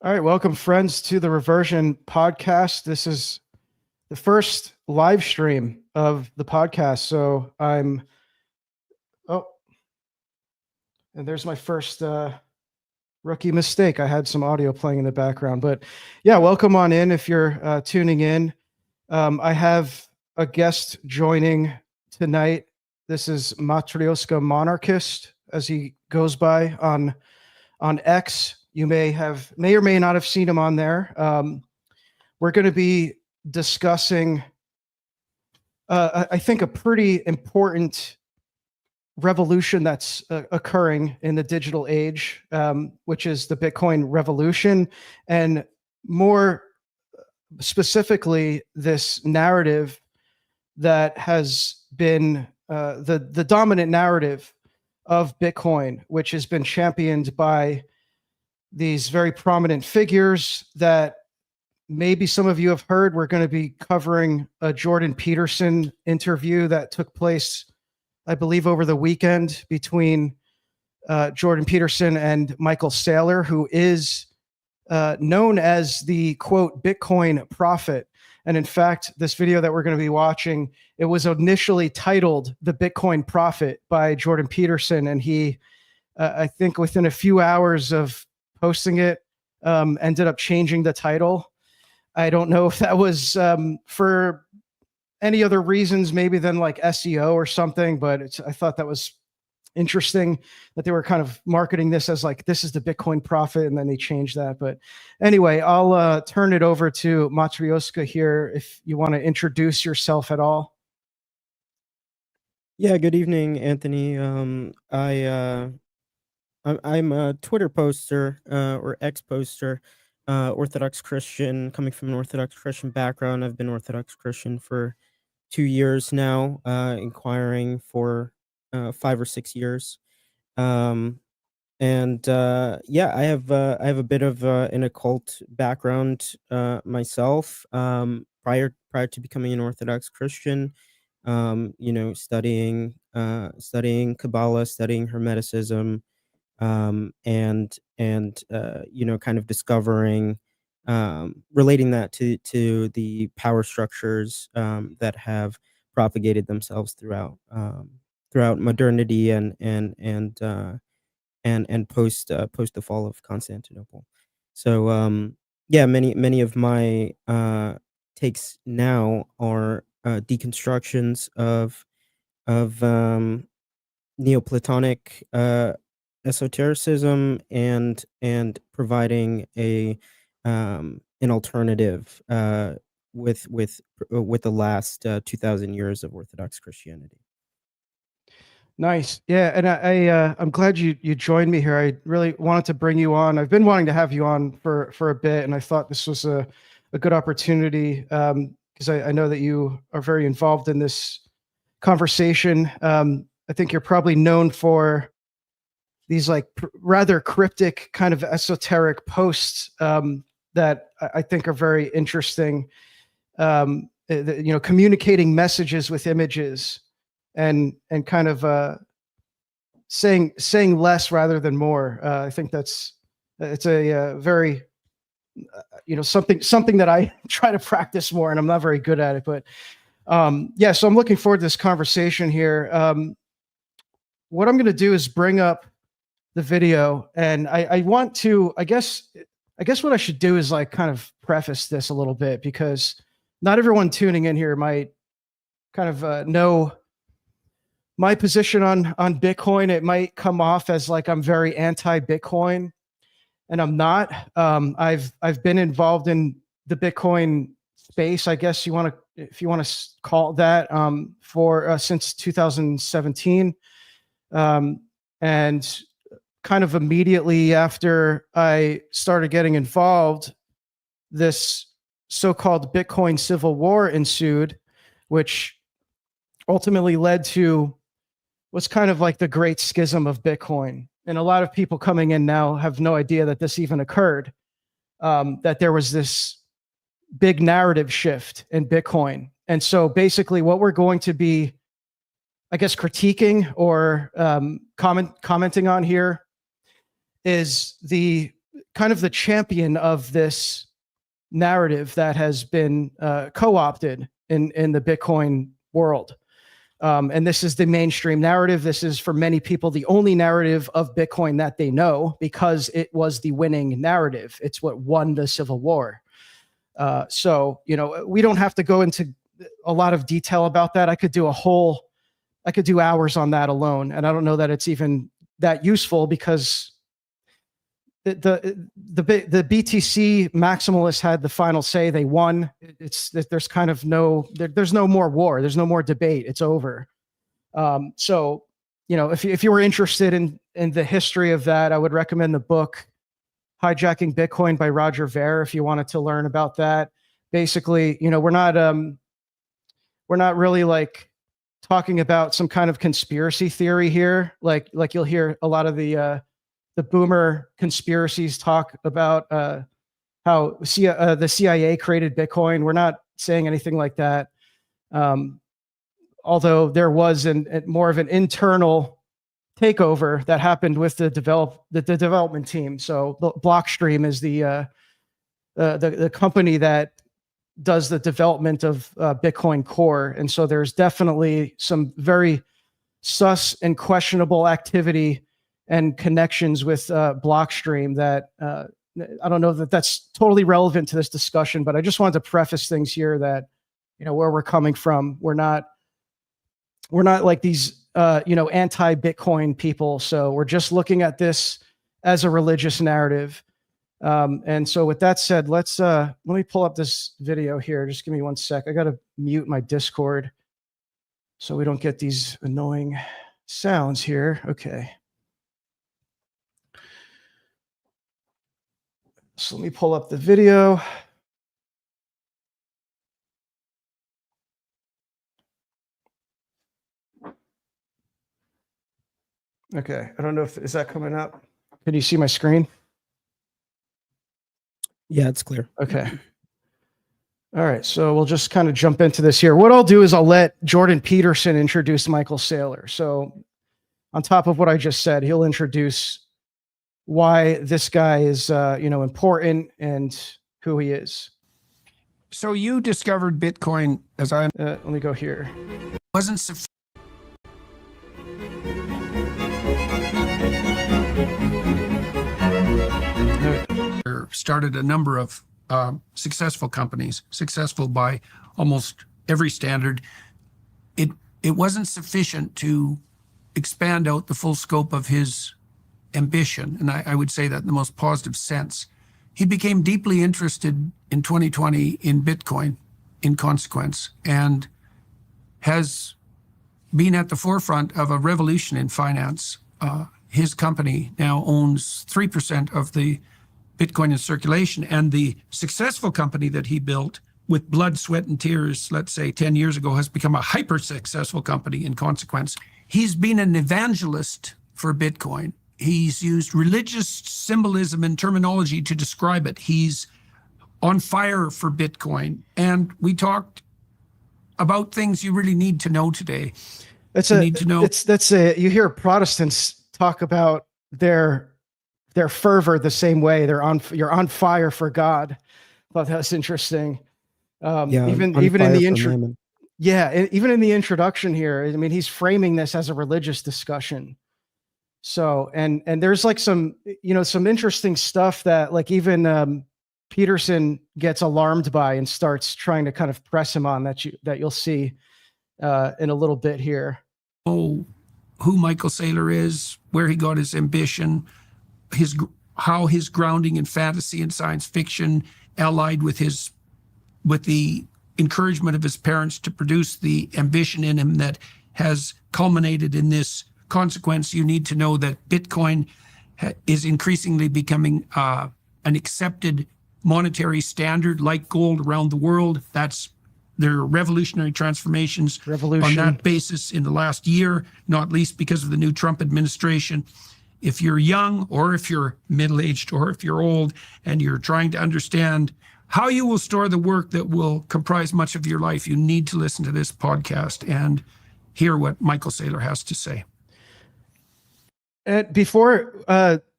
All right, welcome friends to the Reversion podcast. This is the first live stream of the podcast. So and there's my first rookie mistake. I had some audio playing in the background, but yeah, welcome on in if you're tuning in. I have a guest joining tonight. This is Matryoshka Monarchist, as he goes by on X. You may or may not have seen him on there. We're going to be discussing, I think, a pretty important revolution that's occurring in the digital age, which is the Bitcoin revolution, and more specifically, this narrative that has been the dominant narrative of Bitcoin, which has been championed by these very prominent figures that maybe some of you have heard. We're going to be covering a Jordan Peterson interview that took place, I believe, over the weekend between Jordan Peterson and Michael Saylor, who is known as the, quote, Bitcoin prophet. And in fact, this video that we're going to be watching, it was initially titled The Bitcoin Prophet by Jordan Peterson. And he, I think within a few hours of posting it, ended up changing the title. I don't know if that was for any other reasons, maybe than like SEO or something, but I thought that was interesting that they were kind of marketing this as like, this is the Bitcoin prophet, and then they changed that. But anyway, I'll turn it over to Matryoshka here if you want to introduce yourself at all. Yeah, good evening, Anthony. I'm a Twitter poster or X poster, Orthodox Christian, coming from an Orthodox Christian background. I've been Orthodox Christian for 2 years now, inquiring for 5 or 6 years. Yeah, I have a bit of an occult background myself. Prior to becoming an Orthodox Christian, studying Kabbalah, studying Hermeticism, and kind of discovering, relating that to the power structures that have propagated themselves throughout modernity and post the fall of Constantinople. So yeah, many of my takes now are deconstructions of Neoplatonic esotericism and providing an alternative with the last 2,000 years of Orthodox Christianity. Nice. Yeah, and I'm glad you joined me here. I really wanted to bring you on. I've been wanting to have you on for a bit, and I thought this was a good opportunity because I know that you are very involved in this conversation. I think you're probably known for these like rather cryptic kind of esoteric posts that I think are very interesting. Communicating messages with images and kind of saying less rather than more. I think it's a very something that I try to practice more, and I'm not very good at it. But yeah, so I'm looking forward to this conversation here. What I'm going to do is bring up the video, and I want to, I guess what I should do is like kind of preface this a little bit, because not everyone tuning in here might kind of know my position on Bitcoin. It might come off as like I'm very anti-Bitcoin, and I'm not. I've been involved in the Bitcoin space, I guess if you want to call it that, for since 2017, and kind of immediately after I started getting involved, this so-called Bitcoin civil war ensued, which ultimately led to what's kind of like the great schism of Bitcoin. And a lot of people coming in now have no idea that this even occurred, that there was this big narrative shift in Bitcoin. And so basically what we're going to be, I guess, critiquing or commenting on here is the kind of the champion of this narrative that has been co-opted in the Bitcoin world. And this is the mainstream narrative. This is, for many people, the only narrative of Bitcoin that they know, because it was the winning narrative. It's what won the Civil War. So, we don't have to go into a lot of detail about that. I could do hours on that alone. And I don't know that it's even that useful, because the BTC maximalists had the final say. They won. There's kind of there's no more war. There's no more debate. It's over. So, if you were interested in the history of that, I would recommend the book Hijacking Bitcoin by Roger Ver, if you wanted to learn about that. Basically, we're not really like talking about some kind of conspiracy theory here. Like you'll hear a lot of the boomer conspiracies talk about how the CIA created Bitcoin. We're not saying anything like that. Although there was more of an internal takeover that happened with the development team. So Blockstream is the company that does the development of Bitcoin Core. And so there's definitely some very sus and questionable activity and connections with Blockstream that I don't know that that's totally relevant to this discussion, but I just wanted to preface things here that, where we're coming from. We're not like these, anti-Bitcoin people. So we're just looking at this as a religious narrative. And so with that said, let me pull up this video here. Just give me 1 sec. I got to mute my Discord so we don't get these annoying sounds here. Okay. So let me pull up the video. Okay. I don't know is that coming up? Can you see my screen? Yeah, it's clear. Okay. All right. So we'll just kind of jump into this here. What I'll do is I'll let Jordan Peterson introduce Michael Saylor. So on top of what I just said, he'll introduce why this guy is, important and who he is. So you discovered Bitcoin, as I let me go here. wasn't sufficient. Started a number of successful companies, successful by almost every standard. It wasn't sufficient to expand out the full scope of his ambition, and I would say that in the most positive sense. He became deeply interested in 2020 in Bitcoin, in consequence, and has been at the forefront of a revolution in finance. His company now owns 3% of the Bitcoin in circulation, and the successful company that he built with blood, sweat, and tears, let's say 10 years ago, has become a hyper-successful company in consequence. He's been an evangelist for Bitcoin. He's used religious symbolism and terminology to describe it. He's on fire for Bitcoin. And we talked about things you really need to know today. You hear Protestants talk about their fervor the same way. You're on fire for God. Thought that's interesting. Even in the intro, even in the introduction here, I mean, he's framing this as a religious discussion. So, and there's like some interesting stuff that like even Peterson gets alarmed by and starts trying to kind of press him on that you'll see in a little bit here. Oh, who Michael Saylor is, where he got his ambition, how his grounding in fantasy and science fiction allied with the encouragement of his parents to produce the ambition in him that has culminated in this consequence. You need to know that Bitcoin is increasingly becoming an accepted monetary standard like gold around the world. There are revolutionary transformations on that basis in the last year, not least because of the new Trump administration. If you're young, or if you're middle-aged, or if you're old, and you're trying to understand how you will store the work that will comprise much of your life, you need to listen to this podcast and hear what Michael Saylor has to say. Before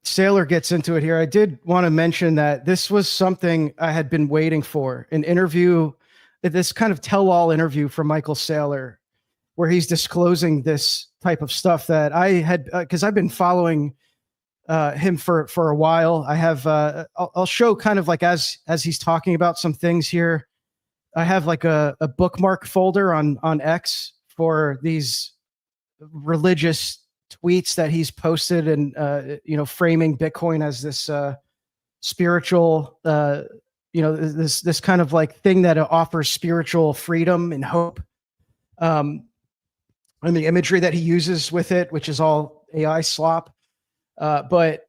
Sailor gets into it here, I did want to mention that this was something I had been waiting for, an interview, this kind of tell-all interview from Michael Saylor, where he's disclosing this type of stuff that I had, because I've been following him for a while. I have, I'll show kind of like as he's talking about some things here. I have like a bookmark folder on X for these religious tweets that he's posted, and framing Bitcoin as this spiritual, this kind of like thing that offers spiritual freedom and hope. And the imagery that he uses with it, which is all AI slop. But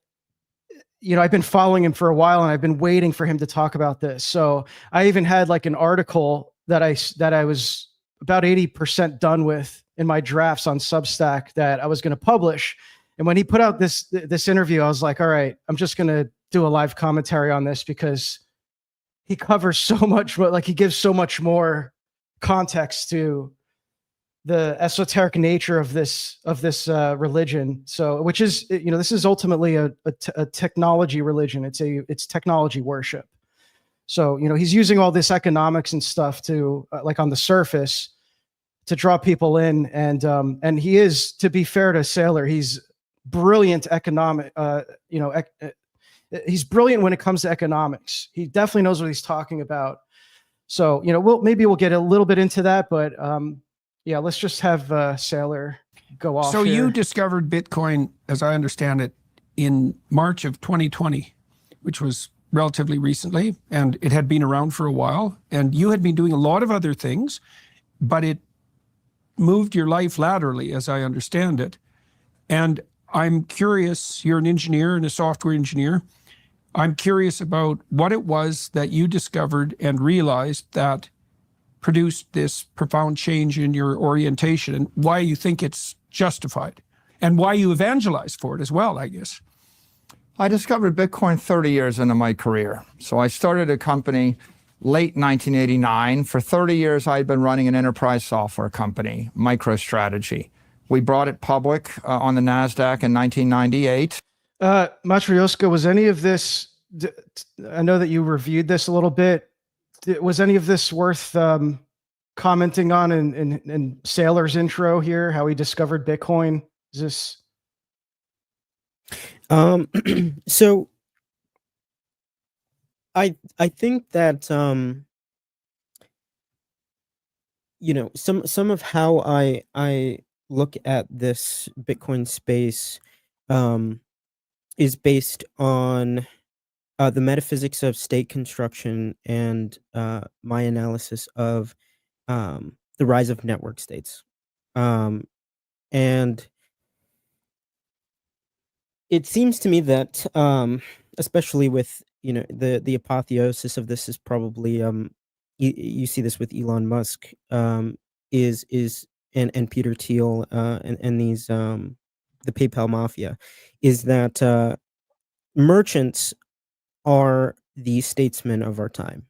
I've been following him for a while, and I've been waiting for him to talk about this. So I even had like an article that I was about 80% done with in my drafts on Substack that I was going to publish. And when he put out this interview, I was like, all right, I'm just going to do a live commentary on this, because he covers so much, like he gives so much more context to the esoteric nature of this religion. So, which is, this is ultimately a technology religion. It's technology worship. So, he's using all this economics and stuff to, like on the surface, to draw people in. And he is, to be fair to Saylor, he's brilliant he's brilliant when it comes to economics. He definitely knows what he's talking about. So, we'll get a little bit into that, but yeah, let's just have Saylor go off. So here. you discovered Bitcoin, as I understand it, in March of 2020, which was relatively recently, and it had been around for a while, and you had been doing a lot of other things, but it moved your life laterally, as I understand it. And I'm curious, you're an engineer and a software engineer. I'm curious about what it was that you discovered and realized that produced this profound change in your orientation, and why you think it's justified, and why you evangelize for it as well, I guess. I discovered Bitcoin 30 years into my career. So I started a company late 1989. For 30 years, I had been running an enterprise software company, MicroStrategy. We brought it public on the NASDAQ in 1998. Matryoshka, was any of this, I know that you reviewed this a little bit, was any of this worth commenting on in Saylor's intro here, how he discovered Bitcoin? Is this... So I think that some of how I look at this Bitcoin space is based on the metaphysics of state construction and my analysis of the rise of network states. And it seems to me that, especially with the apotheosis of this is probably you see this with Elon Musk, is and Peter Thiel and these the PayPal mafia, is that merchants are the statesmen of our time.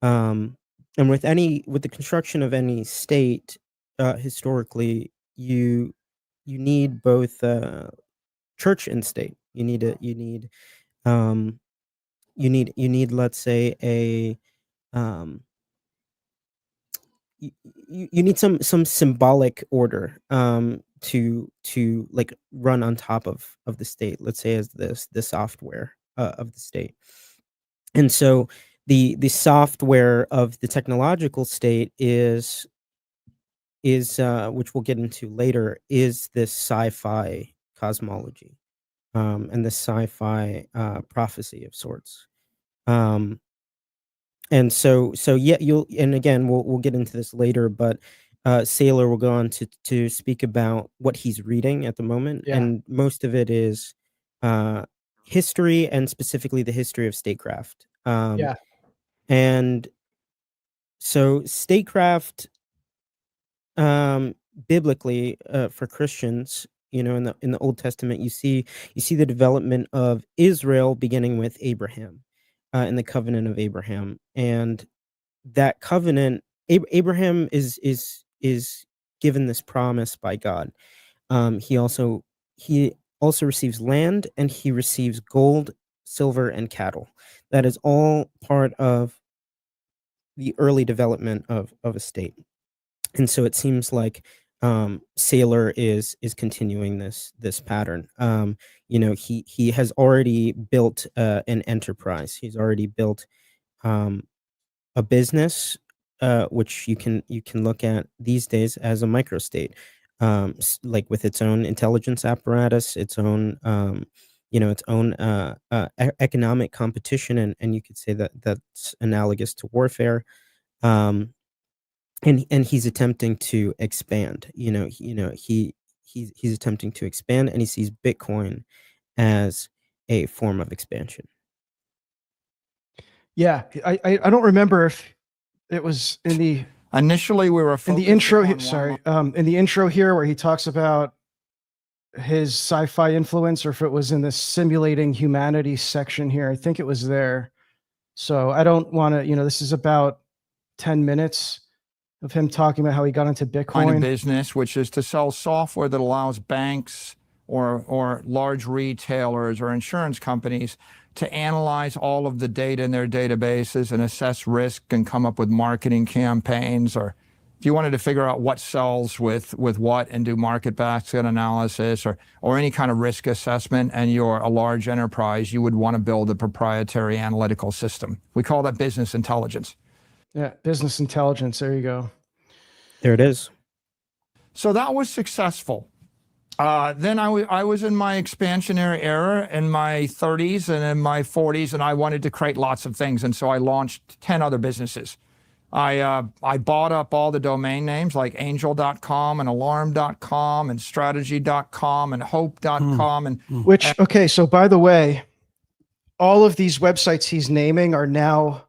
And with the construction of any state, historically, you need both church and state. You need let's say you need some symbolic order to like run on top of the state, let's say, as the software of the state. And so the software of the technological state is which we'll get into later, is this sci-fi cosmology and the sci-fi prophecy of sorts. And so yeah, we'll get into this later, but Saylor will go on to speak about what he's reading at the moment. Yeah. And most of it is history, and specifically the history of statecraft. And so statecraft, biblically, for Christians, in the Old Testament, you see the development of Israel beginning with Abraham, in the covenant of Abraham, and that covenant, Abraham is given this promise by God. He also receives land, and he receives gold, silver, and cattle. That is all part of the early development of a state. And so it seems like Saylor is continuing this pattern. He has already built an enterprise. He's already built a business, which you can look at these days as a microstate, like with its own intelligence apparatus, its own economic competition, and you could say that that's analogous to warfare. And he's attempting to expand. He's attempting to expand, and he sees Bitcoin as a form of expansion. Yeah, I don't remember if it was in the Initially, we were in the focusing intro. on one Sorry, in the intro here where he talks about his sci-fi influence, or if it was in the simulating humanity section here. I think it was there. So I don't want to. This is about 10 minutes of him talking about how he got into kind of Bitcoin. business, which is to sell software that allows banks or large retailers or insurance companies to analyze all of the data in their databases and assess risk and come up with marketing campaigns. Or if you wanted to figure out what sells with what and do market basket analysis or any kind of risk assessment, and you're a large enterprise, you would want to build a proprietary analytical system. We call that business intelligence. Yeah, business intelligence. There you go. There it is. So that was successful. Then I was in my expansionary era in my 30s and in my 40s, and I wanted to create lots of things. And so I launched 10 other businesses. I bought up all the domain names like angel.com and alarm.com and strategy.com and hope.com. And Okay, so by the way, all of these websites he's naming are now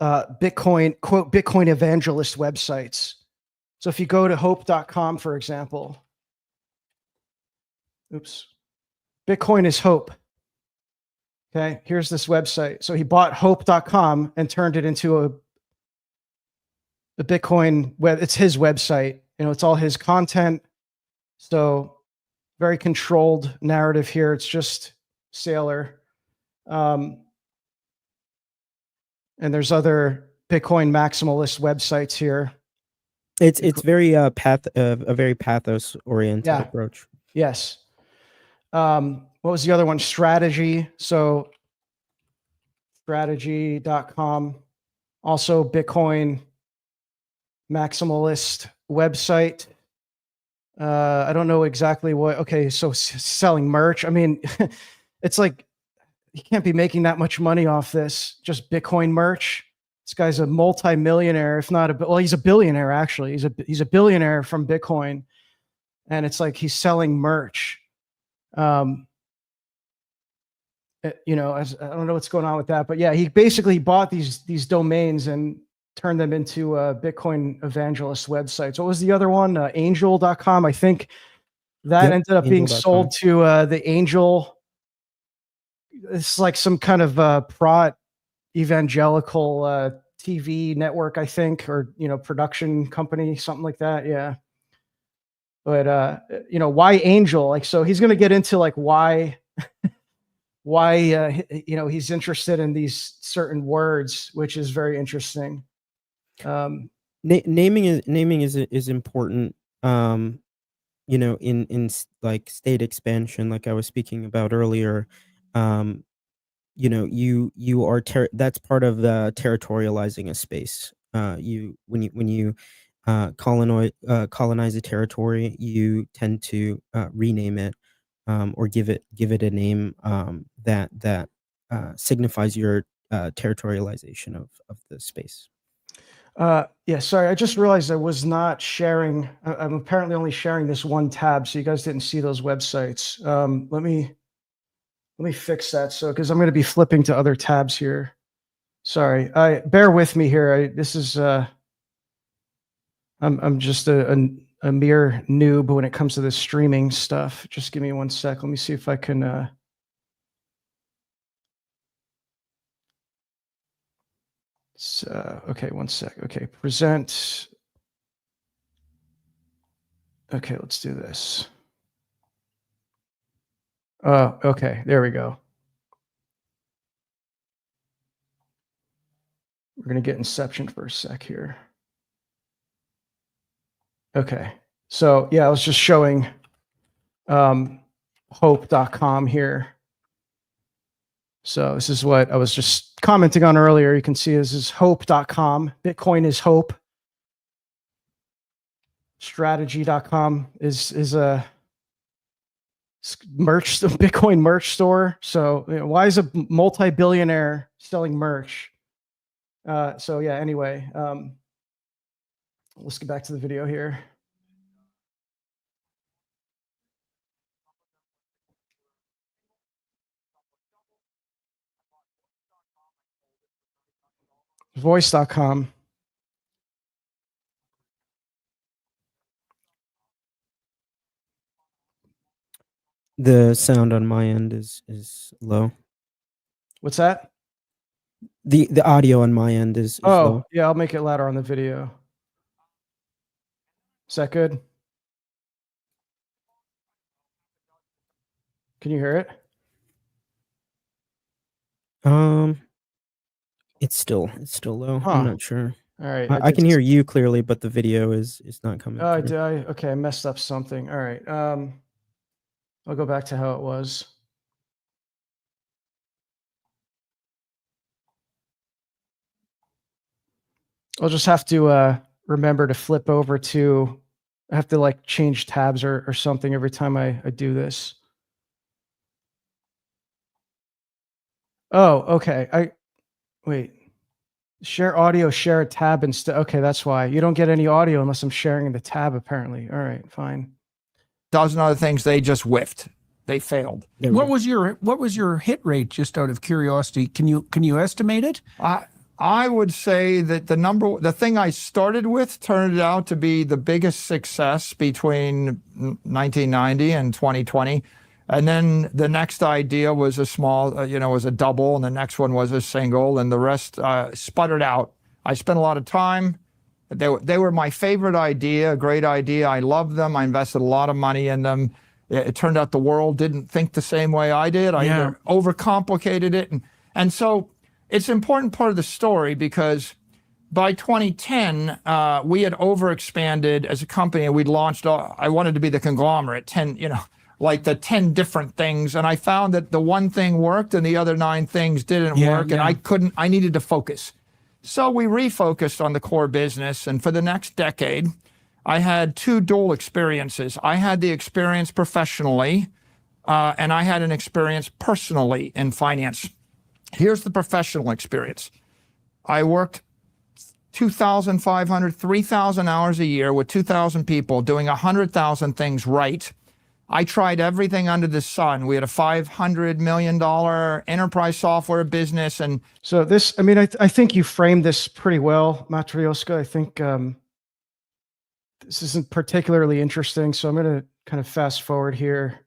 Bitcoin, quote, Bitcoin evangelist websites. So if you go to hope.com, for example, Bitcoin is hope. Okay, here's this website. So he bought hope.com and turned it into a Bitcoin web. It's his website. It's all his content. So very controlled narrative here. It's just Saylor. And there's other Bitcoin maximalist websites here. It's very a very pathos oriented approach. Yes. What was the other one? Strategy. So strategy.com, also Bitcoin maximalist website. I don't know exactly what. Okay, so selling merch. I mean, it's like he can't be making that much money off this. Just Bitcoin merch. This guy's a multi-millionaire, if not he's a billionaire actually. He's a billionaire from Bitcoin, and it's like he's selling merch. I don't know what's going on with that, but yeah, he basically bought these domains and turned them into Bitcoin evangelist websites. What was the other one? Angel.com. I think that ended up being sold to the Angel. It's like some kind of prot evangelical TV network, I think, or production company, something like that. Yeah. But why Angel? Like, so he's going to get into like why he's interested in these certain words, which is very interesting. Naming is important. In like state expansion, like I was speaking about earlier. You are that's part of the territorializing a space. When you colonize a territory, you tend to rename it or give it a name that signifies your territorialization of the space. Yeah, sorry, I just realized I was not sharing. I'm apparently only sharing this one tab, so you guys didn't see those websites. Let me fix that. So, because I'm going to be flipping to other tabs here. Sorry, bear with me here. This is I'm just a mere noob when it comes to this streaming stuff. Just give me 1 sec. Let me see if I can. Okay, 1 sec. Okay, present. Okay, let's do this. Okay, there we go. We're going to get Inception for a sec here. Okay. So yeah, I was just showing hope.com here. So this is what I was just commenting on earlier. You can see this is hope.com. Bitcoin is hope. Strategy.com is a merch, Bitcoin merch store. So why is a multi-billionaire selling merch? So yeah, anyway, let's get back to the video here. Voice.com. The sound on my end is low. What's that? The audio on my end is low. Oh, yeah, I'll make it louder on the video. Is that good? Can you hear it? It's still low. Huh. I'm not sure. All right. I can hear you clearly, but the video is not coming through. Okay, I messed up something. All right. I'll go back to how it was. I'll just have to remember to flip over to, I have to like change tabs or something every time I do this. Oh, okay. Wait. Share audio, share a tab instead. Okay, that's why. You don't get any audio unless I'm sharing the tab, apparently. All right, fine. Dozen other things, they just whiffed. They failed. What was your hit rate, just out of curiosity? Can you estimate it? I would say that the thing I started with turned out to be the biggest success between 1990 and 2020. And then the next idea was a small, was a double, and the next one was a single, and the rest sputtered out. I spent a lot of time. They were my favorite idea, a great idea. I loved them. I invested a lot of money in them. It turned out the world didn't think the same way I did. I either overcomplicated it. And so it's an important part of the story, because by 2010, we had overexpanded as a company, and we'd launched, I wanted to be the conglomerate, 10, like the 10 different things. And I found that the one thing worked and the other 9 things didn't work. And I needed to focus. So we refocused on the core business. And for the next decade, I had 2 dual experiences. I had the experience professionally, and I had an experience personally in finance. Here's the professional experience. I worked 2,500, 3,000 hours a year with 2,000 people doing 100,000 things right. I tried everything under the sun. We had a $500 million enterprise software business. And so this, I think you framed this pretty well, Matryoshka. I think this isn't particularly interesting, so I'm going to kind of fast forward here.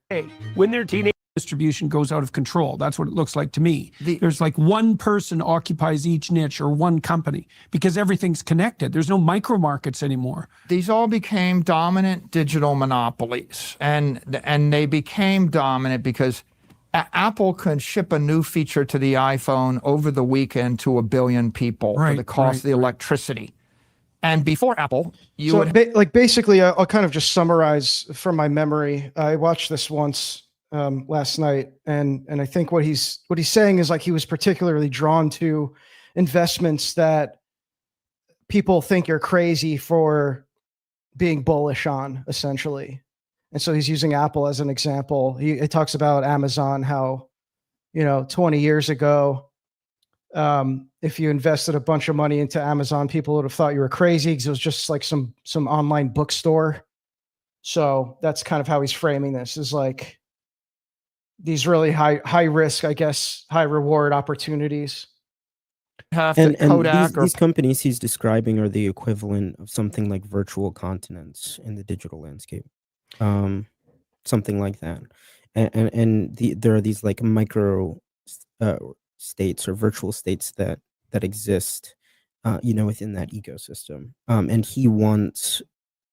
When they're teenage, distribution goes out of control. That's what it looks like to me. There's like one person occupies each niche, or one company, because everything's connected. There's no micro markets anymore. These all became dominant digital monopolies, and they became dominant because Apple could ship a new feature to the iPhone over the weekend to 1 billion people for the cost of the electricity. And before Apple, basically, I'll kind of just summarize from my memory. I watched this once last night, and I think what he's saying is, like, he was particularly drawn to investments that people think you're crazy for being bullish on, essentially. And so he's using Apple as an example. He talks about Amazon, how 20 years ago, if you invested a bunch of money into Amazon, people would have thought you were crazy because it was just like some online bookstore. So that's kind of how he's framing this, is like these really high risk, I guess, high reward opportunities. And these companies he's describing are the equivalent of something like virtual continents in the digital landscape, something like that. And there are these like micro states or virtual states that exist, within that ecosystem. And he wants,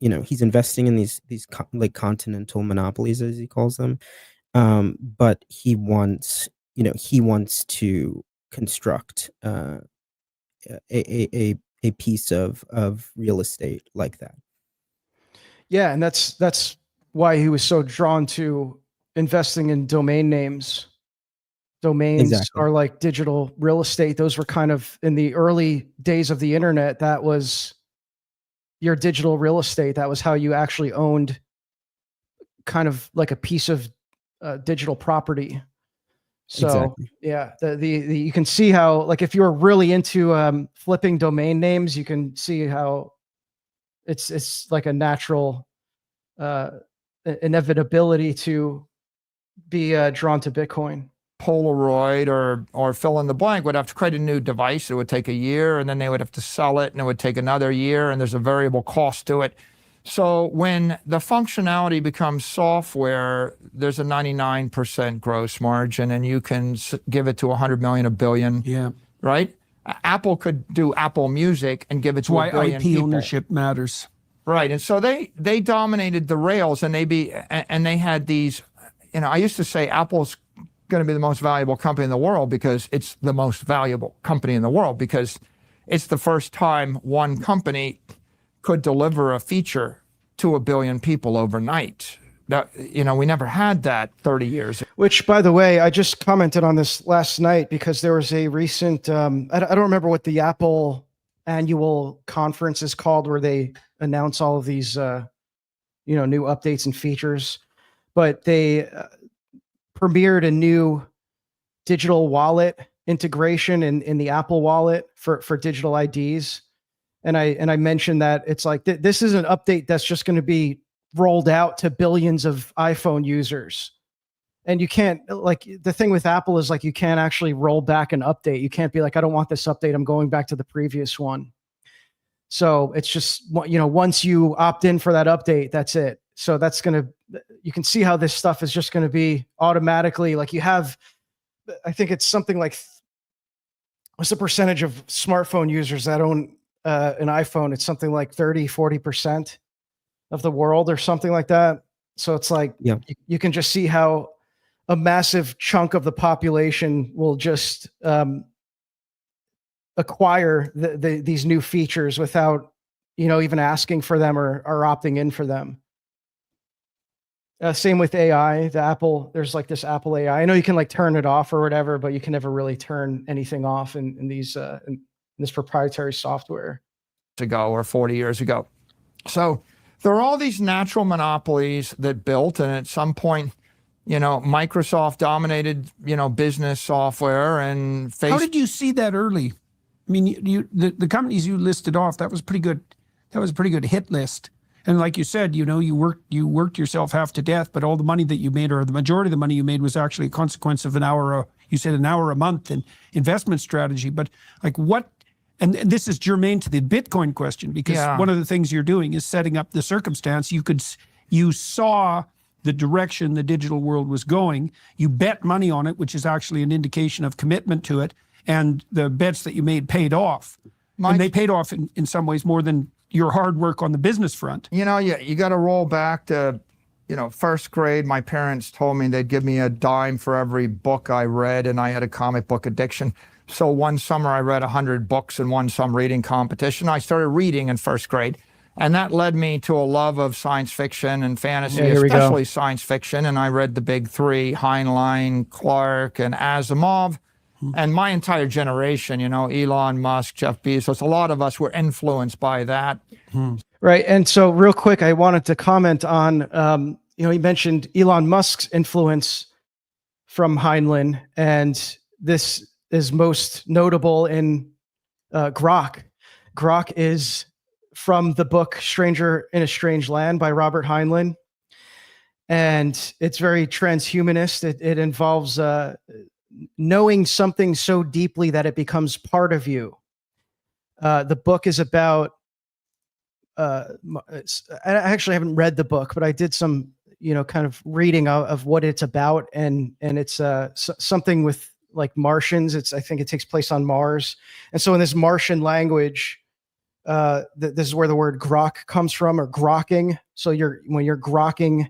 he's investing in these like continental monopolies, as he calls them. but he wants to construct a piece of real estate like that. Yeah, and that's why he was so drawn to investing in domain names. Domains Exactly. are like digital real estate. Those were kind of in the early days of the internet. That was your digital real estate. That was how you actually owned kind of like a piece of digital property. So Exactly. yeah, the you can see how, like, if you're really into flipping domain names, you can see how it's like a natural inevitability to be drawn to Bitcoin. Polaroid or fill in the blank would have to create a new device. It would take a year, and then they would have to sell it, and it would take another year, and there's a variable cost to it. So when the functionality becomes software, there's a 99% gross margin, and you can give it to 100 million, a billion. Yeah. Right? Apple could do Apple Music and give it to a billion Why IP people. ownership matters. Right, and so they dominated the rails, and they had these. I used to say Apple's going to be the most valuable company in the world because it's the most valuable company in the world because it's the first time one company could deliver a feature to a billion people overnight. That, we never had that 30 years. Which, by the way, I just commented on this last night because there was a recent, I don't remember what the Apple annual conference is called, where they announce all of these, new updates and features, but they premiered a new digital wallet integration in the Apple Wallet for digital IDs. And I mentioned that it's like, this is an update that's just going to be rolled out to billions of iPhone users. And you can't, like, the thing with Apple is, like, you can't actually roll back an update. You can't be like, I don't want this update, I'm going back to the previous one. So it's just, once you opt in for that update, that's it. So that's you can see how this stuff is just going to be automatically, like, you have, I think it's something like, what's the percentage of smartphone users that own an iPhone? It's something like 30-40% of the world or something like that. So it's like, Yeah. you can just see how a massive chunk of the population will just acquire these new features without, even asking for them or opting in for them. Same with AI, there's like this Apple AI. I know you can, like, turn it off or whatever, but you can never really turn anything off in this proprietary software. Ago or 40 years ago. So there are all these natural monopolies that built, and at some point, Microsoft dominated, business software, and Facebook. How did you see that early? I mean, the companies you listed off, that was pretty good. That was a pretty good hit list. And like you said, you worked yourself half to death, but all the money that you made, or the majority of the money you made, was actually a consequence of an hour a month in investment strategy. But like what? And this is germane to the Bitcoin question, because one of the things you're doing is setting up the circumstance. You saw the direction the digital world was going. You bet money on it, which is actually an indication of commitment to it. And the bets that you made paid off. And they paid off in some ways more than your hard work on the business front. You got to roll back to, first grade. My parents told me they'd give me a dime for every book I read, and I had a comic book addiction. So one summer I read 100 books and won some reading competition. I started reading in first grade, and that led me to a love of science fiction and fantasy, especially science fiction. And I read the big three, Heinlein, Clarke, and Asimov. And my entire generation, Elon Musk, Jeff Bezos, a lot of us were influenced by that. Right. And so real quick, I wanted to comment on, you mentioned Elon Musk's influence from Heinlein, and this is most notable in Grok. Grok is from the book Stranger in a Strange Land by Robert Heinlein. And it's very transhumanist. It involves knowing something so deeply that it becomes part of you. The book is about, I actually haven't read the book, but I did some, kind of reading of what it's about. And it's something with, like, Martians. I think it takes place on Mars. And so in this Martian language, this is where the word grok comes from, or grokking. So when you're grokking,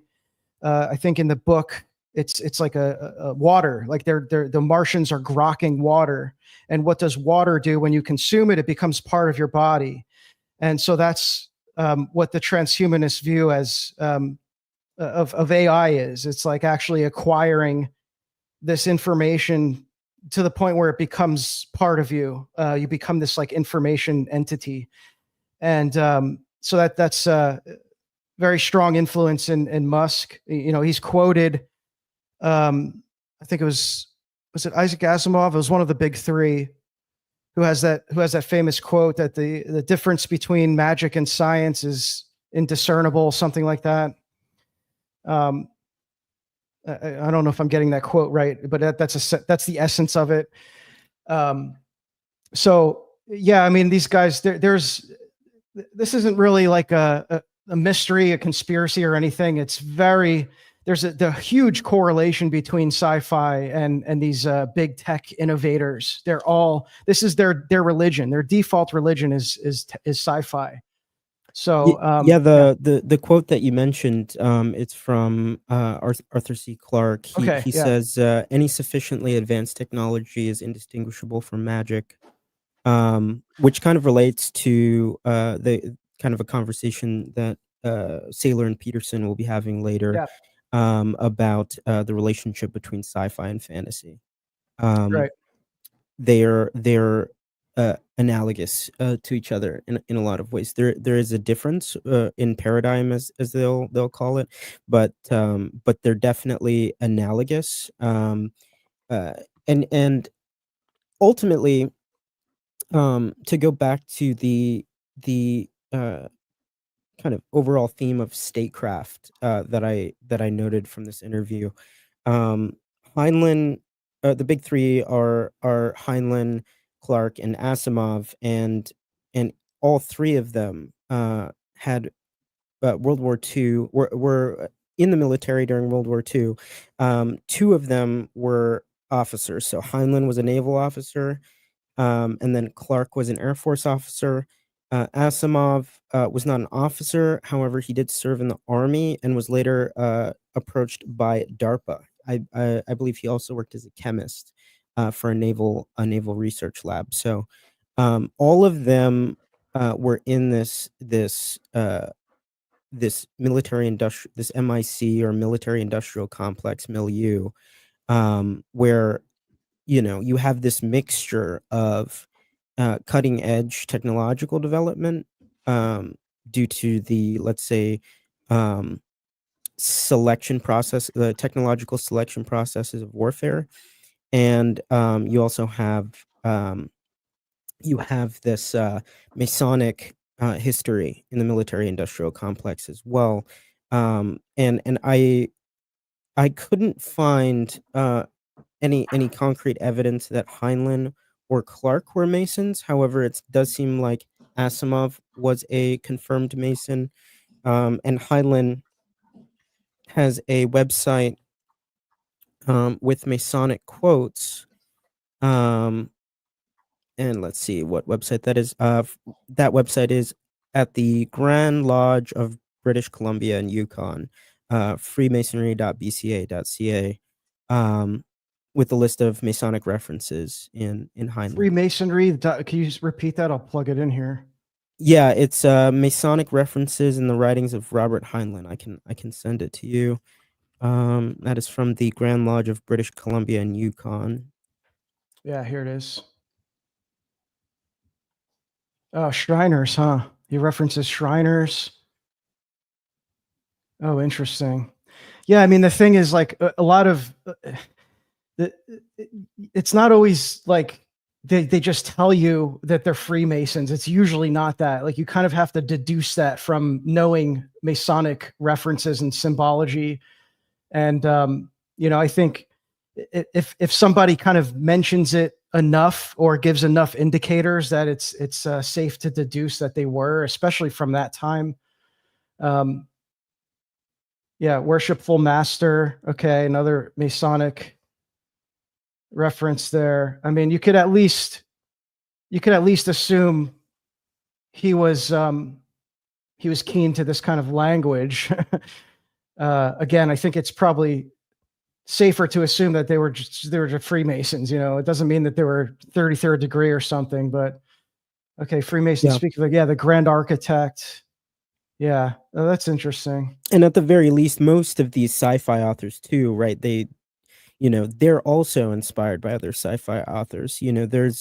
I think in the book, it's like a water, like the Martians are grokking water. And what does water do when you consume it? It becomes part of your body. And so that's what the transhumanist view as of AI is. It's like actually acquiring this information to the point where it becomes part of you. You become this like information entity. And so that's very strong influence in Musk. You know, he's quoted, I think was it Isaac Asimov? It was one of the big three who has that famous quote that the difference between magic and science is indiscernible, something like that. I don't know if I'm getting that quote right, but that's the essence of it. So yeah, I mean, these guys, this isn't really like a mystery, a conspiracy or anything. It's there's the huge correlation between sci-fi and these big tech innovators. This is their religion. Their default religion is sci-fi. So the quote that you mentioned, it's from Arthur C. Clarke. He says any sufficiently advanced technology is indistinguishable from magic, which kind of relates to the kind of a conversation that Saylor and Peterson will be having later. About the relationship between sci-fi and fantasy. Right. They're analogous to each other in a lot of ways. There is a difference in paradigm, as they'll call it, but they're definitely analogous. And ultimately, to go back to the kind of overall theme of statecraft that I noted from this interview. Heinlein, the big three are Heinlein, Clarke, and Asimov, and all three of them had World War II, were in the military during World War II. Two of them were officers. So Heinlein was a naval officer, and then Clarke was an Air Force officer. Asimov was not an officer. However, he did serve in the Army and was later approached by DARPA. I believe he also worked as a chemist for a naval research lab. So all of them were in this military industrial, this MIC or military industrial complex milieu, where you have this mixture of cutting edge technological development due to the, let's say, selection process, the technological selection processes of warfare, and you also have this Masonic history in the military industrial complex as well, and I couldn't find any concrete evidence that Heinlein or Clarke were Masons. However, it does seem like Asimov was a confirmed Mason, and Heinlein has a website with Masonic quotes. And let's see what website that is. That website is at the Grand Lodge of British Columbia and Yukon, freemasonry.bca.ca. With a list of Masonic references in Heinlein. Freemasonry. Can you just repeat that? I'll plug it in here. Yeah, it's Masonic references in the writings of Robert Heinlein. I can send it to you. That is from the Grand Lodge of British Columbia and Yukon. Yeah, here it is. Oh, Shriners, huh? He references Shriners. Oh, interesting. Yeah, I mean, the thing is, like, a lot of it's not always like they just tell you that they're Freemasons. It's usually not that. Like, you kind of have to deduce that from knowing Masonic references and symbology. And I think if somebody kind of mentions it enough or gives enough indicators that it's safe to deduce that they were, especially from that time. Yeah, worshipful master. Okay, another Masonic reference there. I mean, you could at least assume he was keen to this kind of language. Again, I think it's probably safer to assume that they were just Freemasons. It doesn't mean that they were 33rd degree or something, but okay, Freemasons Yeah. speak of the Grand Architect. Yeah, that's interesting. And at the very least, most of these sci-fi authors too, right? They're also inspired by other sci-fi authors. There's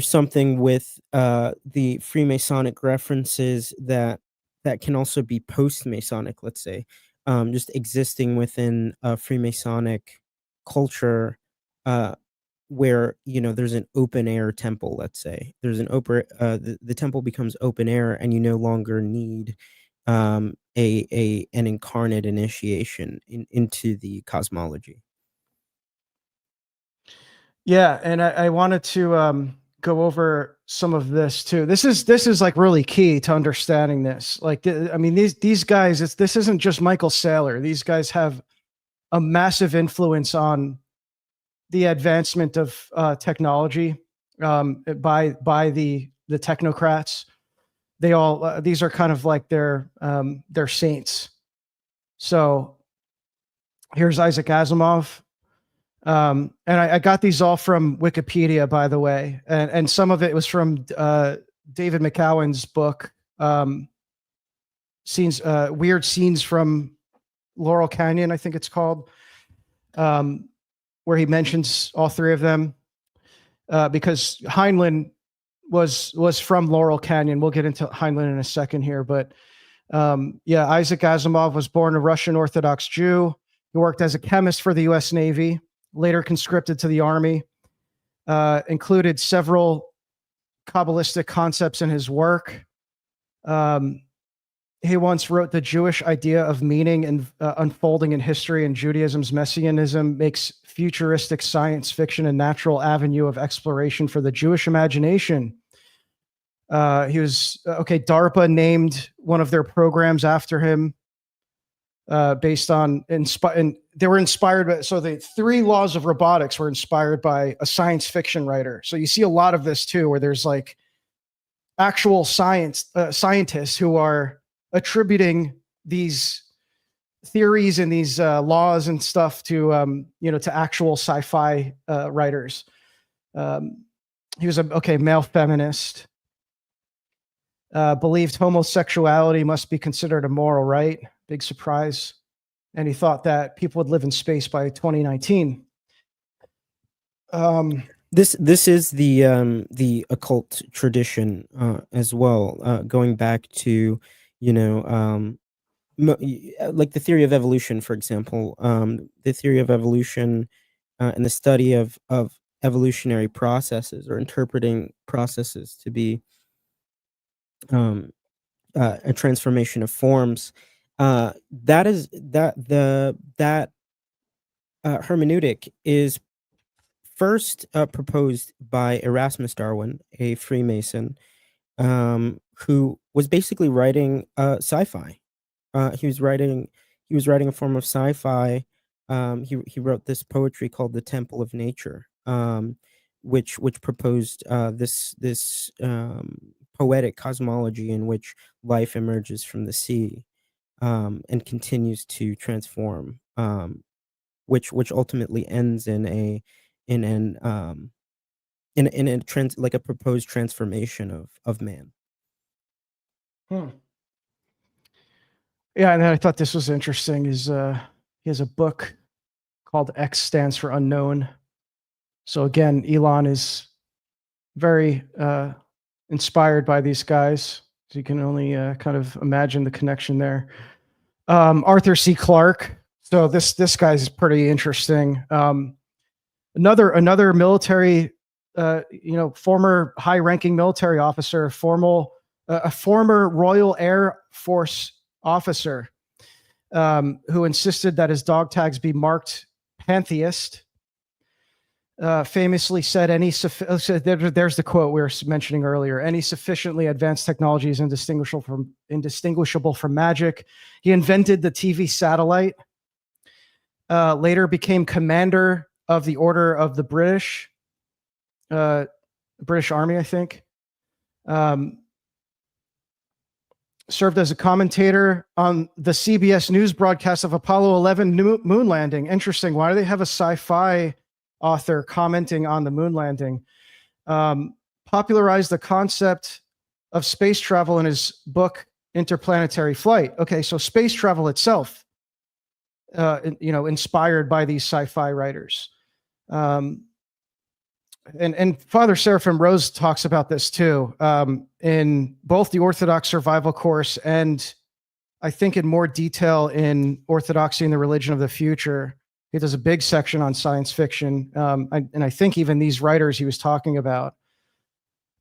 something with the Freemasonic references that can also be post-Masonic, let's say, just existing within a Freemasonic culture, where there's an open air temple. Let's say there's an open the temple becomes open air, and you no longer need an incarnate initiation into the cosmology. Yeah, and I wanted to go over some of this too. This is like really key to understanding this. Like, I mean, these guys. This isn't just Michael Saylor. These guys have a massive influence on the advancement of technology by the technocrats. They all these are kind of like their saints. So here's Isaac Asimov. And I got these all from Wikipedia, by the way, and some of it was from David McCowan's book, Weird Scenes from Laurel Canyon, I think it's called, where he mentions all three of them, because Heinlein was from Laurel Canyon. We'll get into Heinlein in a second here, but Isaac Asimov was born a Russian Orthodox Jew. He worked as a chemist for the U.S. Navy, later conscripted to the Army, included several Kabbalistic concepts in his work. He once wrote, "The Jewish idea of meaning and unfolding in history and Judaism's messianism makes futuristic science fiction a natural avenue of exploration for the Jewish imagination." DARPA named one of their programs after him, based on they were inspired by, so the 3 laws of robotics were inspired by a science fiction writer. So you see a lot of this too, where there's like actual scientists who are attributing these theories and these laws and stuff to to actual sci-fi writers. He was a male feminist. Believed homosexuality must be considered immoral, right? Big surprise. And he thought that people would live in space by 2019. This is the occult tradition as well, going back to like the theory of evolution, for example. The theory of evolution and the study of evolutionary processes, or interpreting processes to be a transformation of forms. That hermeneutic is first proposed by Erasmus Darwin, a Freemason, who was basically writing sci-fi. He was writing a form of sci-fi. He wrote this poetry called "The Temple of Nature," which proposed this poetic cosmology in which life emerges from the sea, and continues to transform, which ultimately ends in a proposed transformation of man. Yeah, and then I thought this was interesting. Is he has a book called X Stands for Unknown. So again, Elon is very inspired by these guys. So you can only kind of imagine the connection there. Arthur C. Clarke. So this guy's pretty interesting. Another military, former high-ranking military officer, a former Royal Air Force officer, who insisted that his dog tags be marked pantheist. Famously said, there's the quote we were mentioning earlier: "Any sufficiently advanced technology is indistinguishable from magic." He invented the TV satellite. Later became commander of the Order of the British Army, I think. served as a commentator on the CBS News broadcast of Apollo 11 moon landing. Interesting. Why do they have a sci-fi author commenting on the moon landing? Popularized the concept of space travel in his book, Interplanetary Flight. Okay, so space travel itself, inspired by these sci-fi writers. And Father Seraphim Rose talks about this too, in both the Orthodox Survival Course and I think in more detail in Orthodoxy and the Religion of the Future. He does a big section on science fiction, and I think even these writers he was talking about.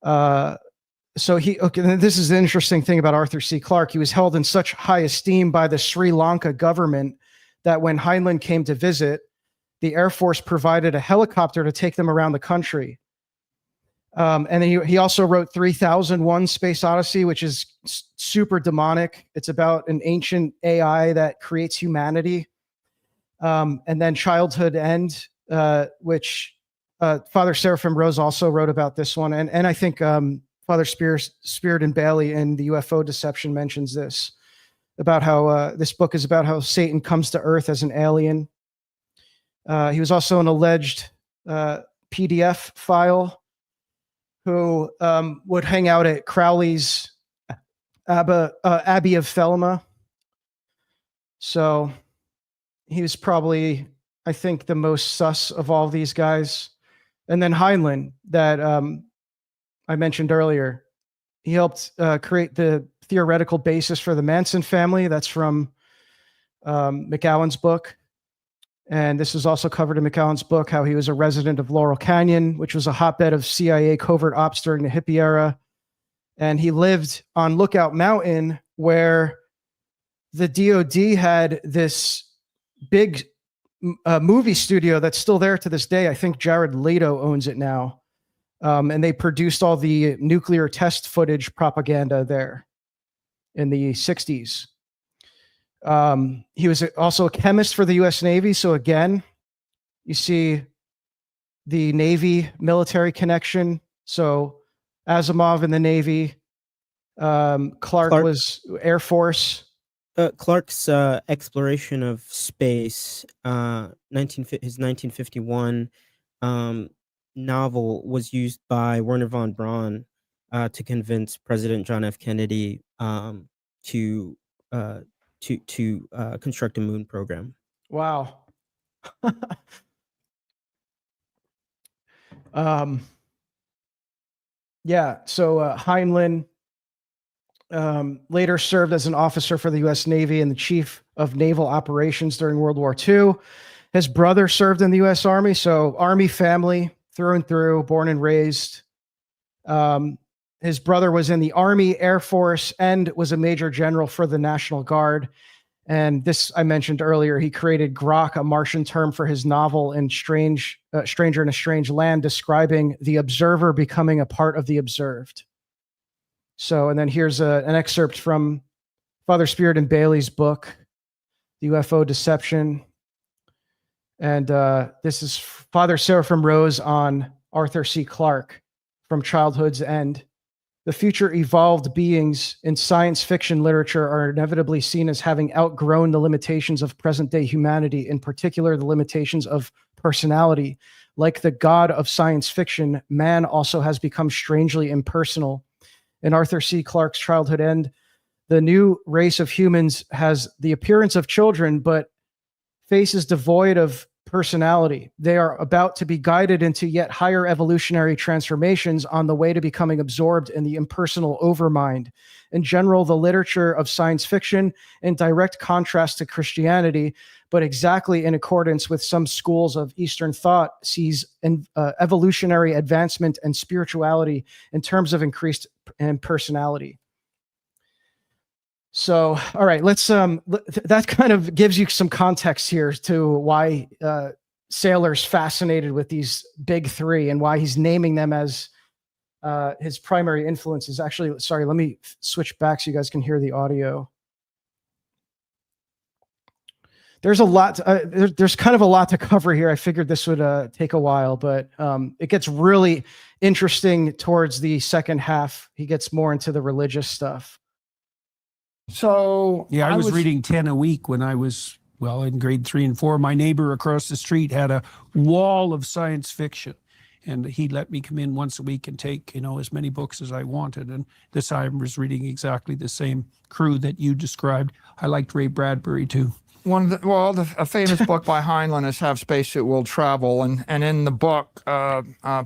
So this is the interesting thing about Arthur C. Clarke. He was held in such high esteem by the Sri Lanka government that when Heinlein came to visit, the Air Force provided a helicopter to take them around the country. And he also wrote 3001 Space Odyssey, which is super demonic. It's about an ancient AI that creates humanity. And then Childhood End, which Father Seraphim Rose also wrote about this one. And I think Father Spirit and Bailey in the UFO Deception mentions this, about how this book is about how Satan comes to Earth as an alien. He was also an alleged PDF file who would hang out at Crowley's Abbey of Thelma. So he was probably, I think, the most sus of all these guys. And then Heinlein, that I mentioned earlier, he helped create the theoretical basis for the Manson family. That's from McGowan's book. And this is also covered in McGowan's book, how he was a resident of Laurel Canyon, which was a hotbed of CIA covert ops during the hippie era. And he lived on Lookout Mountain, where the DOD had this big movie studio that's still there to this day. I think Jared Leto owns it now. And they produced all the nuclear test footage propaganda there in the 60s. He was also a chemist for the US Navy. So again, you see the Navy military connection. So Asimov in the Navy, Clarke was Air Force. Clarke's exploration of space, his 1951 novel was used by Wernher von Braun to convince President John F. Kennedy to construct a moon program. Wow. Yeah. So Heinlein later served as an officer for the U.S. Navy and the chief of naval operations during World War II. His brother served in the U.S. Army, so Army family through and through, born and raised. His brother was in the Army, Air Force, and was a major general for the National Guard. And this, I mentioned earlier, he created Grok, a Martian term for his novel in Stranger in a Strange Land, describing the observer becoming a part of the observed. So, and then here's an excerpt from Father Spirit and Bailey's book, The UFO Deception. And this is Father Seraphim Rose on Arthur C. Clarke from Childhood's End. The future evolved beings in science fiction literature are inevitably seen as having outgrown the limitations of present-day humanity, in particular the limitations of personality. Like the god of science fiction, man also has become strangely impersonal. In Arthur C. Clarke's Childhood End, the new race of humans has the appearance of children, but faces devoid of personality. They are about to be guided into yet higher evolutionary transformations on the way to becoming absorbed in the impersonal overmind. In general, the literature of science fiction, in direct contrast to Christianity, but exactly in accordance with some schools of Eastern thought, sees evolutionary advancement and spirituality in terms of increased personality. So, all right, let's that kind of gives you some context here to why Saylor's fascinated with these big three and why he's naming them as his primary influences. Actually, sorry, let me switch back so you guys can hear the audio. There's a lot. There's kind of a lot to cover here. I figured this would take a while, but it gets really interesting towards the second half. He gets more into the religious stuff. So Yeah, I was reading 10 a week when I was, well, in grade 3 and 4. My neighbor across the street had a wall of science fiction, and he let me come in once a week and take, as many books as I wanted. And this time I was reading exactly the same crew that you described. I liked Ray Bradbury too. A famous book by Heinlein is Have Spacesuit Will Travel. And in the book,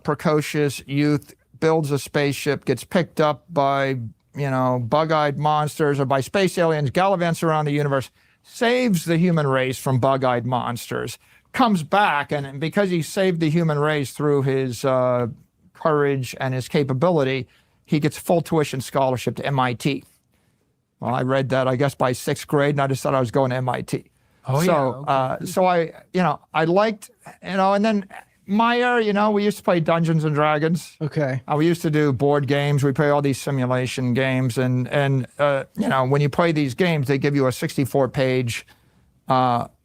precocious youth builds a spaceship, gets picked up by, bug-eyed monsters or by space aliens, gallivants around the universe, saves the human race from bug-eyed monsters, comes back, and because he saved the human race through his courage and his capability, he gets full tuition scholarship to MIT. Well, I read that, I guess, by 6th grade, and I just thought I was going to MIT. Oh, so, yeah. Okay. So I liked, and then Meyer, we used to play Dungeons and Dragons. Okay. We used to do board games. We play all these simulation games, and when you play these games, they give you a 64-page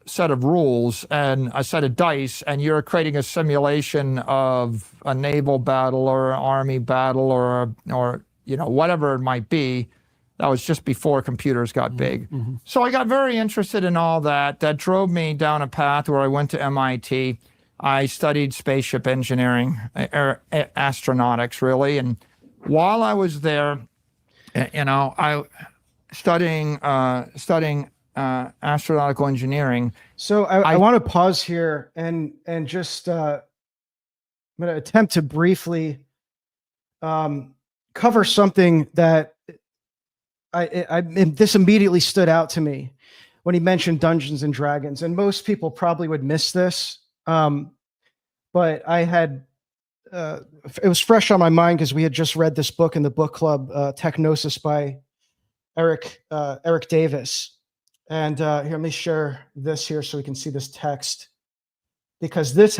set of rules and a set of dice, and you're creating a simulation of a naval battle or an army battle or whatever it might be. That was just before computers got big. Mm-hmm. So I got very interested in all that. That drove me down a path where I went to MIT. I studied spaceship engineering, astronautics, really. And while I was there, I studying astronautical engineering. So I want to pause here and just I'm going to attempt to briefly cover something that this immediately stood out to me when he mentioned Dungeons and Dragons, and most people probably would miss this. But I had, it was fresh on my mind because we had just read this book in the book club, Technosis by Eric Davis. And here, let me share this here so we can see this text, because this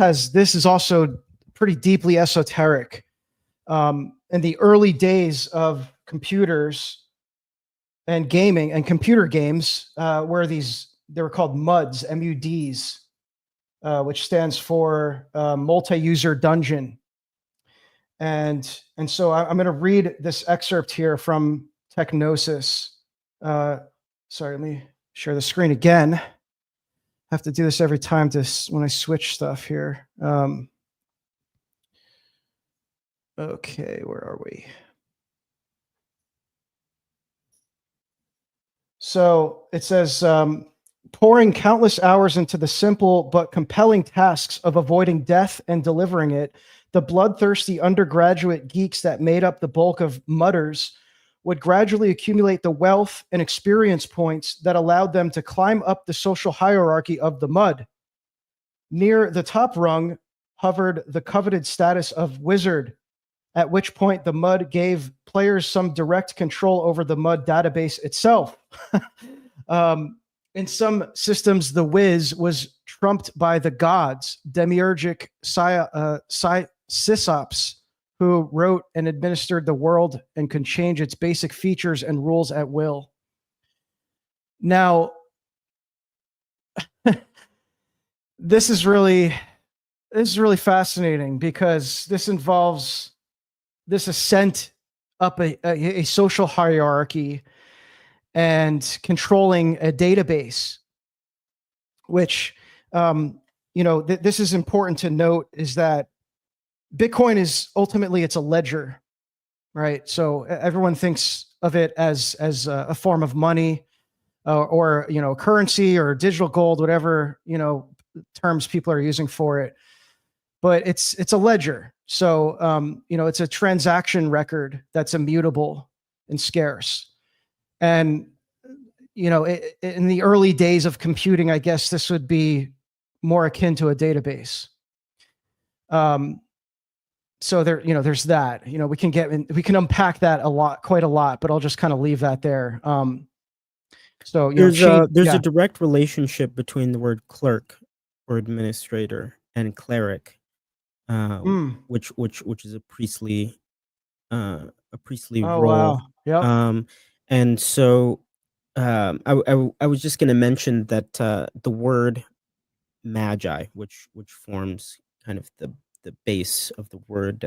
is also pretty deeply esoteric. In the early days of computers and gaming and computer games, they were called MUDs, MUDs, which stands for multi-user dungeon. And so I'm going to read this excerpt here from Technosis. Sorry, let me share the screen again. I have to do this every time when I switch stuff here. Okay, where are we? So it says, pouring countless hours into the simple but compelling tasks of avoiding death and delivering it, the bloodthirsty undergraduate geeks that made up the bulk of mudders would gradually accumulate the wealth and experience points that allowed them to climb up the social hierarchy of the mud. Near the top rung hovered the coveted status of wizard, at which point the mud gave players some direct control over the mud database itself. In some systems, the whiz was trumped by the gods, demiurgic sysops, who wrote and administered the world and could change its basic features and rules at will. Now, this is really fascinating, because this involves this ascent up a social hierarchy and controlling a database, which, this is important to note, is that Bitcoin is ultimately, it's a ledger, right? So everyone thinks of it as a form of money, or currency or digital gold, whatever terms people are using for it. But it's a ledger. So it's a transaction record that's immutable and scarce. And in the early days of computing, I guess this would be more akin to a database. So there's that. We can unpack that quite a lot, but I'll just kind of leave that there. So there's a direct relationship between the word clerk or administrator and cleric, which is a priestly role. Wow. Yep. And so I was just going to mention that the word magi, which forms kind of the base of the word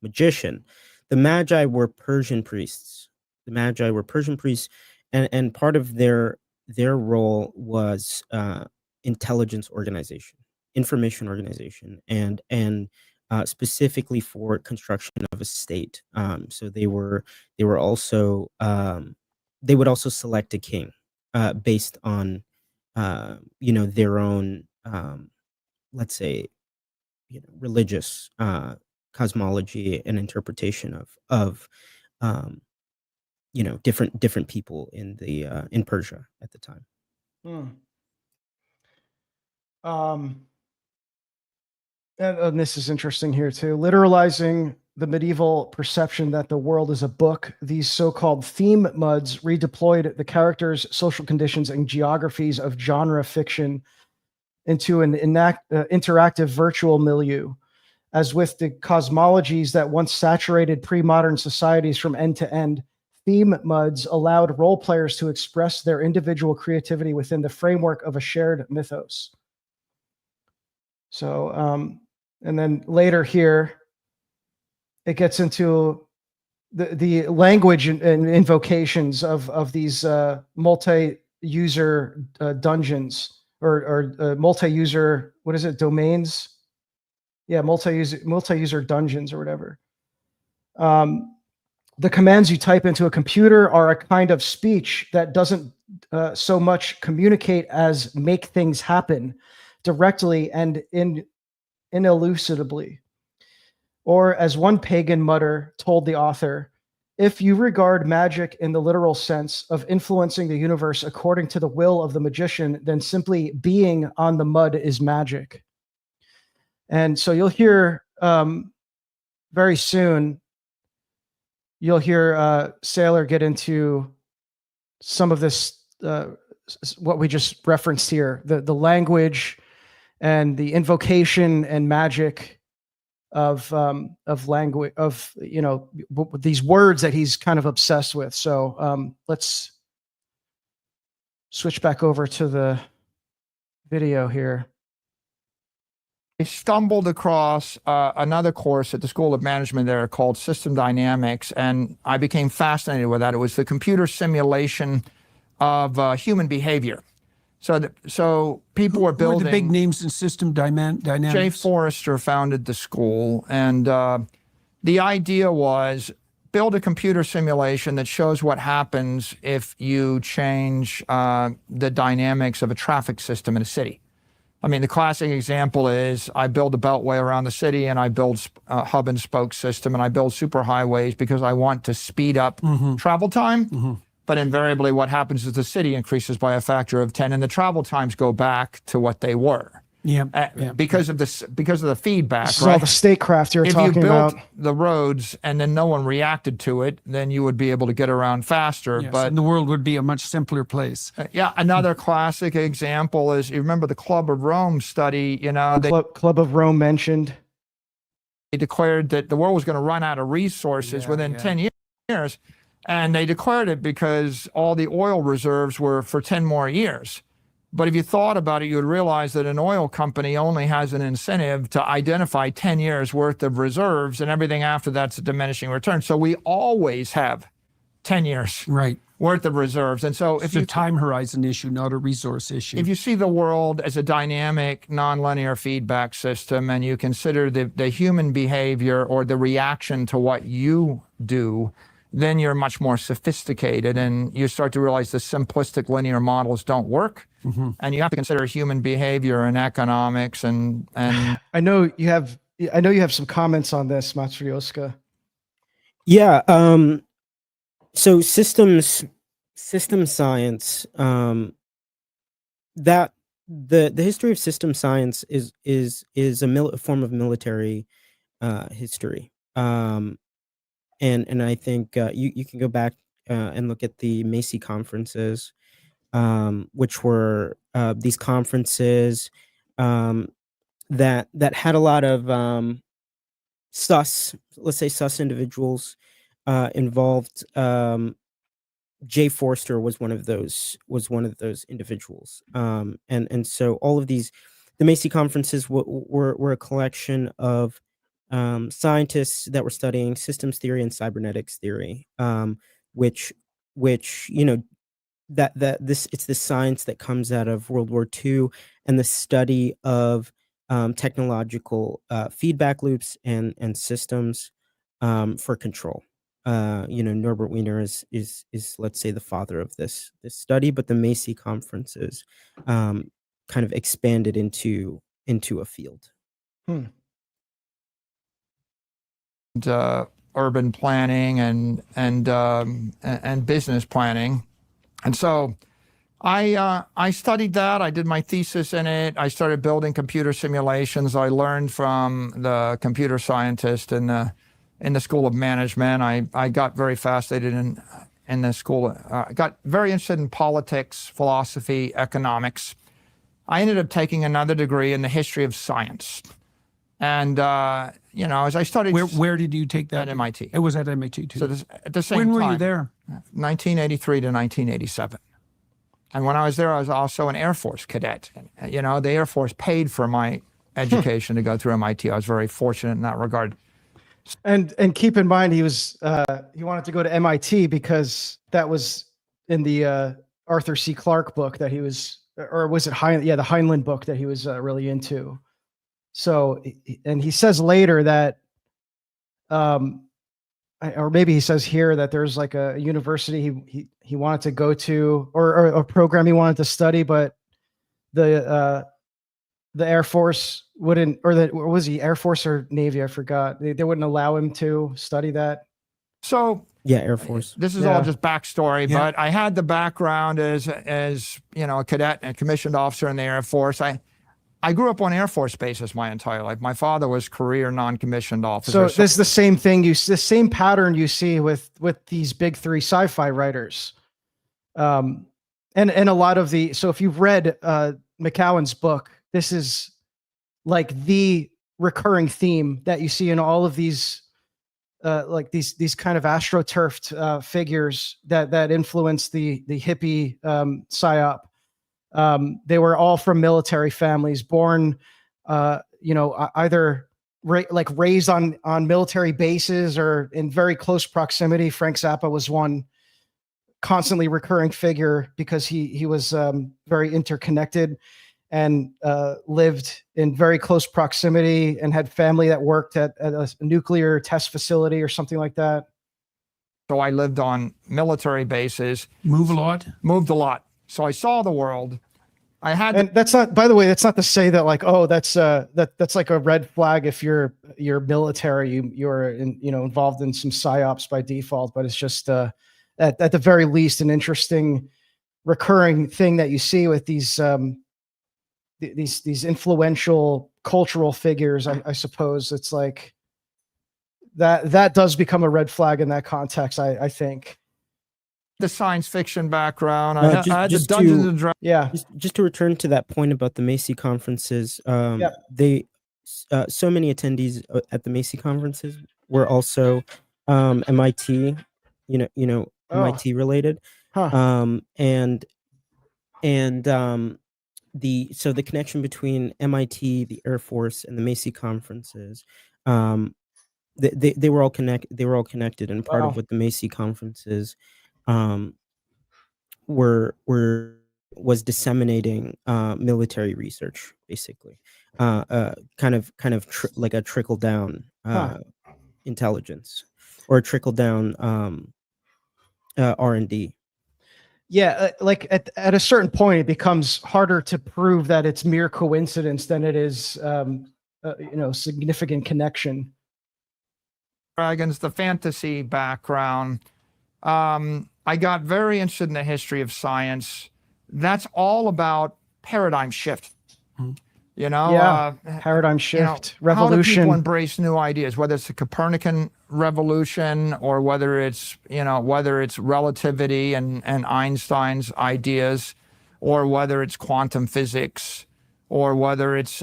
magician, the magi were Persian priests. and part of their role was intelligence organization, information organization, and specifically for construction of a state. So they were also they would also select a king based on their own let's say religious cosmology and interpretation of different people in Persia at the time. And this is interesting here too. Literalizing the medieval perception that the world is a book, these so-called theme muds redeployed the characters, social conditions, and geographies of genre fiction into an interactive virtual milieu. As with the cosmologies that once saturated pre-modern societies from end to end, theme muds allowed role players to express their individual creativity within the framework of a shared mythos. So, and then later here, it gets into the language and invocations of these multi-user dungeons or multi-user, what is it, domains? Yeah, multi-user dungeons or whatever. The commands you type into a computer are a kind of speech that doesn't so much communicate as make things happen directly and inelucidably. Or as one pagan mutter told the author, if you regard magic in the literal sense of influencing the universe according to the will of the magician, then simply being on the mud is magic. And so you'll hear very soon, you'll hear Sailor get into some of this, what we just referenced here, the language and the invocation and magic of language, of these words that he's kind of obsessed with. So let's switch back over to the video here. I stumbled across another course at the School of Management there called System Dynamics, and I became fascinated with that. It was the computer simulation of human behavior. So people were building. Who are the big names in system dynamics? Jay Forrester founded the school, and the idea was build a computer simulation that shows what happens if you change the dynamics of a traffic system in a city. I mean, the classic example is I build a beltway around the city and I build a hub and spoke system and I build superhighways because I want to speed up travel time. But invariably what happens is the city increases by a factor of 10 and the travel times go back to what they were. Because of the feedback. This is all the statecraft you're talking about. If you built the roads and then no one reacted to it, then you would be able to get around faster. Yes, but and the world would be a much simpler place. Another classic example is, you remember the Club of Rome study, Club of Rome mentioned. They declared that the world was going to run out of resources within 10 years. And they declared it because all the oil reserves were for 10 more years. But if you thought about it, you would realize that an oil company only has an incentive to identify 10 years worth of reserves, and everything after that's a diminishing return. So we always have 10 years worth of reserves. And so it's a time horizon issue, not a resource issue. If you see the world as a dynamic, nonlinear feedback system, and you consider the human behavior or the reaction to what you do, then you're much more sophisticated and you start to realize the simplistic linear models don't work. And you have to consider human behavior and economics and I know you have some comments on this, Matryoshka. Yeah. So system science, that the history of system science is a form of military history. And I think you can go back and look at the Macy conferences, which were these conferences that had a lot of sus individuals involved. Jay Forster was one of those individuals, and so all of these, the Macy conferences were a collection of scientists that were studying systems theory and cybernetics theory, which it's the science that comes out of World War II and the study of technological feedback loops and systems for control. Norbert Wiener is let's say the father of this study, but the Macy conferences kind of expanded into a field. Urban planning and business planning, and so I studied that. I did my thesis in it. I started building computer simulations. I learned from the computer scientist in the School of Management. I got very fascinated in the school. Got very interested in politics, philosophy, economics. I ended up taking another degree in the history of science. And as I studied, Where did you take that? At MIT. It was at MIT too. So at the same when were time, you there? 1983 to 1987. And when I was there, I was also an Air Force cadet. The Air Force paid for my education to go through MIT. I was very fortunate in that regard. And keep in mind, he wanted to go to MIT because that was in the Arthur C. Clarke book that he was, or was it the Heinlein book that he was really into. So, and he says later that, or maybe he says here that there's like a university he wanted to go to, or a program he wanted to study, but the Air Force wouldn't, or was he Air Force or Navy? I forgot. They wouldn't allow him to study that. So yeah, Air Force. This is all just backstory, but I had the background as a cadet and a commissioned officer in the Air Force. I grew up on Air Force bases my entire life. My father was career non-commissioned officer. So this is the same thing. The same pattern you see with these big three sci-fi writers, and a lot of so if you've read McCowan's book, this is like the recurring theme that you see in all of these, like these kind of astroturfed figures that influence the hippie psyop. They were all from military families, born, either raised on military bases or in very close proximity. Frank Zappa was one constantly recurring figure because he was very interconnected and lived in very close proximity and had family that worked at a nuclear test facility or something like that. So I lived on military bases. Moved a lot. So I saw the world. And that's not, by the way, that's not to say that like, oh, that's like a red flag if you're military, you're involved in some psyops by default, but it's just at the very least an interesting recurring thing that you see with these influential cultural figures. I suppose it's like that does become a red flag in that context. I think. The science fiction background. I had the Dungeons and Dragons. Yeah. Just to return to that point about the Macy conferences, they so many attendees at the Macy conferences were also MIT, MIT related. Huh. The connection between MIT, the Air Force, and the Macy conferences, they were all connected, and part of what the Macy conferences was disseminating military research, basically, kind of like a trickle down intelligence, or a trickle down R&D. Yeah, like at a certain point, it becomes harder to prove that it's mere coincidence than it is, significant connection. Dragons, the fantasy background. I got very interested in the history of science. That's all about paradigm shift. Paradigm shift, revolution. How do people embrace new ideas, whether it's the Copernican revolution or whether it's relativity and Einstein's ideas, or whether it's quantum physics, or whether it's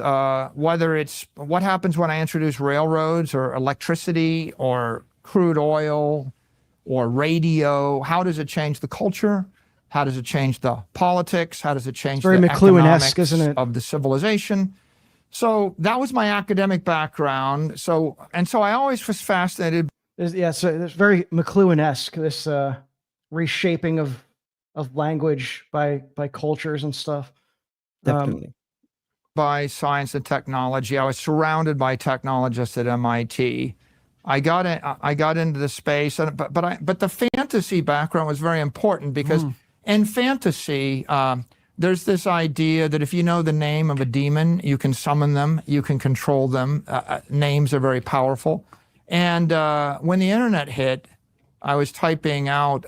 what happens when I introduce railroads or electricity or crude oil or radio. How does it change the culture? How does it change the politics? How does it change the economics, isn't it, of the civilization? So that was my academic background. So I always was fascinated. So it's very McLuhan-esque, this reshaping of of language by cultures and stuff. Definitely. By science and technology. I was surrounded by technologists at MIT. I got into the space, but the fantasy background was very important because in fantasy, there's this idea that if you know the name of a demon, you can summon them, you can control them. Names are very powerful. And when the internet hit, I was typing out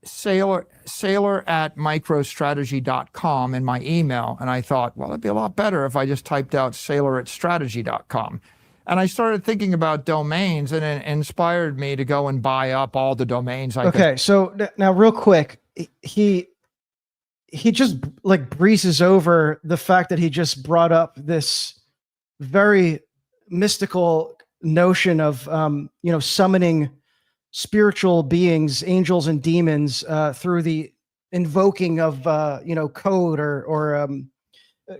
sailor@microstrategy.com in my email, and I thought, well, it'd be a lot better if I just typed out sailor@strategy.com. And I started thinking about domains, and it inspired me to go and buy up all the domains I could. Okay, so now real quick, he just like breezes over the fact that he just brought up this very mystical notion of summoning spiritual beings, angels and demons, through the invoking of code or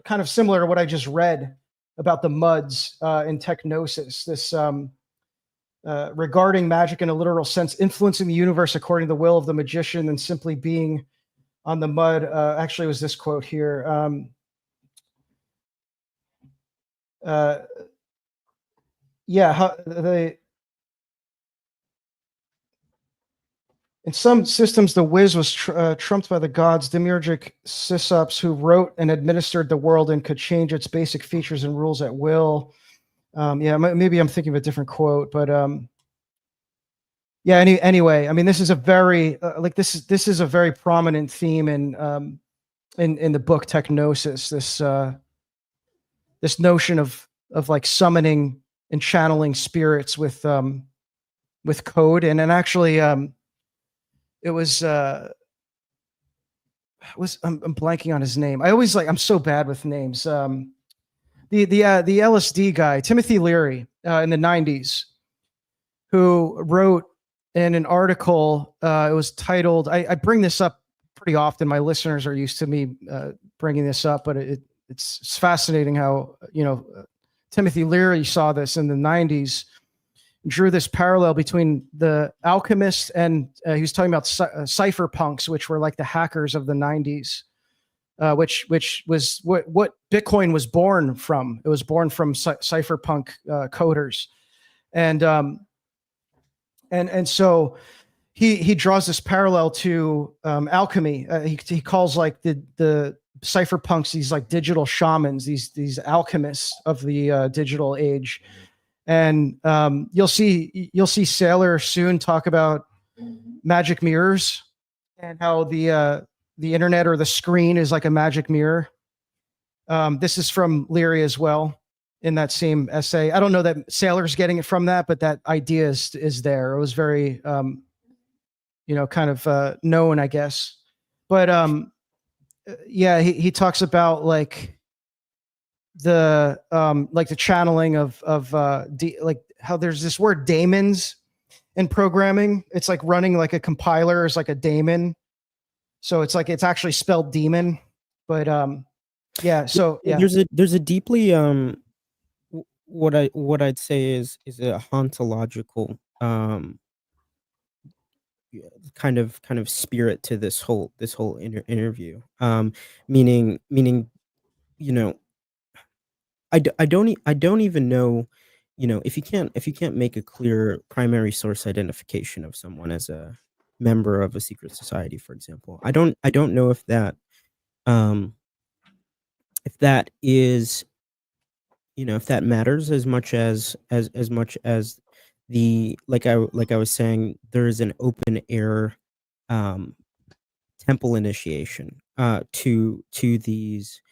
kind of similar to what I just read about the muds in Technosis. This regarding magic in a literal sense, influencing the universe according to the will of the magician and simply being on the mud. Actually, it was this quote here. In some systems, the whiz was trumped by the gods, demiurgic sysops who wrote and administered the world and could change its basic features and rules at will. Maybe I'm thinking of a different quote, but anyway, I mean, this is a very this is a very prominent theme in the book Technosis. This notion of like summoning and channeling spirits with code, and actually it was I'm blanking on his name. I'm so bad with names. The LSD guy, Timothy Leary, in the 90s, who wrote in an article, it was titled, I bring this up pretty often. My listeners are used to me bringing this up, but it's fascinating how, Timothy Leary saw this in the 90s, drew this parallel between the alchemists and he was talking about cypherpunks, which were like the hackers of the 90s, which was what Bitcoin was born from. It was born from cypherpunk coders, and so he draws this parallel to alchemy. He calls like the cypherpunks these like digital shamans, these alchemists of the digital age. And you'll see Sailor soon talk about magic mirrors and how the internet or the screen is like a magic mirror. This is from Leary as well in that same essay. I don't know that Sailor's getting it from that, but that idea is there. It was very kind of known, I guess. But he talks about like the channeling of like how there's this word daemons in programming. It's like running like a compiler is like a daemon, so it's like it's actually spelled demon, but there's a deeply what I'd say is a hauntological kind of spirit to this whole interview, meaning I don't even know, if you can't make a clear primary source identification of someone as a member of a secret society, for example. I don't know if that is, if that matters as much as the like I was saying, there is an open air temple initiation to these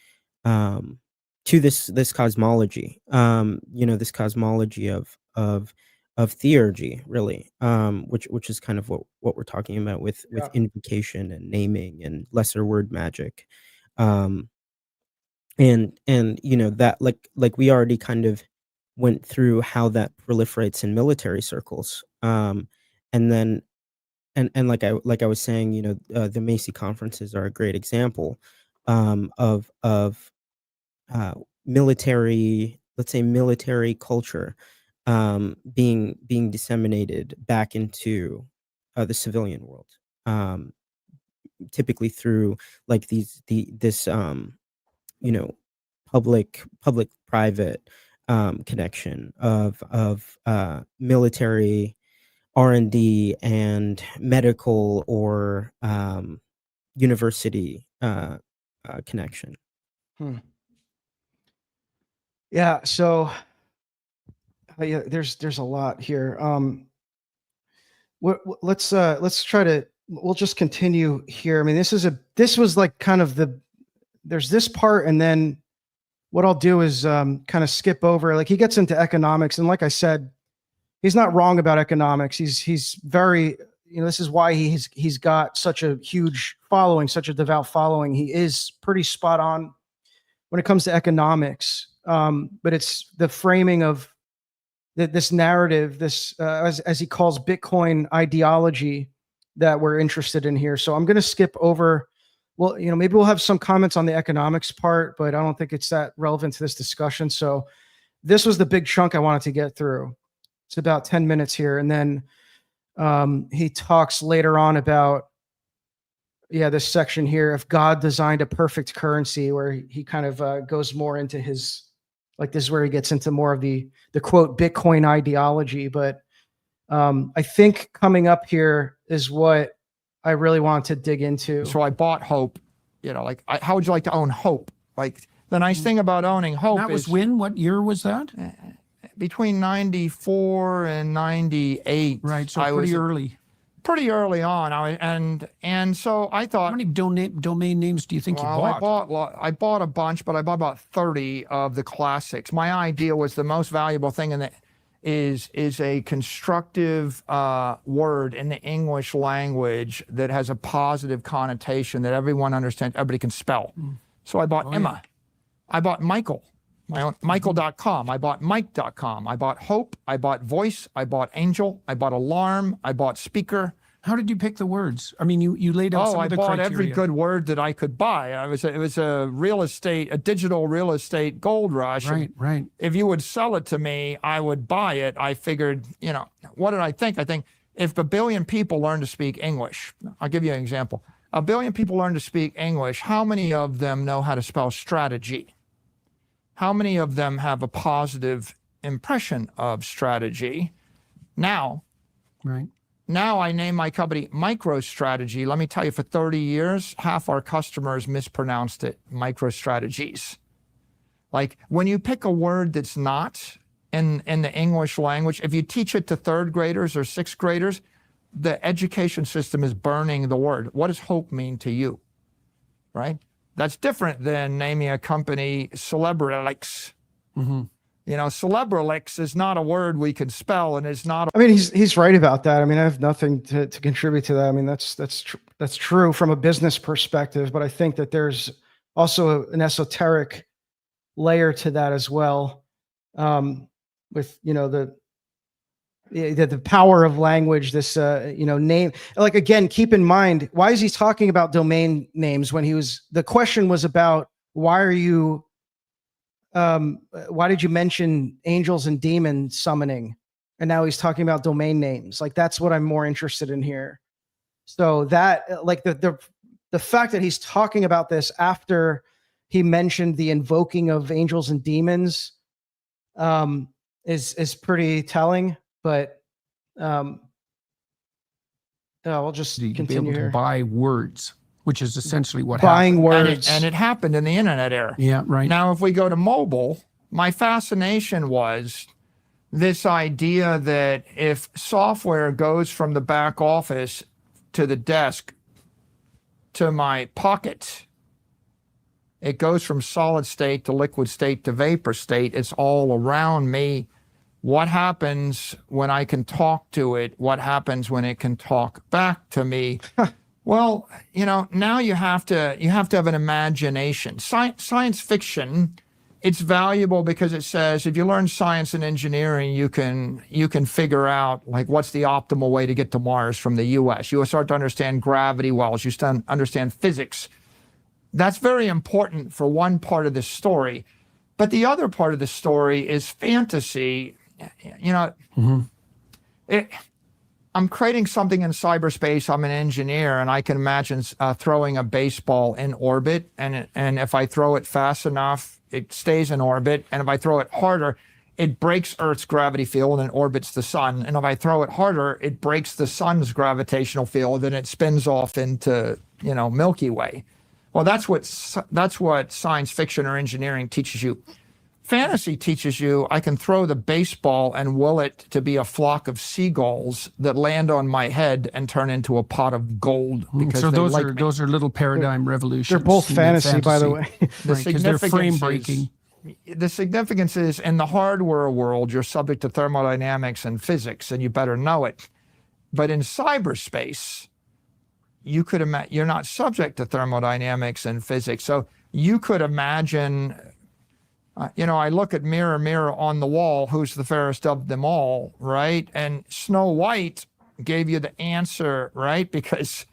to this cosmology, this cosmology of theurgy, really, which is kind of what we're talking about with invocation and naming and lesser word magic, and that like we already kind of went through how that proliferates in military circles, and then and like I was saying, the Macy conferences are a great example of military, let's say military culture being disseminated back into the civilian world, typically through like this you know, public private connection of military R&D and medical or university connection. Yeah. So yeah, there's a lot here. Let's try to. We'll just continue here. I mean, this was like kind of there's this part, and then what I'll do is kind of skip over. Like he gets into economics, and like I said, he's not wrong about economics. He's very, this is why he's got such a huge following, such a devout following. He is pretty spot on when it comes to economics. But it's the framing of this narrative, this as he calls Bitcoin ideology, that we're interested in here. So I'm going to skip over. Well, maybe we'll have some comments on the economics part, but I don't think it's that relevant to this discussion. So this was the big chunk I wanted to get through. It's about 10 minutes here. And then he talks later on about, this section here, if God designed a perfect currency, where he kind of goes more into his, like this is where he gets into more of the quote Bitcoin ideology. But I think coming up here is what I really want to dig into. So I bought Hope, how would you like to own Hope? Like the nice thing about owning Hope That was when? What year was that? Between 94 and 98. Right, so pretty early. Pretty early on. And so I thought, how many domain names do you think you bought? I bought a bunch, but I bought about 30 of the classics. My idea was the most valuable thing in the is a constructive word in the English language that has a positive connotation that everyone understands, everybody can spell. So I bought Emma. I bought Michael, my own Michael.com. I bought Mike.com. I bought Hope. I bought Voice. I bought Angel. I bought Alarm. I bought Speaker. How did you pick the words? I mean, you laid out some of the criteria. I bought every good word that I could buy. It was a digital real estate gold rush. Right. If you would sell it to me, I would buy it. I figured, what did I think? I think if 1 billion people learn to speak English, I'll give you an example. 1 billion people learn to speak English. How many of them know how to spell strategy? How many of them have a positive impression of strategy? Now, Now I name my company MicroStrategy. Let me tell you, for 30 years, half our customers mispronounced it, microstrategies. Like when you pick a word that's not in the English language, if you teach it to 3rd graders or 6th graders, the education system is burning the word. What does hope mean to you, right? That's different than naming a company Celebrelix. Celebrelix is not a word we can spell, and it's not. I mean, he's right about that. I mean, I have nothing to contribute to that. I mean, that's true from a business perspective, but I think that there's also an esoteric layer to that as well. With the power of language, this name. Like again, keep in mind, why is he talking about domain names when the question was about why did you mention angels and demon summoning? And now he's talking about domain names. Like that's what I'm more interested in here. So that like the fact that he's talking about this after he mentioned the invoking of angels and demons is pretty telling. But I'll just continue be able here. To buy words, which is essentially what buying happened. words, and it happened in the internet era. Yeah, right. Now, if we go to mobile, my fascination was this idea that if software goes from the back office to the desk to my pocket, it goes from solid state to liquid state to vapor state. It's all around me. What happens when I can talk to it? What happens when it can talk back to me? Well, now you have to have an imagination. Science fiction, it's valuable because it says if you learn science and engineering, you can figure out like what's the optimal way to get to Mars from the U.S. You start to understand gravity wells. You start to understand physics. That's very important for one part of the story. But the other part of the story is fantasy. I'm creating something in cyberspace. I'm an engineer, and I can imagine throwing a baseball in orbit, and if I throw it fast enough, it stays in orbit, and if I throw it harder, it breaks Earth's gravity field and orbits the sun. And if I throw it harder, it breaks the sun's gravitational field and it spins off into, Milky Way. Well, that's what science fiction or engineering teaches you. Fantasy teaches you I can throw the baseball and will it to be a flock of seagulls that land on my head and turn into a pot of gold. Because so those are little paradigm revolutions. They're both fantasy, by the way. Right, because they're frame breaking. The significance is in the hardware world, you're subject to thermodynamics and physics, and you better know it. But in cyberspace, you could imagine you're not subject to thermodynamics and physics. So you could imagine. I look at mirror, mirror on the wall, who's the fairest of them all, right? And Snow White gave you the answer, right? Because,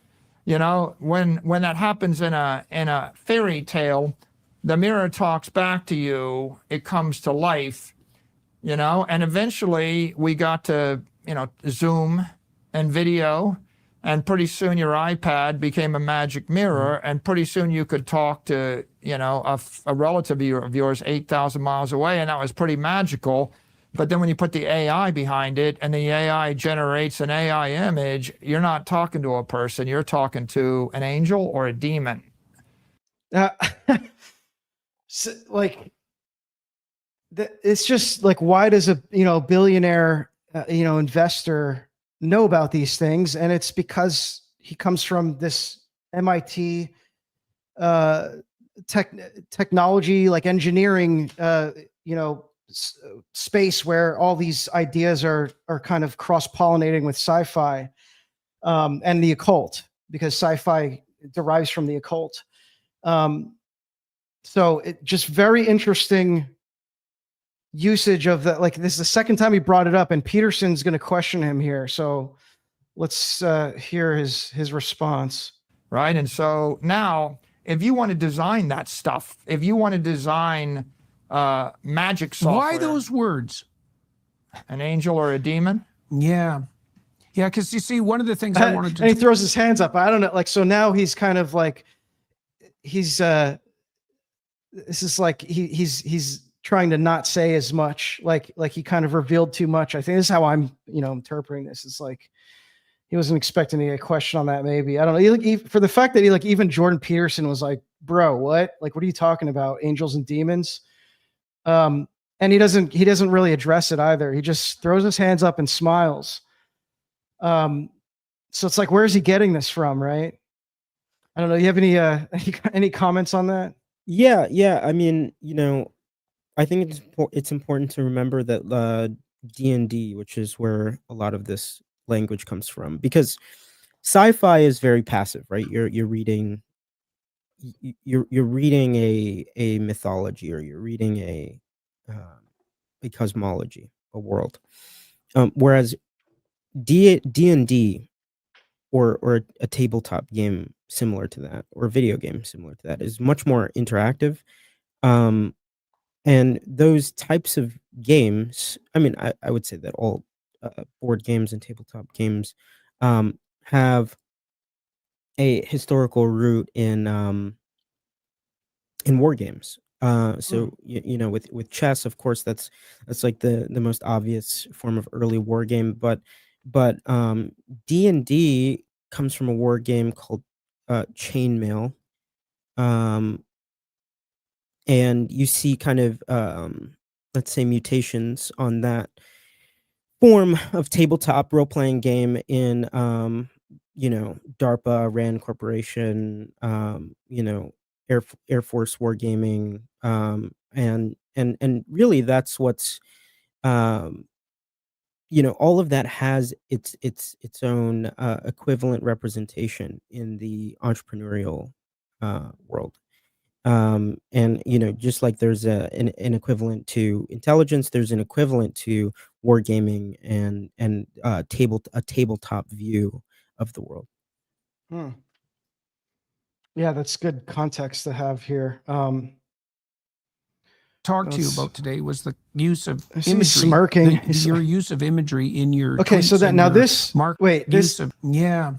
when that happens in a fairy tale, the mirror talks back to you, it comes to life, and eventually we got to, Zoom and video, and pretty soon your iPad became a magic mirror, and pretty soon you could talk to, a relative of yours 8,000 miles away, and that was pretty magical. But then when you put the AI behind it and the AI generates an AI image, you're not talking to a person, you're talking to an angel or a demon. So, it's just like, why does a billionaire investor know about these things? And it's because he comes from this MIT technology, like engineering space where all these ideas are kind of cross-pollinating with sci-fi and the occult, because sci-fi derives from the occult. So it just very interesting usage of that. Like, this is the second time he brought it up, and Peterson's going to question him here. So let's hear his response. Right. And so now, if you want to design that stuff, if you want to design magic software. Why those words? An angel or a demon? Yeah. Yeah, because you see, one of the things I wanted to and he throws his hands up. I don't know. Like, so now he's kind of like, he's this is like he's trying to not say as much, like he kind of revealed too much. I think this is how I'm interpreting this. It's like he wasn't expecting to get a question on that. Maybe, I don't know. For the fact that even Jordan Peterson was like, bro, what are you talking about? Angels and demons. And he doesn't really address it either. He just throws his hands up and smiles. So it's like, where's he getting this from? Right. I don't know. You have any comments on that? Yeah. I mean, I think it's important to remember that D&D, which is where a lot of this language comes from, because sci-fi is very passive, right? You're reading a mythology, or you're reading a cosmology, a world. Whereas D&D or a tabletop game similar to that, or a video game similar to that, is much more interactive. And those types of games, I mean, I would say that all board games and tabletop games have a historical root in war games. So with chess, of course, that's like the most obvious form of early war game. But D&D comes from a war game called Chainmail. And you see kind of, let's say, mutations on that form of tabletop role-playing game in, DARPA, RAND Corporation, Air Force wargaming, and really that's what's, all of that has its own equivalent representation in the entrepreneurial world. And just like there's an equivalent to intelligence, there's an equivalent to wargaming and a tabletop view of the world. Yeah, that's good context to have here. talk to you Let's- about today was the use of I see imagery. he's smirking. Your use of imagery in your Okay, so tweets that and now your this use this of yeah.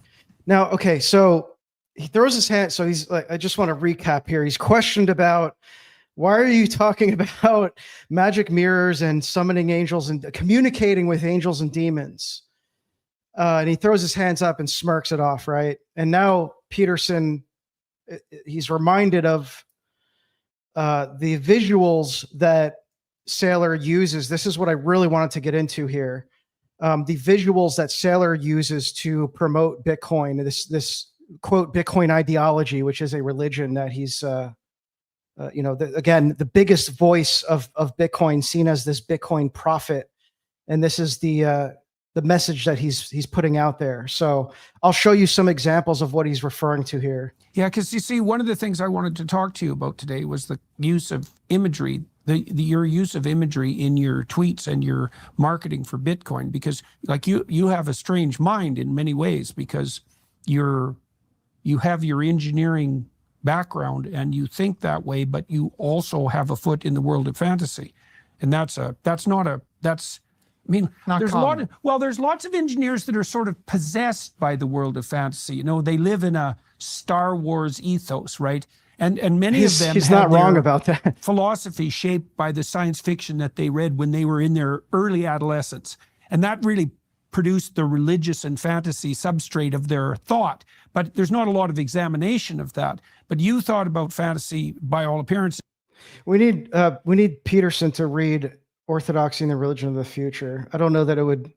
now okay, so he throws his hand. So he's like, I just want to recap here. He's questioned about why are you talking about magic mirrors and summoning angels and communicating with angels and demons? And he throws his hands up and smirks it off, right? And now Peterson, he's reminded of the visuals that Saylor uses. This is what I really wanted to get into here. The visuals that Saylor uses to promote Bitcoin, this quote Bitcoin ideology, which is a religion that he's again, the biggest voice of Bitcoin, seen as this Bitcoin prophet, and this is the message that he's putting out there. So I'll show you some examples of what he's referring to here. Yeah, because you see, one of the things I wanted to talk to you about today was the use of imagery, your use of imagery in your tweets and your marketing for Bitcoin. Because like you have a strange mind in many ways, because you have your engineering background and you think that way, but you also have a foot in the world of fantasy, and that's I mean, Not there's common. there's lots of engineers that are sort of possessed by the world of fantasy. You know, they live in a Star Wars ethos, right? And many of them He's had not wrong their about that. philosophy shaped by the science fiction that they read when they were in their early adolescence. And that really produced the religious and fantasy substrate of their thought. But there's not a lot of examination of that. But you thought about fantasy by all appearances. We need Peterson to read Orthodoxy and the Religion of the Future. I don't know that it would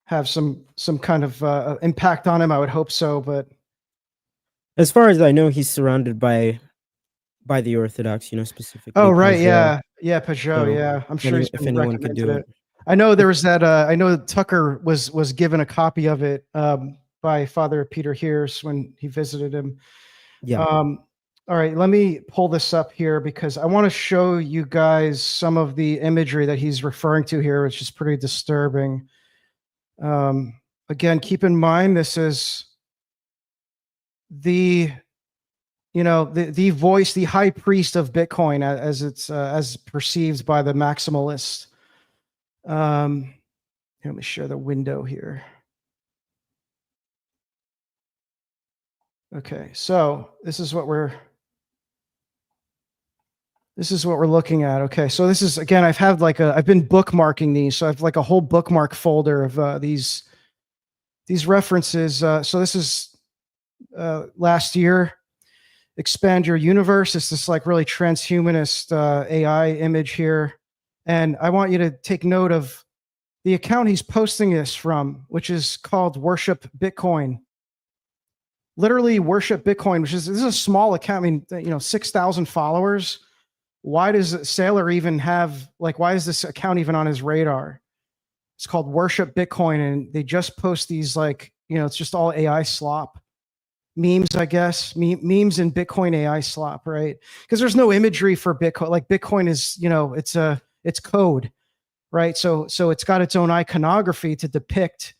have some kind of impact on him. I would hope so, but As far as I know, he's surrounded by the Orthodox, specifically. oh right, Peugeot. yeah, Peugeot, So, yeah. I'm sure he's if been anyone could do recommended it. I know there was that. I know Tucker was given a copy of it by Father Peter Heers when he visited him. Yeah. All right, let me pull this up here because I want to show you guys some of the imagery that he's referring to here, which is pretty disturbing. Again, keep in mind this is the voice, the high priest of Bitcoin, as it's as perceived by the maximalist. Let me share the window here. Okay, so this is what we're looking at. Okay, so this is, again, I've been bookmarking these, so I have like a whole bookmark folder of these references. So this is last year. Expand Your Universe. It's this like really transhumanist AI image here, and I want you to take note of the account he's posting this from, which is called Worship Bitcoin. Literally Worship Bitcoin, this is a small account. I mean, 6,000 followers. Why does Saylor even have, why is this account even on his radar? It's called Worship Bitcoin, and they just post these it's just all AI slop. Memes, I guess, memes and Bitcoin AI slop, right? Because there's no imagery for Bitcoin. Like Bitcoin is, it's code, right? So it's got its own iconography to depict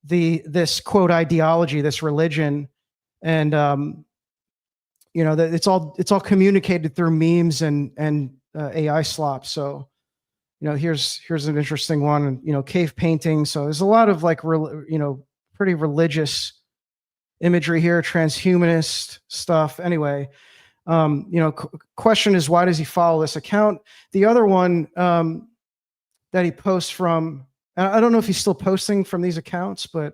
this quote ideology, this religion, and it's all communicated through memes and AI slop. So here's an interesting one. Cave painting. So there's a lot of pretty religious imagery here, transhumanist stuff. Anyway, question is, why does he follow this account? The other one that he posts from, I don't know if he's still posting from these accounts, but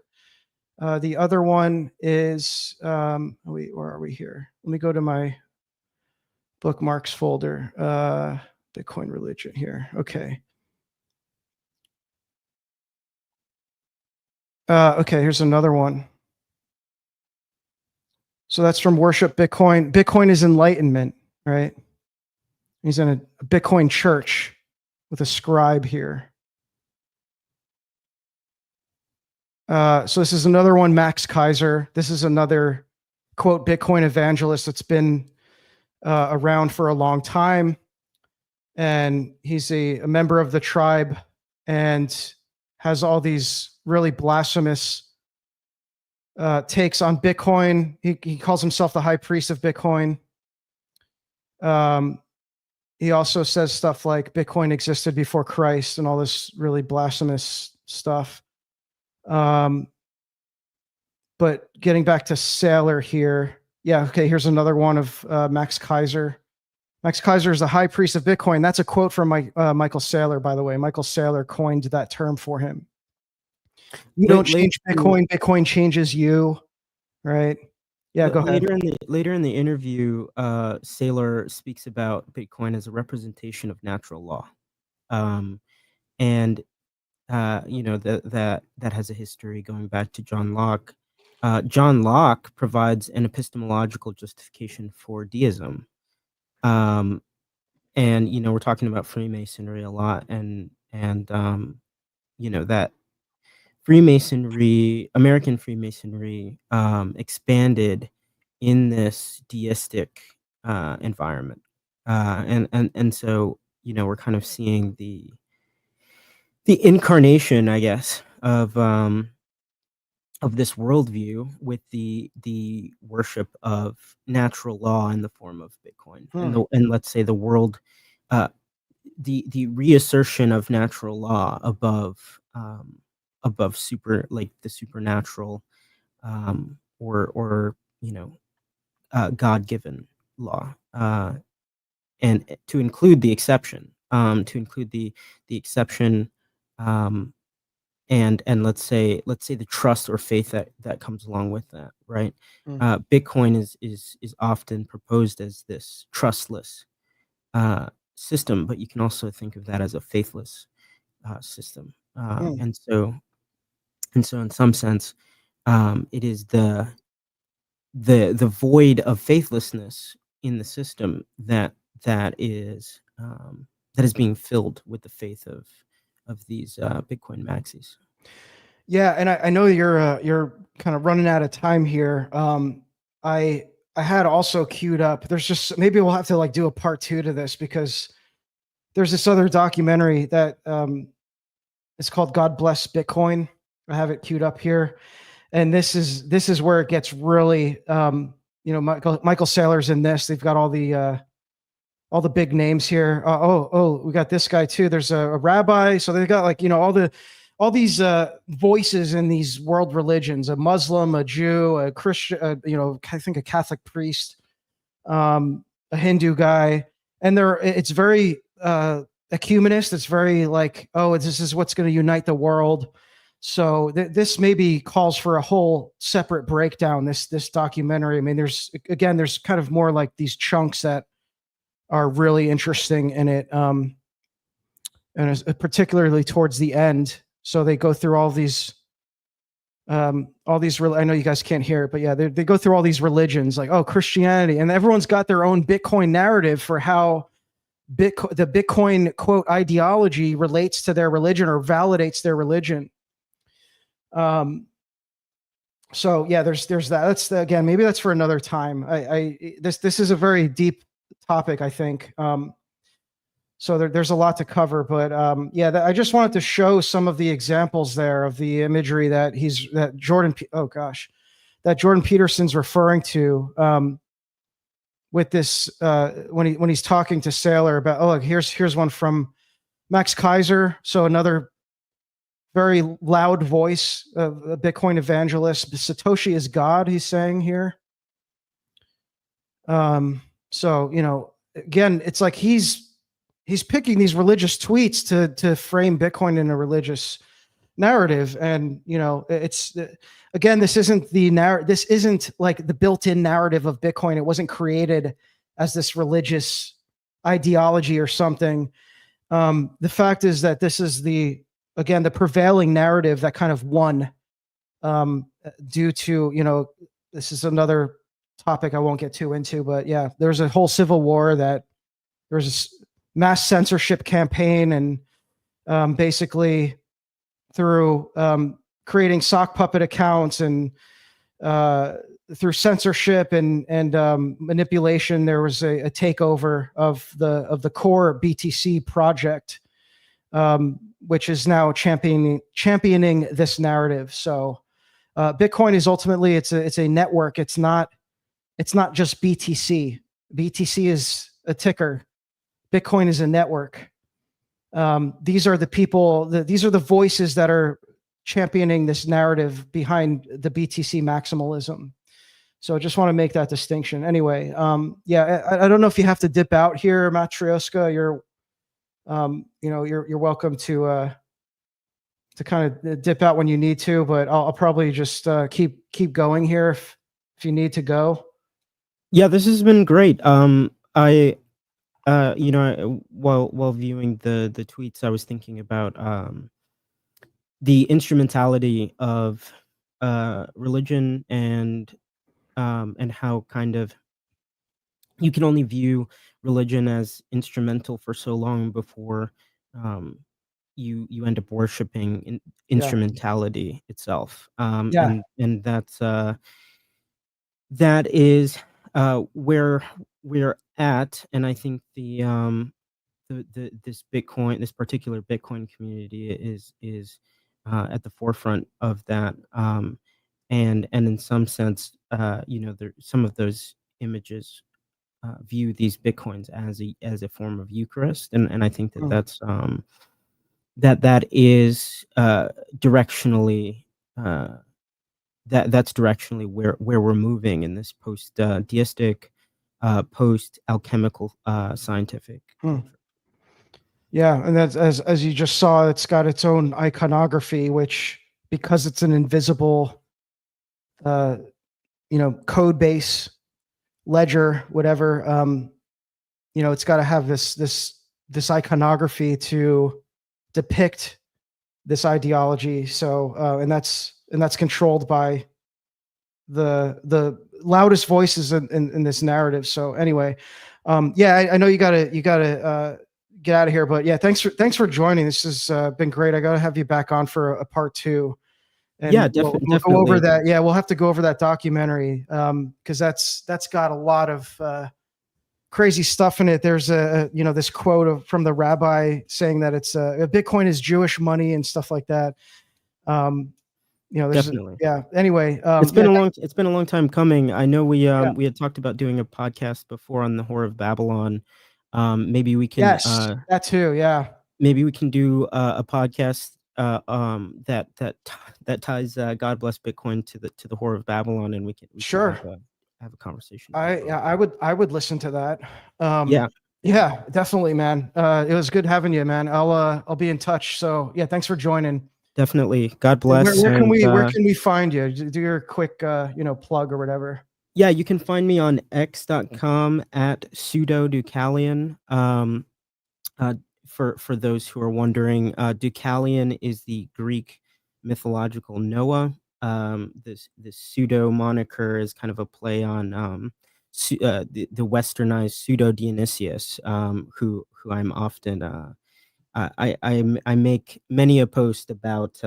the other one is, where are we here? Let me go to my bookmarks folder, Bitcoin religion here. Okay. Okay, here's another one. So that's from Worship Bitcoin. Bitcoin is enlightenment, right? He's in a Bitcoin church with a scribe here. So this is another one, Max Kaiser. This is another, quote, Bitcoin evangelist that's been around for a long time. And he's a member of the tribe and has all these really blasphemous takes on Bitcoin. He calls himself the high priest of Bitcoin. Um, he also says stuff like Bitcoin existed before Christ and all this really blasphemous stuff. But getting back to Saylor here, yeah, okay, here's another one of Max Kaiser. Max Kaiser is the high priest of Bitcoin. That's a quote from Michael Saylor, by the way. Michael Saylor coined that term for him. You don't change Bitcoin, Bitcoin changes you, right? Yeah, go ahead. Later in the interview, Saylor speaks about Bitcoin as a representation of natural law, and that has a history going back to John Locke. John Locke provides an epistemological justification for deism, and we're talking about Freemasonry a lot, and that Freemasonry, American Freemasonry, expanded in this deistic environment, and so we're kind of seeing the incarnation, I guess, of this worldview with the worship of natural law in the form of Bitcoin, and let's say the world, the reassertion of natural law above the supernatural, or God-given law, and to include the exception, and let's say the trust or faith that comes along with that, right? Bitcoin is often proposed as this trustless system, but you can also think of that as a faithless system, and so in some sense, it is the void of faithlessness in the system that is being filled with the faith of these Bitcoin maxis. Yeah, and I know you're kind of running out of time here. I had also queued up. There's just, maybe we'll have to like do a part 2 to this, because there's this other documentary that it's called God Bless Bitcoin. I have it queued up here, and this is where it gets really Michael Saylor's in this. They've got all the big names here. We got this guy too. There's a rabbi. So they've got like, all these voices in these world religions, a Muslim, a Jew, a Christian, I think a Catholic priest, a Hindu guy. And it's very ecumenist. It's very like, this is what's going to unite the world. So this maybe calls for a whole separate breakdown, this documentary. I mean, there's kind of more like these chunks that are really interesting in it, and particularly towards the end. So they go through all these I know you guys can't hear it, but yeah, they go through all these religions, like Christianity, and everyone's got their own Bitcoin narrative for how the Bitcoin quote ideology relates to their religion or validates their religion. So yeah, there's that. Again, maybe that's for another time. This is a very deep topic, I think. So there's a lot to cover, but I just wanted to show some of the examples there of the imagery that Jordan Peterson's referring to, with this when he's talking to Saylor about, look, here's one from Max Kaiser. So another very loud voice of a Bitcoin evangelist. Satoshi is God, he's saying here. So, again, it's like he's picking these religious tweets to frame Bitcoin in a religious narrative. And, it's, again, this isn't like the built-in narrative of Bitcoin. It wasn't created as this religious ideology or something. The fact is that this is the prevailing narrative that kind of won, due to, this is another topic I won't get too into, but yeah, there's a whole civil war that there was a mass censorship campaign, and basically through creating sock puppet accounts and through censorship and manipulation, there was a takeover of the core BTC project, which is now championing this narrative. So Bitcoin is ultimately it's a network. It's not just BTC. BTC is a ticker. Bitcoin is a network. These are the people, these are the voices that are championing this narrative behind the BTC maximalism. So I just want to make that distinction. Anyway, yeah, I don't know if you have to dip out here, Matryoshka. You're, you're welcome to kind of dip out when you need to, but I'll probably just keep going here if you need to go. Yeah, this has been great. While viewing the tweets, I was thinking about the instrumentality of religion and how kind of you can only view religion as instrumental for so long before you end up worshiping instrumentality itself. And that is where we're at, and I think this particular Bitcoin community is at the forefront of that, and in some sense, some of those images view these Bitcoins as a form of Eucharist, and I think that's that is directionally. That's directionally where we're moving in this post deistic, post alchemical, scientific. Yeah, and that's as you just saw, it's got its own iconography, which because it's an invisible, code base, ledger, whatever, it's got to have this iconography to depict this ideology. So, and that's controlled by the loudest voices in this narrative. So anyway, I know you gotta get out of here, but yeah, thanks for joining. This has been great. I gotta have you back on for a part 2. And yeah, we'll definitely go over that. Yeah, we'll have to go over that documentary because that's got a lot of crazy stuff in it. There's this quote from the rabbi saying that it's Bitcoin is Jewish money and stuff like that. Definitely. Anyway, it's been a long time coming. I know we had talked about doing a podcast before on the Whore of Babylon. Maybe we can that too. Yeah. Maybe we can do a podcast that ties God Bless Bitcoin to the Whore of Babylon, and we can have a conversation. I would listen to that. Yeah, definitely, man. It was good having you, man. I'll be in touch. So yeah, thanks for joining. Definitely. God bless. Where can we find you? Do your quick plug or whatever. Yeah, you can find me on x.com at pseudo-Deucalion. For those who are wondering, Deucalion is the Greek mythological Noah. This pseudo moniker is kind of a play on the westernized pseudo Dionysius, who I'm often I make many a post about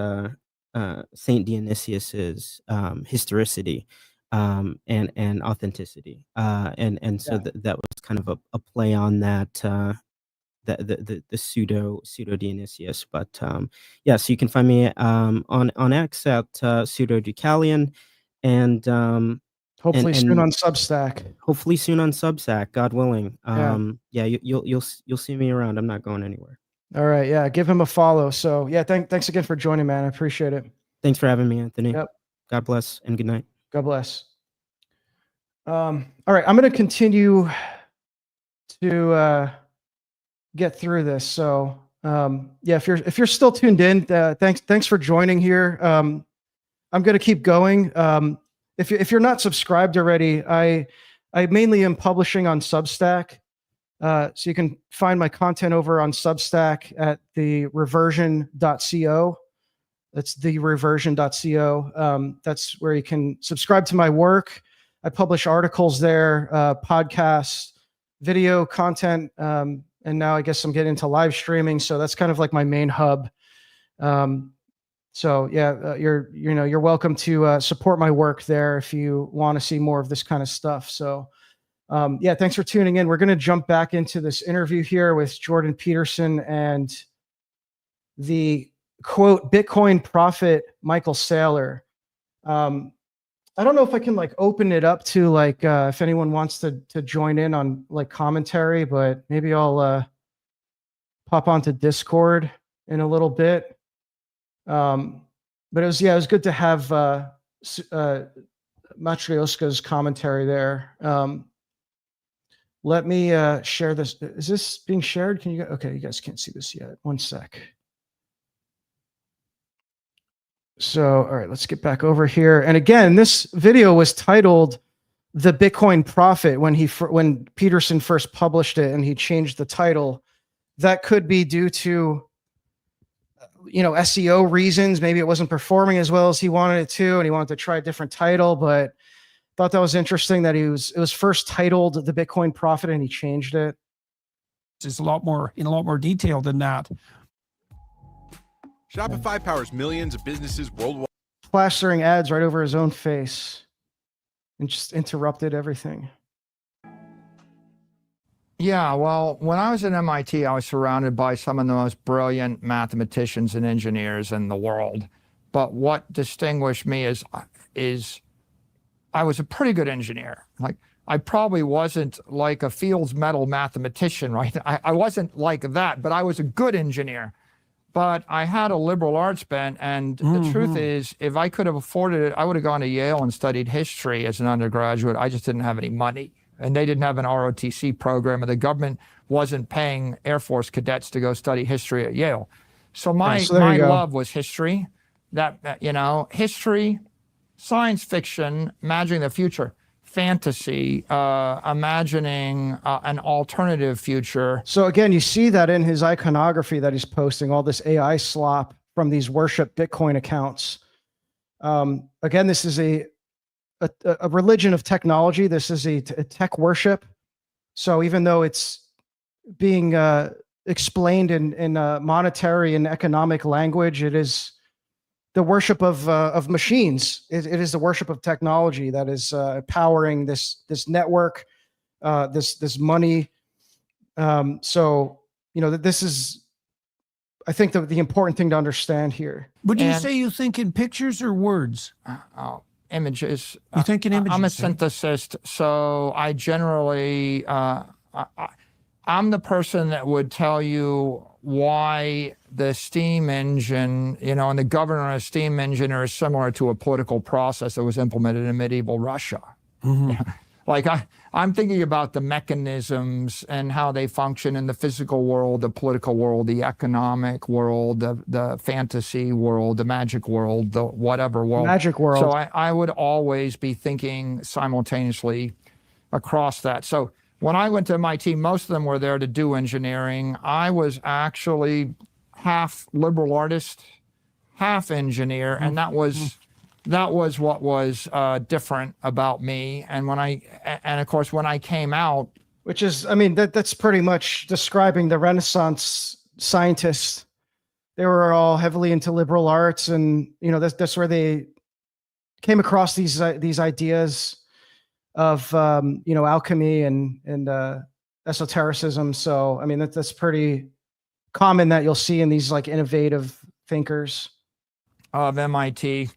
Saint Dionysius's historicity and authenticity, so that was kind of a play on that. The pseudo Dionysius, but so you can find me on X at pseudo-Deucalion, and hopefully soon on Substack. Hopefully soon on Substack, God willing. You'll see me around. I'm not going anywhere. All right, yeah, give him a follow. So yeah, thanks again for joining, man. I appreciate it. Thanks for having me, Anthony. Yep. God bless and good night. God bless. All right, I'm going to continue to get through this. So if you're still tuned in, thanks for joining here. I'm going to keep going. If you're not subscribed already, I mainly am publishing on Substack. So you can find my content over on Substack at thereversion.co. That's thereversion.co. That's where you can subscribe to my work. I publish articles there, podcasts, video content, and now I guess I'm getting into live streaming. So that's kind of like my main hub. You're welcome to support my work there if you want to see more of this kind of stuff. So thanks for tuning in. We're going to jump back into this interview here with Jordan Peterson and the quote Bitcoin prophet Michael Saylor. I don't know if I can like open it up to like if anyone wants to join in on like commentary, but maybe I'll pop onto Discord in a little bit. But it was good to have Matryoshka's commentary there. Let me share this. Is this being shared? Can you? Okay, you guys can't see this yet. One sec. So, all right, let's get back over here. And again, this video was titled "The Bitcoin Prophet" when Peterson first published it, and he changed the title. That could be due to SEO reasons. Maybe it wasn't performing as well as he wanted it to, and he wanted to try a different title. But thought that was interesting that it was first titled "The Bitcoin Prophet" and he changed it. It's a lot more detail than that. Shopify powers millions of businesses worldwide. Plastering ads right over his own face and just interrupted everything. Yeah, well, when I was at MIT, I was surrounded by some of the most brilliant mathematicians and engineers in the world. But what distinguished me is I was a pretty good engineer. Like, I probably wasn't like a Fields Medal mathematician, right? I wasn't like that, but I was a good engineer. But I had a liberal arts bent, and the truth is, if I could have afforded it, I would have gone to Yale and studied history as an undergraduate. I just didn't have any money. And they didn't have an ROTC program, and the government wasn't paying Air Force cadets to go study history at Yale. So my love was history, history, science fiction, imagining the future, fantasy, imagining an alternative future. So again, you see that in his iconography that he's posting, all this AI slop from these worship Bitcoin accounts. Again, this is a religion of technology. This is a tech worship. So even though it's being explained in monetary and economic language, it is the worship of machines. It is the worship of technology that is powering this network, this money. So this is, I think, the important thing to understand here. Would you say you think in pictures or words? Images. You think in images? I'm a synthesist, so I generally, I'm the person that would tell you why the steam engine, and the governor of a steam engine are similar to a political process that was implemented in medieval Russia. Like I'm thinking about the mechanisms and how they function in the physical world, the political world, the economic world, the fantasy world, the magic world, the whatever world. Magic world. So I would always be thinking simultaneously across that. So when I went to MIT, most of them were there to do engineering. I was actually half liberal artist, half engineer, and that was what was different about me. And of course, when I came out, which is, that's pretty much describing the Renaissance scientists. They were all heavily into liberal arts, and that's where they came across these ideas of alchemy and esotericism. So that's pretty common that you'll see in these like innovative thinkers of MIT.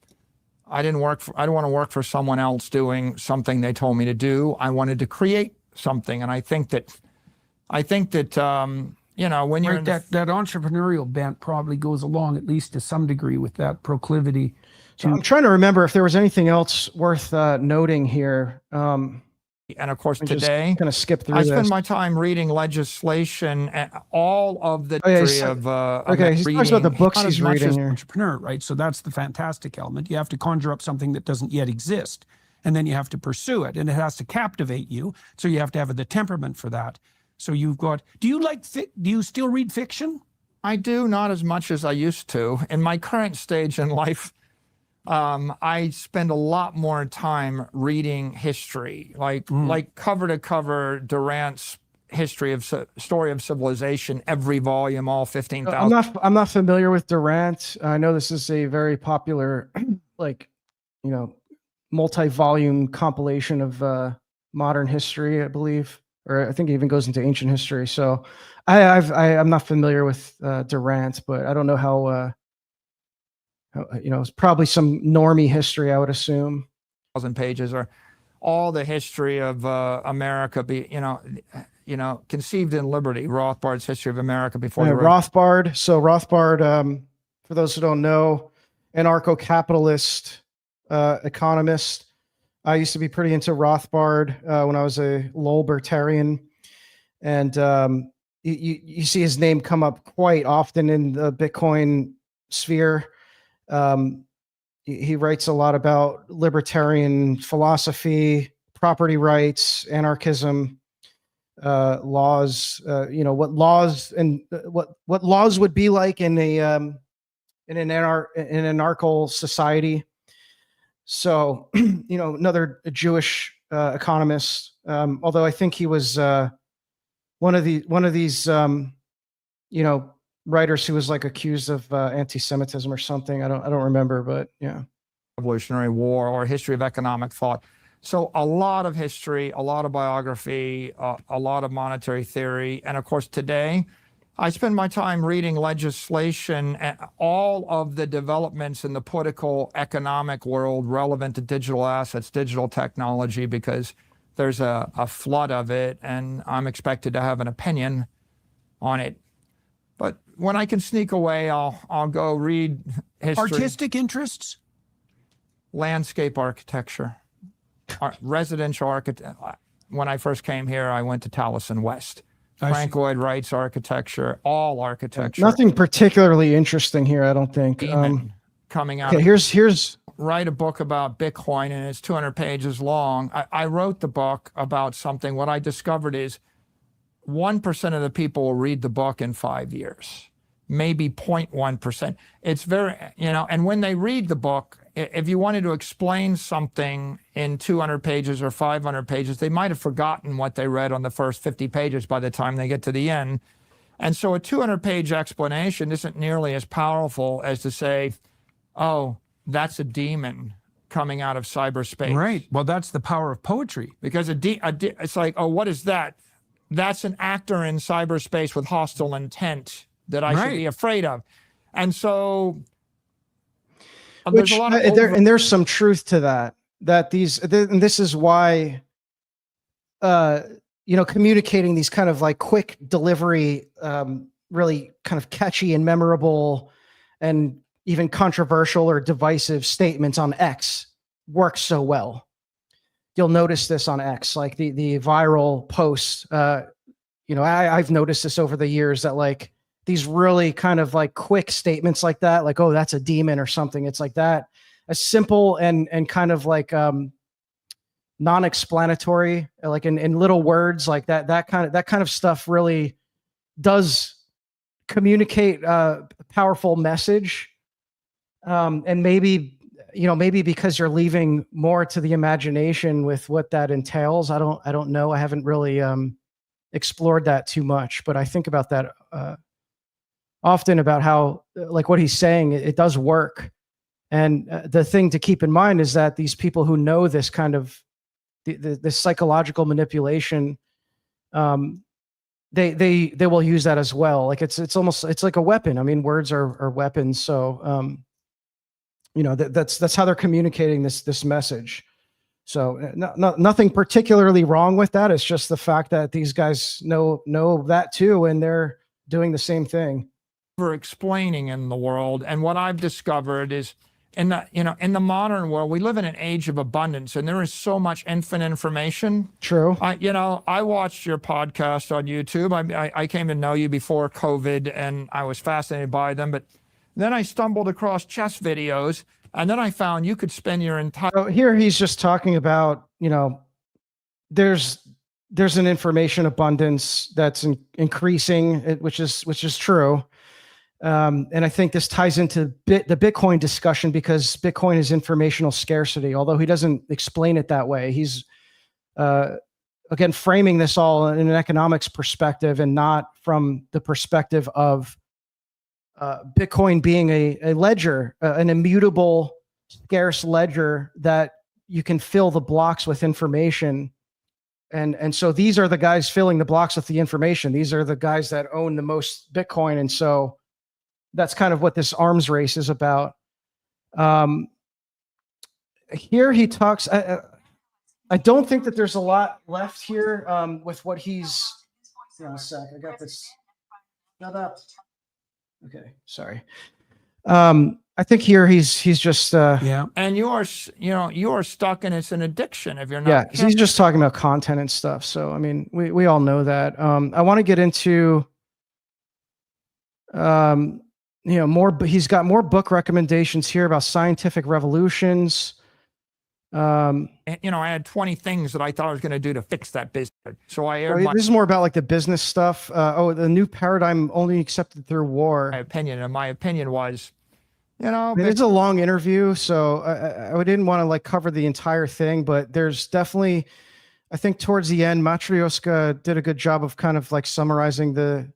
I didn't want to work for someone else doing something they told me to do. I wanted to create something, and I think that when you're that entrepreneurial bent probably goes along at least to some degree with that proclivity. So I'm trying to remember if there was anything else worth noting here. And of course, today, I'm going to skip through I this. spend my time reading legislation and all of the he talks about the books he's reading here. Entrepreneur, right? So that's the fantastic element. You have to conjure up something that doesn't yet exist, and then you have to pursue it, and it has to captivate you. So you have to have the temperament for that. So you've got. Do you still read fiction? I do, not as much as I used to. In my current stage in life, I spend a lot more time reading history, like cover to cover Durant's Story of Civilization, every volume, all 15,000. I'm not familiar with Durant. I know this is a very popular, multi-volume compilation of modern history, I believe, or I think it even goes into ancient history. So I'm not familiar with Durant, but I don't know how. It's probably some normie history, I would assume. pages are all the history of America, conceived in liberty. Rothbard's History of America before the Rothbard. So Rothbard, for those who don't know, anarcho-capitalist economist. I used to be pretty into Rothbard when I was a Lowbertarian, and you see his name come up quite often in the Bitcoin sphere. He writes a lot about libertarian philosophy, property rights, anarchism, laws. What laws and what laws would be like in an anarchical society. So, another Jewish economist. Although I think he was one of these writers who was like accused of anti-Semitism or something. I don't remember, but yeah. Revolutionary War or history of economic thought. So a lot of history, a lot of biography, a lot of monetary theory. And of course, today, I spend my time reading legislation and all of the developments in the political economic world relevant to digital assets, digital technology, because there's a flood of it, and I'm expected to have an opinion on it. But when I can sneak away, I'll go read history. Artistic interests? Landscape architecture, residential architecture. When I first came here, I went to Taliesin West. Frank Lloyd Wright's architecture, all architecture. Nothing particularly interesting here, I don't think. Coming out. Okay, here's write a book about Bitcoin, and it's 200 pages long. I wrote the book about something. What I discovered is 1% of the people will read the book in 5 years, maybe 0.1%. It's very, and when they read the book, if you wanted to explain something in 200 pages or 500 pages, they might have forgotten what they read on the first 50 pages by the time they get to the end. And so a 200-page explanation isn't nearly as powerful as to say, oh, that's a demon coming out of cyberspace. Right. Well, that's the power of poetry. Because it's like, oh, what is that? That's an actor in cyberspace with hostile intent that I should be afraid of. And so there's a lot of and there's some truth to that. And this is why, communicating these kind of like quick delivery, really kind of catchy and memorable, and even controversial or divisive statements on X works so well. You'll notice this on X, like the viral posts. I've noticed this over the years that like these really kind of like quick statements like that, like, oh, that's a demon or something. It's like that, as simple and kind of like non-explanatory, like in little words like that kind of stuff really does communicate a powerful message. And maybe because you're leaving more to the imagination with what that entails. I don't know. I haven't really explored that too much, but I think about that often, about how, like what he's saying, it does work. And the thing to keep in mind is that these people who know this kind of this psychological manipulation, they will use that as well. Like it's like a weapon. I mean, words are weapons. So that's how they're communicating this message. So nothing particularly wrong with that. It's just the fact that these guys know that too, and they're doing the same thing. For explaining in the world, and what I've discovered is, in the modern world, we live in an age of abundance, and there is so much infinite information. True. I watched your podcast on YouTube. I came to know you before COVID, and I was fascinated by them. But then I stumbled across chess videos, and then I found you could spend your entire. So here he's just talking about, there's an information abundance that's increasing, which is true. And I think this ties into the Bitcoin discussion, because Bitcoin is informational scarcity, although he doesn't explain it that way. He's, again, framing this all in an economics perspective and not from the perspective of Bitcoin being a ledger, an immutable, scarce ledger that you can fill the blocks with information. And so these are the guys filling the blocks with the information. These are the guys that own the most Bitcoin. And so that's kind of what this arms race is about. here he talks. I don't think that there's a lot left here with what he's. Hang on a sec. I got this. Shut up. Okay, sorry. I think here he's just Yeah. And you are stuck, and it's an addiction if you're not. yeah, 'cause he's just talking about content and stuff. So I mean, we all know that. I want to get into more, but he's got more book recommendations here about scientific revolutions. I had 20 things that I thought I was going to do to fix that business. So I aired This is more about like the business stuff. The new paradigm only accepted through war. my opinion, and my opinion was, It's a long interview, so I didn't want to like cover the entire thing, but there's definitely, I think towards the end, Matryoshka did a good job of kind of like summarizing the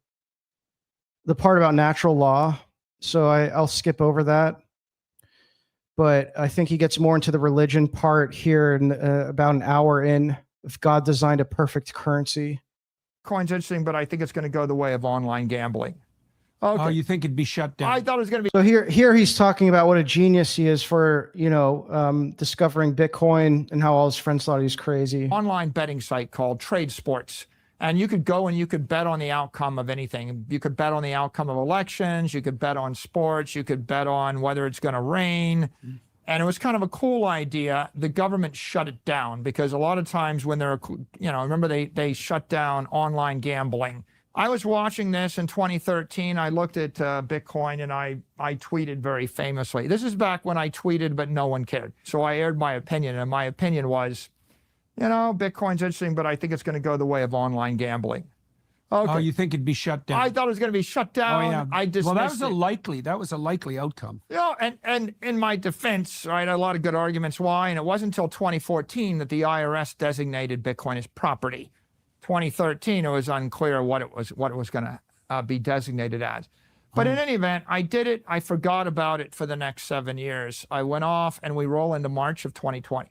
part about natural law. So I'll skip over that. But I think he gets more into the religion part here in about an hour in. If God designed a perfect currency. Bitcoin's interesting, but I think it's going to go the way of online gambling. Okay. Oh, you think it'd be shut down? I thought it was going to be So here he's talking about what a genius he is for, discovering Bitcoin and how all his friends thought he was crazy. an online betting site called Trade Sports. And you could go and you could bet on the outcome of anything. You could bet on the outcome of elections. You could bet on sports. You could bet on whether it's going to rain. And it was kind of a cool idea. The government shut it down because a lot of times when remember they shut down online gambling. I was watching this in 2013. I looked at Bitcoin and I tweeted very famously. This is back when I tweeted, but no one cared. So I aired my opinion, and my opinion was, Bitcoin's interesting, but I think it's going to go the way of online gambling. Okay. Oh, you think it'd be shut down? I thought it was going to be shut down. Oh, yeah. I dismissed that was a likely outcome. And in my defense, right, a lot of good arguments why, and it wasn't until 2014 that the IRS designated Bitcoin as property. 2013, it was unclear what it was going to be designated as. But in any event, I did it. I forgot about it for the next 7 years. I went off, and we roll into March of 2020.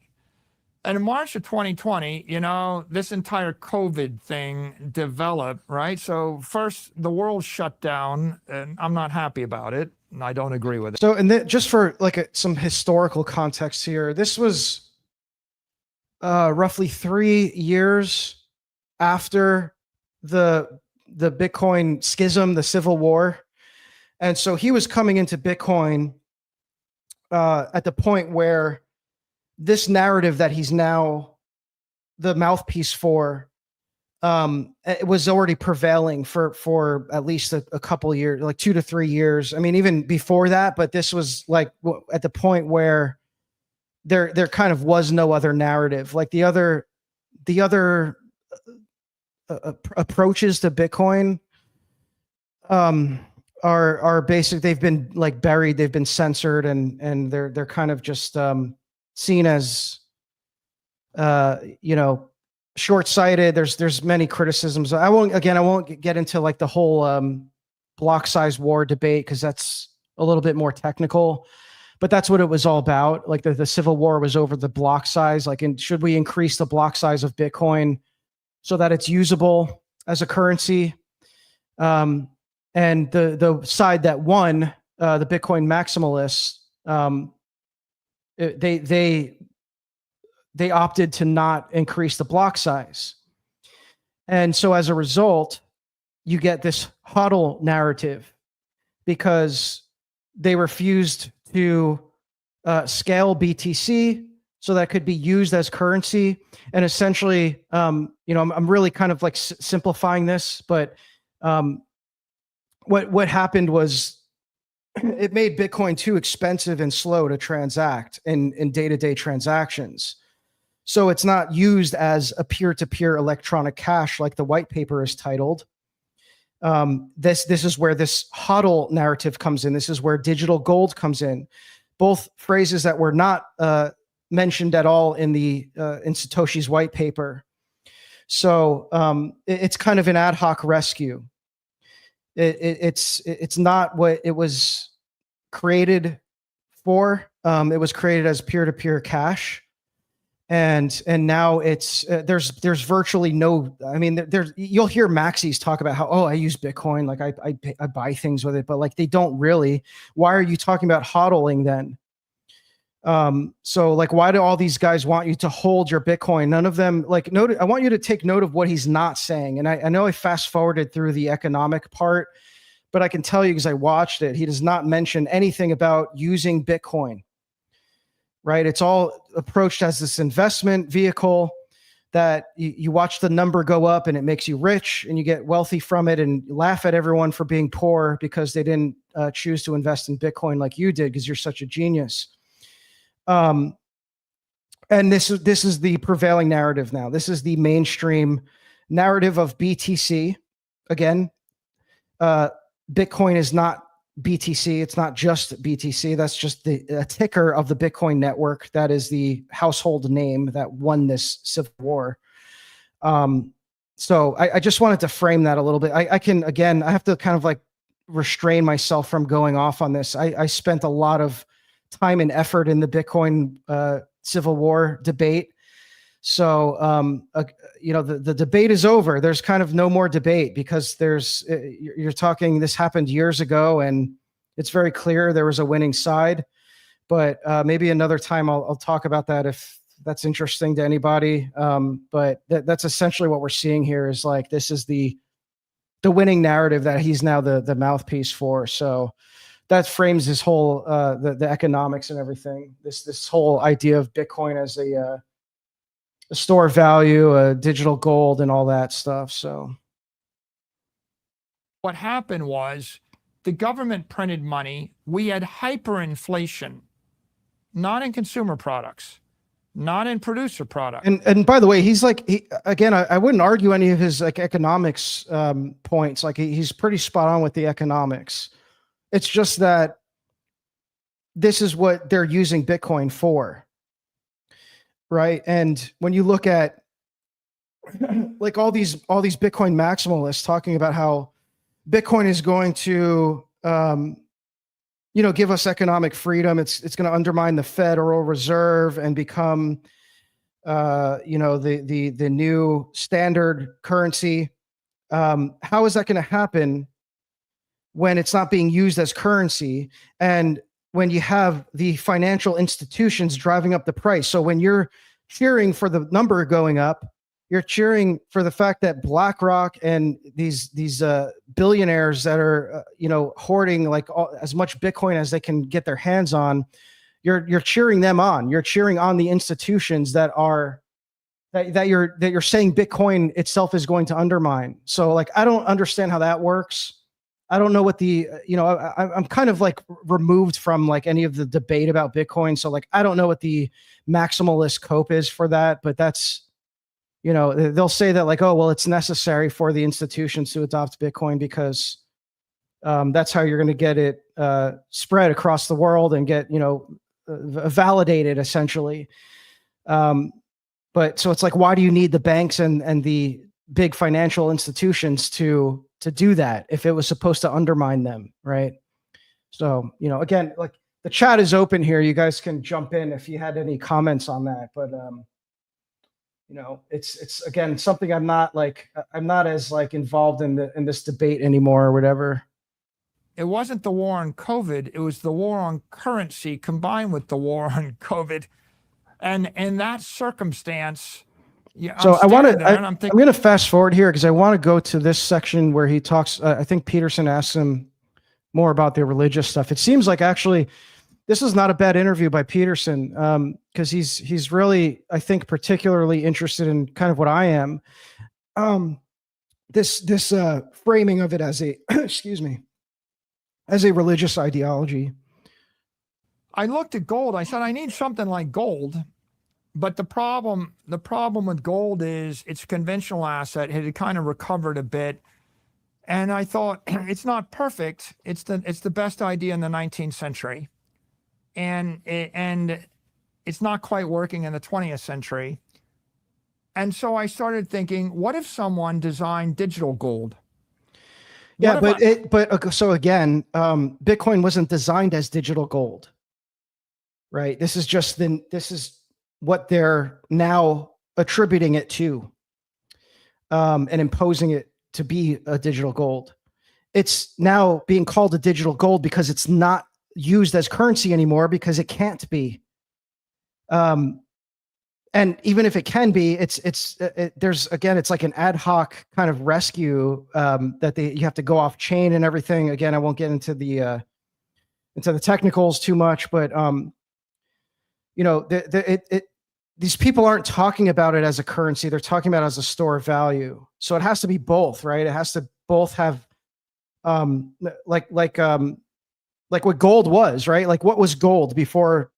And in March of 2020, this entire COVID thing developed, right? So first, the world shut down, and I'm not happy about it, and I don't agree with it. So, and just for like some historical context here, this was roughly 3 years after the Bitcoin schism, the Civil War. And so he was coming into Bitcoin at the point where this narrative that he's now the mouthpiece for it was already prevailing for at least a couple years, like 2 to 3 years. I mean, even before that, but this was like at the point where there kind of was no other narrative. Like the other approaches to Bitcoin are basic. They've been like buried, they've been censored, and they're kind of just seen as short-sighted. There's many criticisms. I won't get into like the whole block size war debate because that's a little bit more technical, but that's what it was all about. Like the Civil War was over the block size. Like, should we increase the block size of Bitcoin so that it's usable as a currency? And the side that won, the Bitcoin maximalists, they opted to not increase the block size. And so as a result, you get this HODL narrative because they refused to scale BTC so that could be used as currency. And essentially, I'm really kind of like simplifying this, but what happened was it made Bitcoin too expensive and slow to transact in day-to-day transactions. So it's not used as a peer-to-peer electronic cash like the white paper is titled. This is where this HODL narrative comes in. This is where digital gold comes in. Both phrases that were not mentioned at all in in Satoshi's white paper. So it's kind of an ad hoc rescue. It's not what it was created for. It was created as peer-to-peer cash, and now it's there's virtually no. I mean, you'll hear maxis talk about how I use Bitcoin, like I buy things with it, but like they don't really. Why are you talking about hodling then? So like, why do all these guys want you to hold your Bitcoin? None of them like note. I want you to take note of what he's not saying. And I know I fast forwarded through the economic part, but I can tell you because I watched it, he does not mention anything about using Bitcoin, right? It's all approached as this investment vehicle that you watch the number go up and it makes you rich and you get wealthy from it and laugh at everyone for being poor because they didn't choose to invest in Bitcoin like you did because you're such a genius. And this is the prevailing narrative now. This is the mainstream narrative of BTC. Again, Bitcoin is not BTC. It's not just BTC. That's just a ticker of the Bitcoin network. That is the household name that won this civil war. So I just wanted to frame that a little bit. I have to kind of like restrain myself from going off on this. I spent a lot of time and effort in the Bitcoin civil war debate. So, the debate is over. There's kind of no more debate because you're talking, this happened years ago and it's very clear there was a winning side, but maybe another time I'll talk about that if that's interesting to anybody. But that's essentially what we're seeing here is like, this is the winning narrative that he's now the mouthpiece for. So that frames his whole, the economics and everything. This whole idea of Bitcoin as a store of value, digital gold, and all that stuff. So What happened was the government printed money. We had hyperinflation, not in consumer products, not in producer products. And by the way, he's like, I wouldn't argue any of his like economics points. Like he's pretty spot on with the economics. It's just that this is what they're using Bitcoin for. Right. And when you look at like all these Bitcoin maximalists talking about how Bitcoin is going to, give us economic freedom. It's going to undermine the Federal Reserve and become, the new standard currency. How is that going to happen when it's not being used as currency? And when you have the financial institutions driving up the price. So when you're cheering for the number going up, you're cheering for the fact that BlackRock and these billionaires that are hoarding like as much Bitcoin as they can get their hands on, you're cheering them on. You're cheering on the institutions that you're saying Bitcoin itself is going to undermine. So like I don't understand how that works. I don't know what I'm kind of like removed from like any of the debate about Bitcoin. So like, I don't know what the maximalist cope is for that, but that's, they'll say that like, oh, well, it's necessary for the institutions to adopt Bitcoin because that's how you're going to get it spread across the world and get, validated essentially. But so it's like, why do you need the banks and the big financial institutions to do that if it was supposed to undermine them, right? So, again, like the chat is open here. You guys can jump in if you had any comments on that. But it's again something I'm not as like involved in this debate anymore or whatever. It wasn't the war on COVID. It was the war on currency combined with the war on COVID. And in that circumstance, so I'm going to fast forward here because I want to go to this section where he talks. I think Peterson asks him more about the religious stuff. It seems like actually this is not a bad interview by Peterson because he's really, I think, particularly interested in kind of what I am. This framing of it as a as a religious ideology. I looked at gold. I said, I need something like gold. But the problem with gold is it's a conventional asset. It had kind of recovered a bit. And I thought, it's not perfect. It's the best idea in the 19th century. And it's not quite working in the 20th century. And so I started thinking, what if someone designed digital gold? Yeah, so again, Bitcoin wasn't designed as digital gold, right? This is what they're now attributing it to, and imposing it to be a digital gold. It's now being called a digital gold because it's not used as currency anymore because it can't be. And even if it can be, there's like an ad hoc kind of rescue that you have to go off chain and everything. Again, I won't get into the technicals too much, but these people aren't talking about it as a currency. They're talking about it as a store of value. So it has to be both, right? It has to both have like what gold was, right? Like what was gold before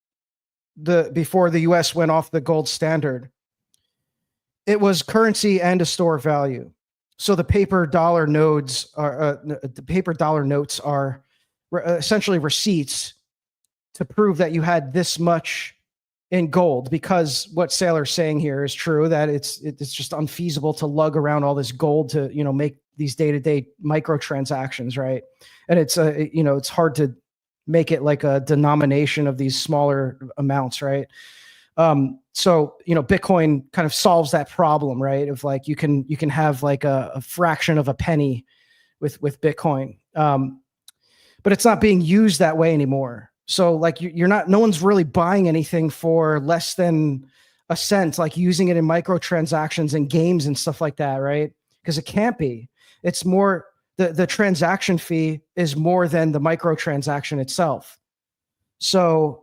the US went off the gold standard? It was currency and a store of value. So the paper dollar notes are essentially receipts to prove that you had this much in gold, because what Saylor's saying here is true, that it's just unfeasible to lug around all this gold to, make these day-to-day microtransactions, right? And it's it's hard to make it like a denomination of these smaller amounts, right? So Bitcoin kind of solves that problem, right? Of like you can have like a fraction of a penny with Bitcoin, but it's not being used that way anymore. So like no one's really buying anything for less than a cent, like using it in microtransactions and games and stuff like that, right? Because it can't be. It's more, the transaction fee is more than the microtransaction itself. So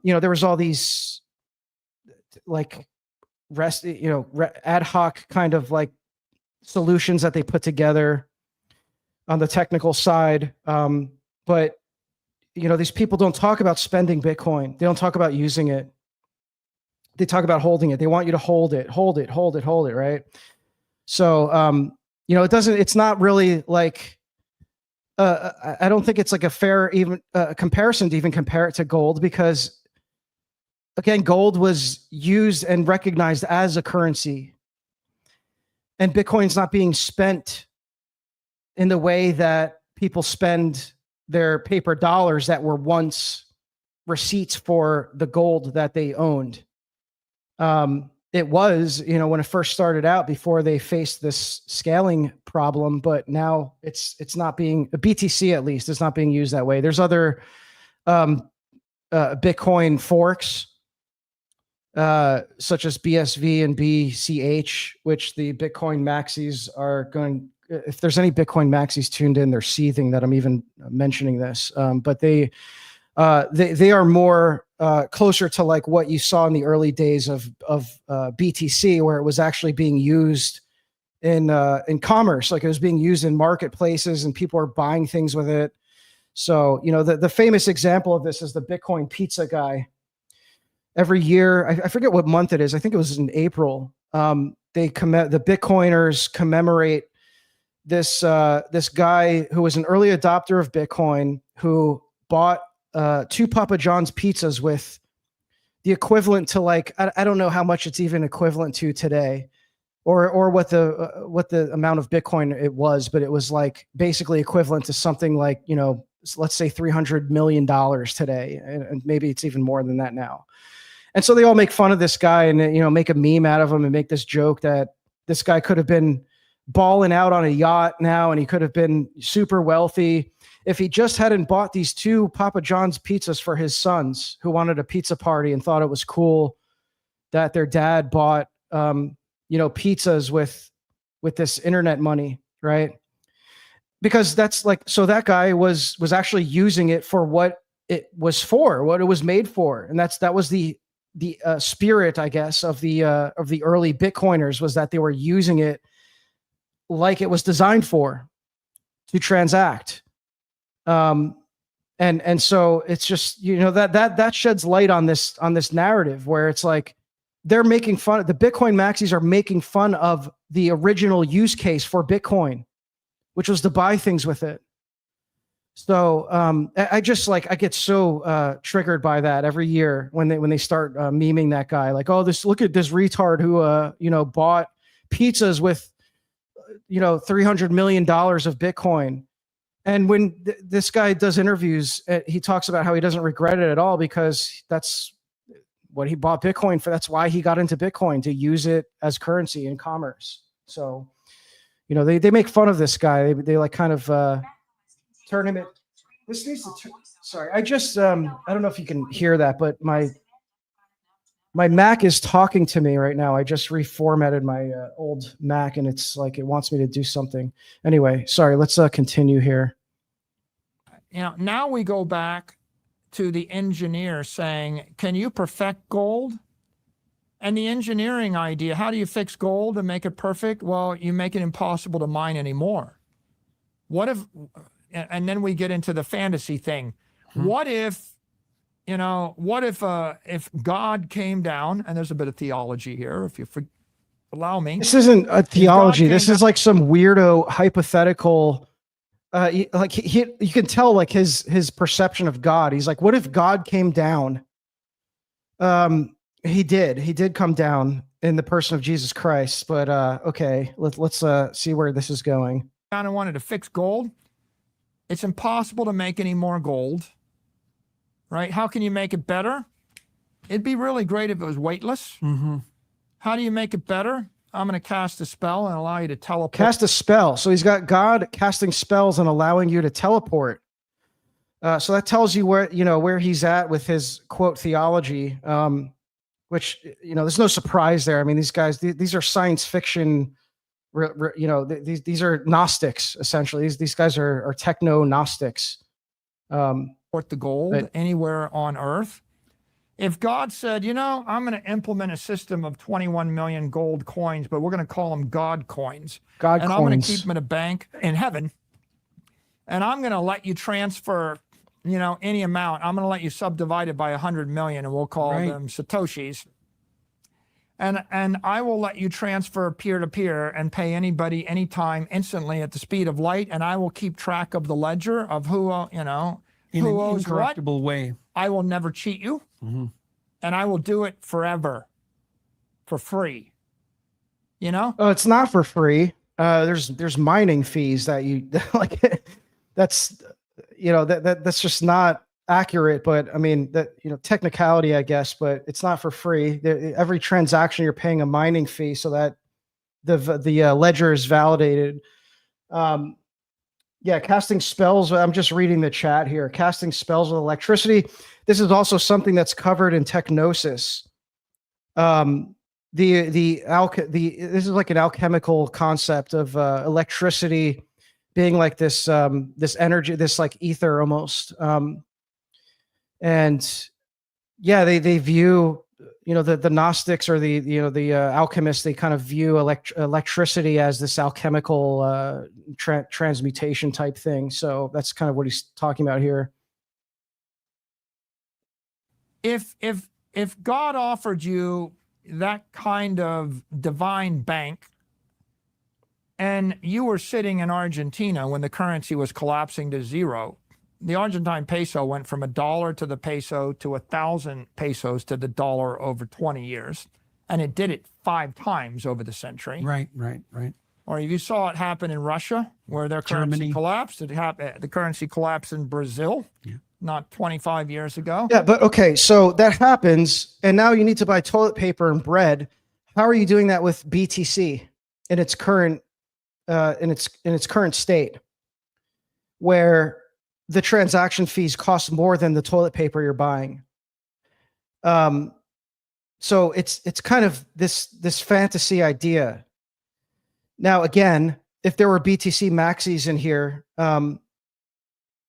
there was all these like ad hoc kind of like solutions that they put together on the technical side, but these people don't talk about spending Bitcoin. They don't talk about using it. They talk about holding it. They want you to hold it, right? So, it's not really like, I don't think it's like a fair comparison to even compare it to gold, because again, gold was used and recognized as a currency, and Bitcoin's not being spent in the way that people spend their paper dollars that were once receipts for the gold that they owned. It was, when it first started out, before they faced this scaling problem, but now it's not being, BTC at least, is not being used that way. There's other Bitcoin forks, such as BSV and BCH, which the Bitcoin maxis are going. If there's any Bitcoin maxis tuned in, they're seething that I'm even mentioning this. But they are more closer to like what you saw in the early days of BTC, where it was actually being used in commerce, like it was being used in marketplaces and people are buying things with it. So the famous example of this is the Bitcoin pizza guy. Every year, I forget what month it is. I think it was in April. The Bitcoiners commemorate this guy who was an early adopter of Bitcoin, who bought 2 Papa John's pizzas with the equivalent to like, I don't know how much it's even equivalent to today, or what the amount of Bitcoin it was, but it was like basically equivalent to something like, let's say $300 million today, and maybe it's even more than that now. And so they all make fun of this guy and make a meme out of him and make this joke that this guy could have been balling out on a yacht now, and he could have been super wealthy if he just hadn't bought these 2 Papa John's pizzas for his sons, who wanted a pizza party and thought it was cool that their dad bought pizzas with this internet money, right? Because that's like, so that guy was actually using it for what it was for, what it was made for, and that was the spirit, I guess, of the early Bitcoiners, was that they were using it like it was designed for, to transact. And so it's just, that sheds light on this narrative where it's like they're making fun, the Bitcoin maxis are making fun of the original use case for Bitcoin, which was to buy things with it. So I get so triggered by that every year when they start memeing that guy, like, oh, look at this retard who bought pizzas with $300 million of Bitcoin. And when this guy does interviews, he talks about how he doesn't regret it at all, because that's what he bought Bitcoin for. That's why he got into Bitcoin, to use it as currency in commerce. So, they make fun of this guy. They like kind of turn him in. This needs to sorry. I just, I don't know if you can hear that, but my My Mac is talking to me right now. I just reformatted my old Mac, and it's like it wants me to do something. Anyway, sorry. Let's continue here. Now we go back to the engineer saying, can you perfect gold? And the engineering idea, how do you fix gold and make it perfect? Well, you make it impossible to mine anymore. What if, and then we get into the fantasy thing. What if, if God came down, and there's a bit of theology here, if you allow me. This isn't a theology. This is like some weirdo hypothetical. Like you can tell like his perception of God. He's like, what if God came down? He did come down in the person of Jesus Christ. But okay, let's see where this is going. I wanted to fix gold. It's impossible to make any more gold, right? How can you make it better? It'd be really great if it was weightless. How do you make it better? I'm going to cast a spell and allow you to teleport. Cast a spell. So he's got God casting spells and allowing you to teleport. So that tells you where he's at with his quote theology, which, there's no surprise there. I mean, these guys, these are science fiction, these are Gnostics, essentially. These guys are techno-Gnostics. The gold anywhere on Earth. If God said, I'm going to implement a system of 21 million gold coins, but we're going to call them God coins. I'm going to keep them in a bank in heaven. And I'm going to let you transfer, any amount. I'm going to let you subdivide it by 100 million, and we'll call them Satoshis. And I will let you transfer peer-to-peer and pay anybody anytime instantly at the speed of light. And I will keep track of the ledger of who, in who an owes incorruptible what. way. I will never cheat you. And I will do it forever for free. Oh, it's not for free. There's mining fees that you like. That's that's just not accurate. But I mean that technicality, I guess. But it's not for free. Every transaction you're paying a mining fee so that the ledger is validated. Yeah, casting spells. I'm just reading the chat here. Casting spells with electricity. This is also something that's covered in technosis. This is like an alchemical concept of electricity being like this this energy, this like ether almost. And yeah, they view the Gnostics or the alchemists. They kind of view electricity as this alchemical transmutation type thing. So that's kind of what he's talking about here. If God offered you that kind of divine bank, and you were sitting in Argentina when the currency was collapsing to zero, the Argentine peso went from $1 to the peso to 1,000 pesos to the dollar over 20 years, and it did it 5 times over the century. Right. Or if you saw it happen in Russia, where their currency collapsed, the currency collapsed in Brazil. Not 25 years ago. Yeah, but okay, so that happens, and now you need to buy toilet paper and bread. How are you doing that with BTC in its current current state, where the transaction fees cost more than the toilet paper you're buying? So it's kind of this fantasy idea. Now, again, if there were BTC maxis in here,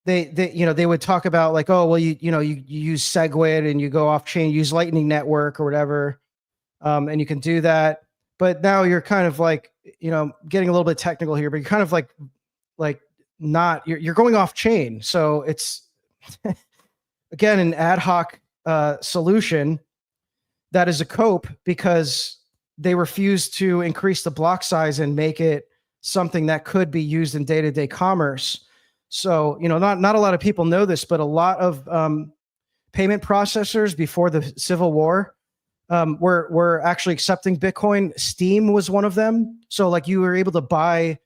they would talk about like, oh, well, you use SegWit and you go off chain, use Lightning Network or whatever, and you can do that. But now you're kind of like, getting a little bit technical here, but you're kind of like not, you're going off chain. So it's again an ad hoc solution that is a cope because they refuse to increase the block size and make it something that could be used in day-to-day commerce. So, not a lot of people know this, but a lot of payment processors before the Civil War were actually accepting Bitcoin. Steam was one of them. So like you were able to buy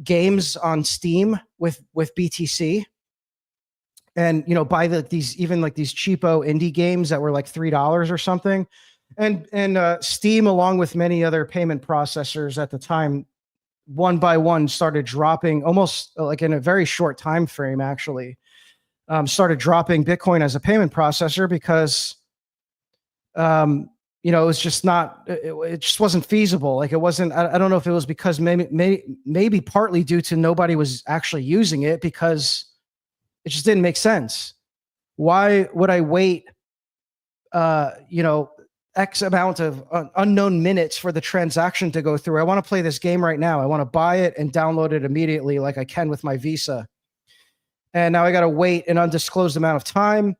games on Steam with BTC and, buy these cheapo indie games that were like $3 or something. And Steam, along with many other payment processors at the time, one by one started dropping almost like in a very short time frame, actually, started dropping Bitcoin as a payment processor because you know, it was just not, it just wasn't feasible. Like it wasn't, I don't know if it was because maybe partly due to nobody was actually using it, because it just didn't make sense. Why would I wait, you know, X amount of unknown minutes for the transaction to go through? I want to play this game right now. I want to buy it and download it immediately like I can with my Visa. And now I got to wait an undisclosed amount of time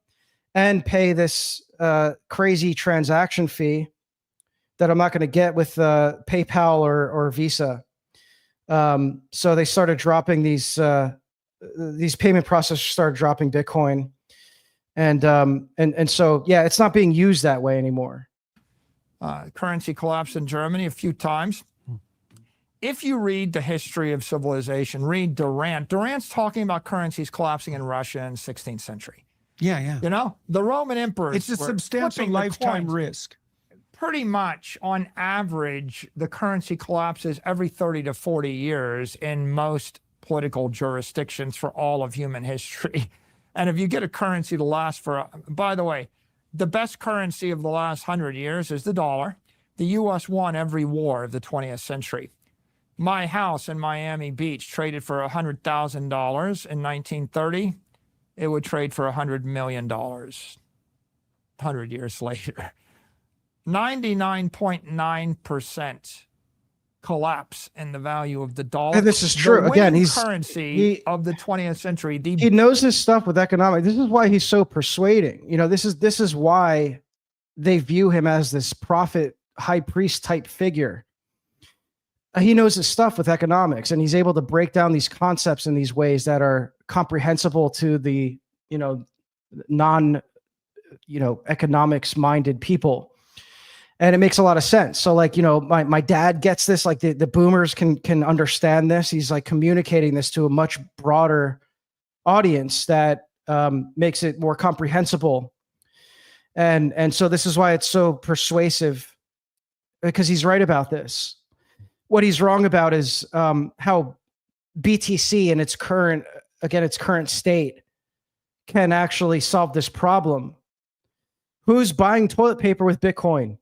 and pay this crazy transaction fee that I'm not going to get with PayPal or Visa. So they started dropping these payment processors started dropping Bitcoin. And so, yeah, it's not being used that way anymore. Currency collapsed in Germany a few times. If you read the history of civilization, read Durant. Durant's talking about currencies collapsing in Russia in the 16th century. Yeah, yeah. You know, the Roman emperors. It's a were substantial flipping the lifetime coins. risk. Pretty much on average, the currency collapses every 30 to 40 years in most political jurisdictions for all of human history. And if you get a currency to last for, by the way, the best currency of the last 100 years is the dollar. The US won every war of the 20th century. My house in Miami Beach traded for $100,000 in 1930. It would trade for $100 million 100 years later. 99.9% collapse in the value of the dollar. And this is true. The Again, winning currency of the 20th century. He knows his stuff with economics. This is why he's so persuading. You know, this is why they view him as this prophet, high priest type figure. He knows his stuff with economics, and he's able to break down these concepts in these ways that are comprehensible to the, you know, non, you know, economics minded people. And it makes a lot of sense. So like, you know, my dad gets this, like the boomers can understand this. He's like communicating this to a much broader audience that makes it more comprehensible. And so this is why it's so persuasive, because he's right about this. What he's wrong about is how BTC in its current state can actually solve this problem. Who's buying toilet paper with Bitcoin?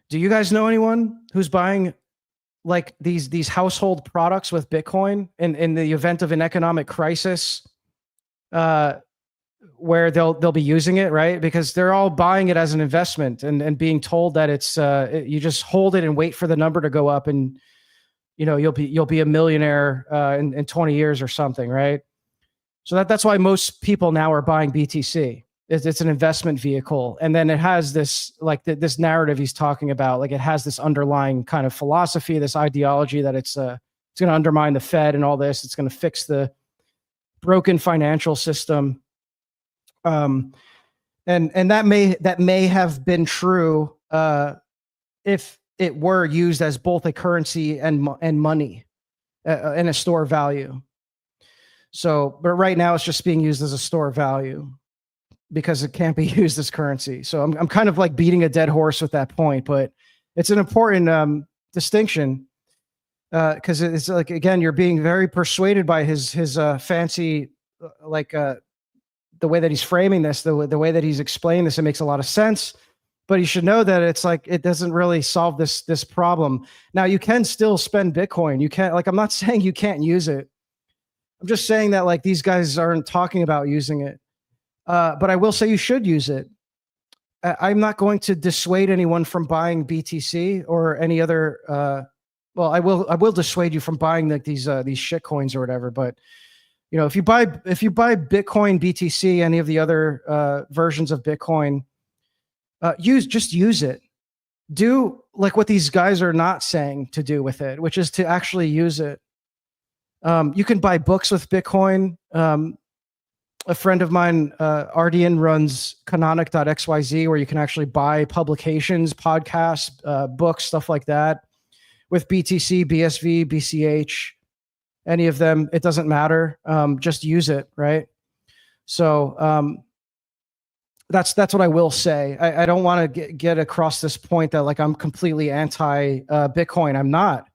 Do you guys know anyone who's buying like these household products with Bitcoin in the event of an economic crisis, where they'll be using it, right? Because they're all buying it as an investment and being told that it's you just hold it and wait for the number to go up, and you know you'll be a millionaire in 20 years or something, right? So that's why most people now are buying BTC. It's an investment vehicle, and then it has this like this narrative he's talking about. Like it has this underlying kind of philosophy, this ideology that it's going to undermine the Fed and all this. It's going to fix the broken financial system. And that may have been true if it were used as both a currency and money and a store of value. So, but right now it's just being used as a store of value because it can't be used as currency. So I'm kind of like beating a dead horse with that point, but it's an important distinction because it's like, again, you're being very persuaded by his fancy the way that he's framing this, the way that he's explaining this. It makes a lot of sense, but you should know that it's like it doesn't really solve this problem. Now you can still spend Bitcoin. You can't, like, I'm not saying you can't use it. I'm just saying that like these guys aren't talking about using it. But I will say you should use it. I'm not going to dissuade anyone from buying BTC or any other. Well, I will dissuade you from buying like these shit coins or whatever. But you know, if you buy Bitcoin, BTC, any of the other versions of Bitcoin, just use it. Do like what these guys are not saying to do with it, which is to actually use it. You can buy books with Bitcoin. A friend of mine, Ardian, runs canonic.xyz, where you can actually buy publications, podcasts, books, stuff like that with BTC, BSV, BCH, any of them. It doesn't matter. Just use it, right? So that's what I will say. I don't want to get across this point that like I'm completely anti Bitcoin. I'm not.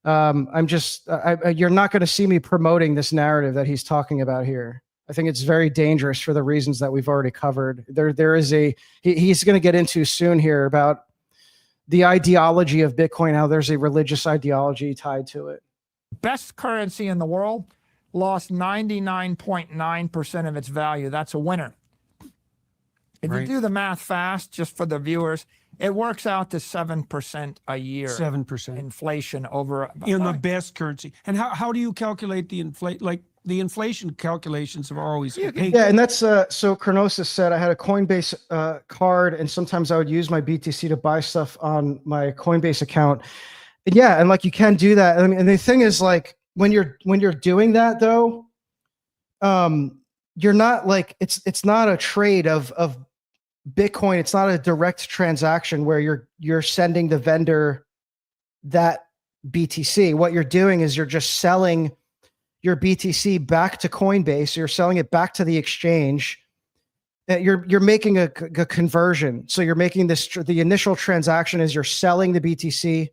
I'm just. You're not going to see me promoting this narrative that he's talking about here. I think it's very dangerous for the reasons that we've already covered. There is he's going to get into soon here about the ideology of Bitcoin, how there's a religious ideology tied to it. Best currency in the world lost 99.9% of its value. That's a winner. If you do the math fast, just for the viewers, it works out to 7% a year. 7% Inflation over in the best currency. And how do you calculate the the inflation calculations have always Yeah, and that's so Chronosis said I had a Coinbase card, and sometimes I would use my BTC to buy stuff on my Coinbase account. And yeah, and like you can do that. I mean, and the thing is, like when you're doing that though, you're not like it's not a trade of Bitcoin. It's not a direct transaction where you're sending the vendor that BTC. What you're doing is you're just selling your BTC back to Coinbase. You're selling it back to the exchange. You're making a conversion. So you're making the initial transaction is you're selling the BTC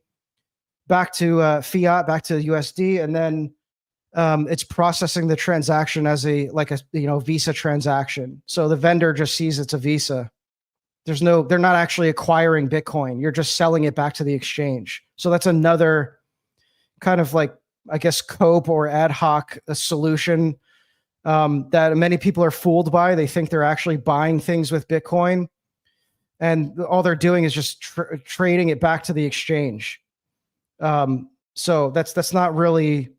back to fiat, back to USD, and then it's processing the transaction as a Visa transaction. So the vendor just sees it's a Visa. They're not actually acquiring Bitcoin. You're just selling it back to the exchange. So that's another kind of like, I guess, cope or ad hoc solution that many people are fooled by. They think they're actually buying things with Bitcoin, and all they're doing is just trading it back to the exchange. So that's not really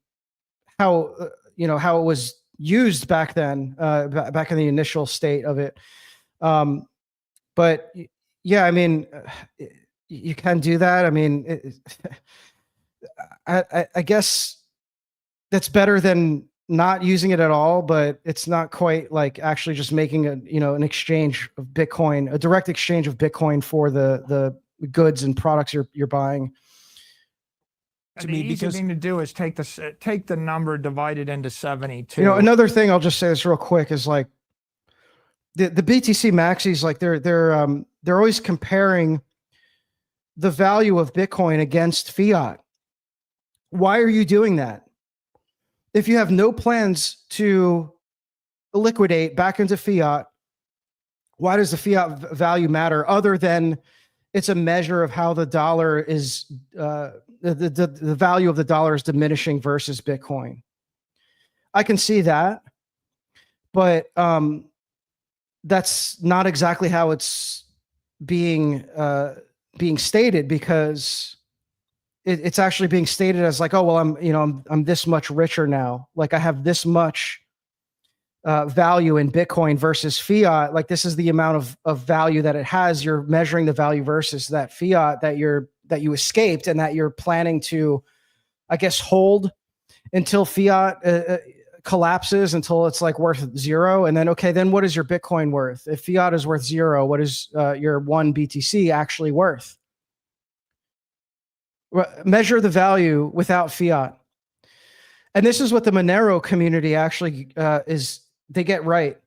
how how it was used back then, back in the initial state of it. But yeah, I mean, you can do that. I mean, I guess that's better than not using it at all, but it's not quite like actually just making an exchange of Bitcoin, a direct exchange of Bitcoin for the goods and products you're buying. The easy thing to do is take the number divided into 72. Another thing I'll just say this real quick is like the BTC maxis, like they're always comparing the value of Bitcoin against fiat. Why are you doing that? If you have no plans to liquidate back into fiat, why does the fiat value matter other than it's a measure of how the dollar is, the value of the dollar is diminishing versus Bitcoin? I can see that, but that's not exactly how it's being stated, because it's actually being stated as like, oh, well, I'm this much richer now. Like I have this much value in Bitcoin versus fiat. Like this is the amount of value that it has. You're measuring the value versus that fiat that you escaped and that you're planning to, I guess, hold until fiat collapses, until it's like worth zero. And then, okay, then what is your Bitcoin worth? If fiat is worth zero, what is your one BTC actually worth? Measure the value without fiat. And this is what the Monero community actually they get right.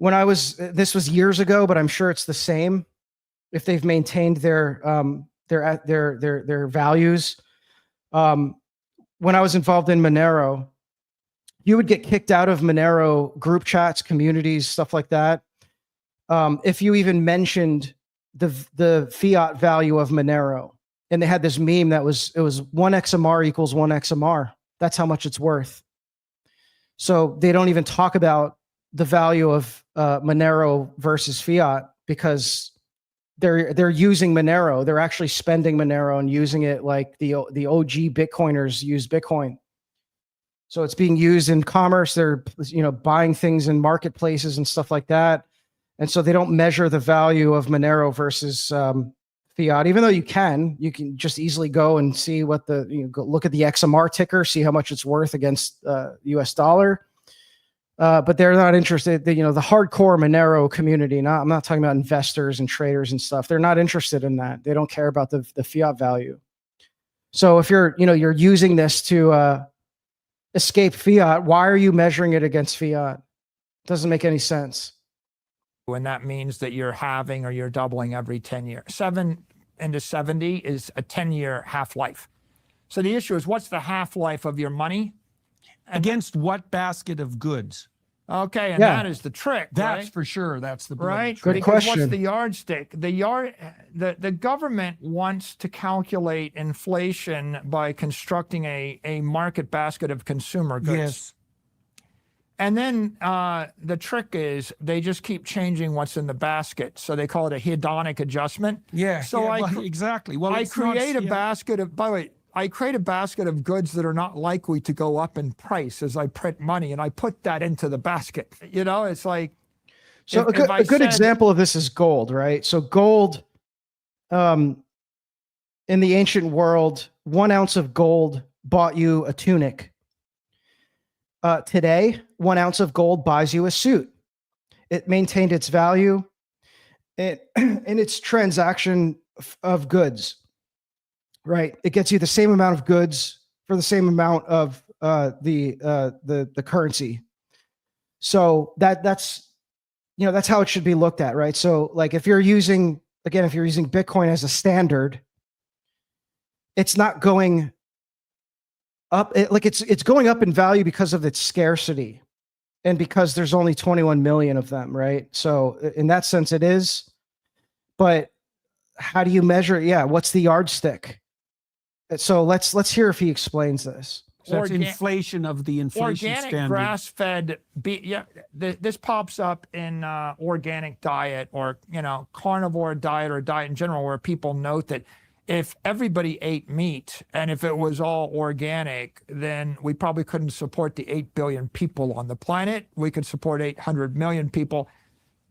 This was years ago, but I'm sure it's the same if they've maintained their values. When I was involved in Monero, you would get kicked out of Monero group chats, communities, stuff like that, if you even mentioned the fiat value of Monero. And they had this meme that was 1 XMR equals 1 XMR. That's how much it's worth. So they don't even talk about the value of Monero versus fiat because they're using Monero. They're actually spending Monero and using it like the OG Bitcoiners use Bitcoin. So it's being used in commerce. They're buying things in marketplaces and stuff like that. And so they don't measure the value of Monero versus fiat, even though you can just easily go and see what go look at the XMR ticker, see how much it's worth against US dollar. But they're not interested. The hardcore Monero community, I'm not talking about investors and traders and stuff. They're not interested in that. They don't care about the fiat value. So if you're using this to escape fiat, why are you measuring it against fiat? It doesn't make any sense. And that means that you're halving or you're doubling every 10 years. 7 into 70 is a 10-year half-life. So the issue is, what's the half-life of your money? Against what basket of goods? Okay, and Yeah. that is the trick, That's right? for sure. That's the bloody Right? trick. Good Because question. what's the yardstick? The government wants to calculate inflation by constructing a market basket of consumer goods. Yes. And then the trick is they just keep changing what's in the basket. So they call it a hedonic adjustment. Yeah. So yeah, I well, cr- exactly. Well, I it's not- create a yeah. basket of, by the way, I create a basket of goods that are not likely to go up in price as I print money, and I put that into the basket. You know, it's like, So if I a good said- example of this is gold, right? So gold, in the ancient world, 1 ounce of gold bought you a tunic. Today, 1 ounce of gold buys you a suit. It maintained its value in its transaction of goods, right? It gets you the same amount of goods for the same amount of the currency. So that's that's how it should be looked at, right? So like if you're using Bitcoin as a standard, it's not going up. It's going up in value because of its scarcity and because there's only 21 million of them, right? So in that sense it is, but how do you measure it? Yeah, what's the yardstick? So let's hear if he explains this. So that's Orga- inflation of the inflation organic standard. grass-fed this pops up in organic diet or carnivore diet or diet in general, where people note that if everybody ate meat and if it was all organic, then we probably couldn't support the 8 billion people on the planet. We could support 800 million people.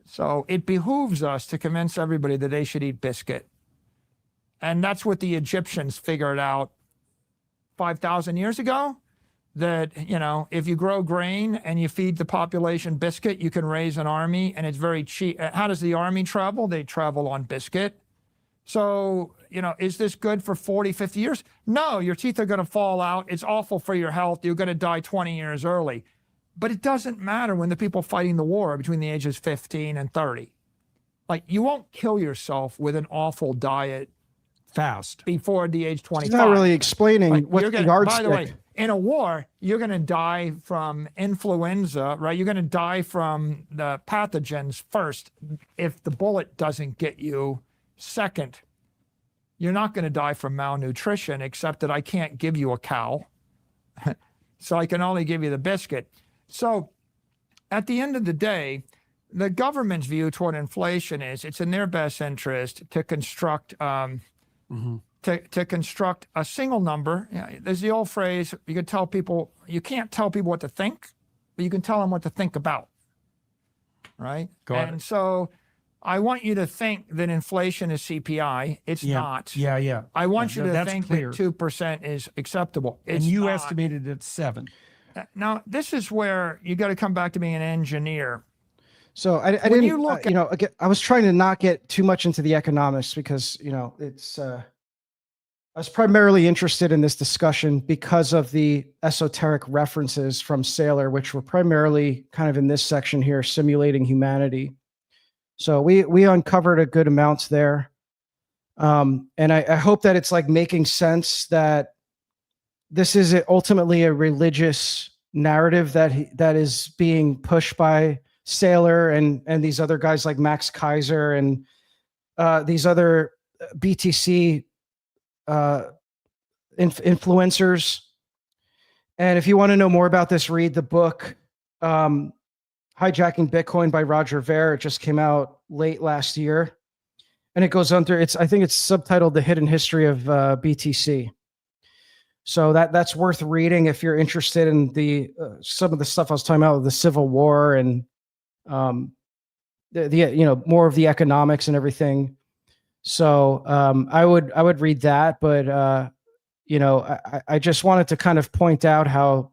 So it behooves us to convince everybody that they should eat biscuit. And that's what the Egyptians figured out 5,000 years ago, that, if you grow grain and you feed the population biscuit, you can raise an army, and it's very cheap. How does the army travel? They travel on biscuit. So, is this good for 40, 50 years? No, your teeth are going to fall out. It's awful for your health. You're going to die 20 years early. But it doesn't matter when the people fighting the war are between the ages 15 and 30. Like, you won't kill yourself with an awful diet Fast. before the age 25. He's not really explaining Like, what you're the gonna, yardstick. by the way, in a war, you're going to die from influenza, right? You're going to die from the pathogens first if the bullet doesn't get you. Second, you're not going to die from malnutrition, except that I can't give you a cow. So I can only give you the biscuit. So at the end of the day, the government's view toward inflation is it's in their best interest to construct to construct a single number. There's the old phrase, you can't tell people what to think, but you can tell them what to think about, right? Got and it. so I want you to think that inflation is CPI. It's not. Yeah. I want you to that's think clear. that 2% is acceptable. And It's you not. estimated at 7. Now, this is where you got to come back to being an engineer. So I When didn't, you look again, I was trying to not get too much into the economics because, it's, I was primarily interested in this discussion because of the esoteric references from Saylor, which were primarily kind of in this section here, simulating humanity. So we uncovered a good amount there. And I hope that it's like making sense that this is ultimately a religious narrative that is being pushed by Saylor and these other guys like Max Kaiser and these other BTC influencers. And if you want to know more about this, read the book Hijacking Bitcoin by Roger Ver. It just came out late last year, and it goes on through. I think it's subtitled "The Hidden History of BTC." So that's worth reading if you're interested in the some of the stuff I was talking about with the Civil War and the more of the economics and everything. So I would read that, but I just wanted to kind of point out how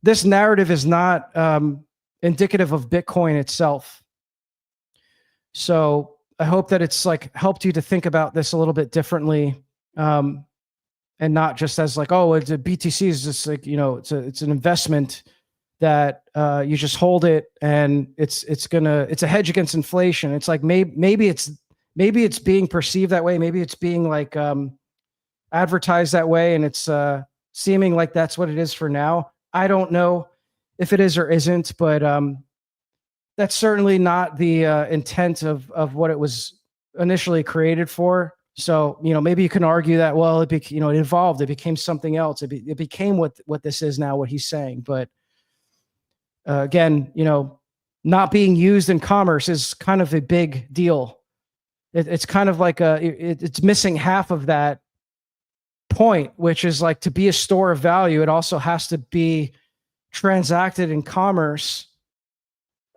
this narrative is not indicative of Bitcoin itself. So I hope that it's like helped you to think about this a little bit differently, and not just as like, oh, it's a BTC is just like, it's an investment that you just hold it and it's a hedge against inflation. It's like maybe it's being perceived that way. Maybe it's being like advertised that way, and it's seeming like that's what it is for now. I don't know. if it is or isn't, but that's certainly not the intent of what it was initially created for. So, maybe you can argue that, well, it evolved, it became something else. It became what this is now, what he's saying. But again, not being used in commerce is kind of a big deal. It's kind of like it's missing half of that point, which is like, to be a store of value, it also has to be transacted in commerce.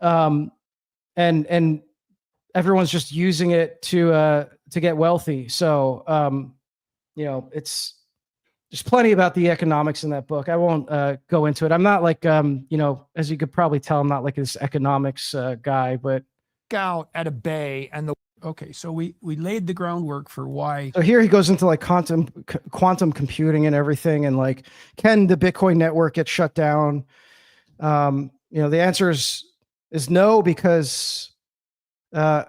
And everyone's just using it to get wealthy. So, it's, there's plenty about the economics in that book. I won't go into it. I'm not like, as you could probably tell, I'm not like this economics guy, but Out at a bay and the Okay, so we laid the groundwork for why. so here he goes into like quantum computing and everything, and like, can the Bitcoin network get shut down? The answer is no, because as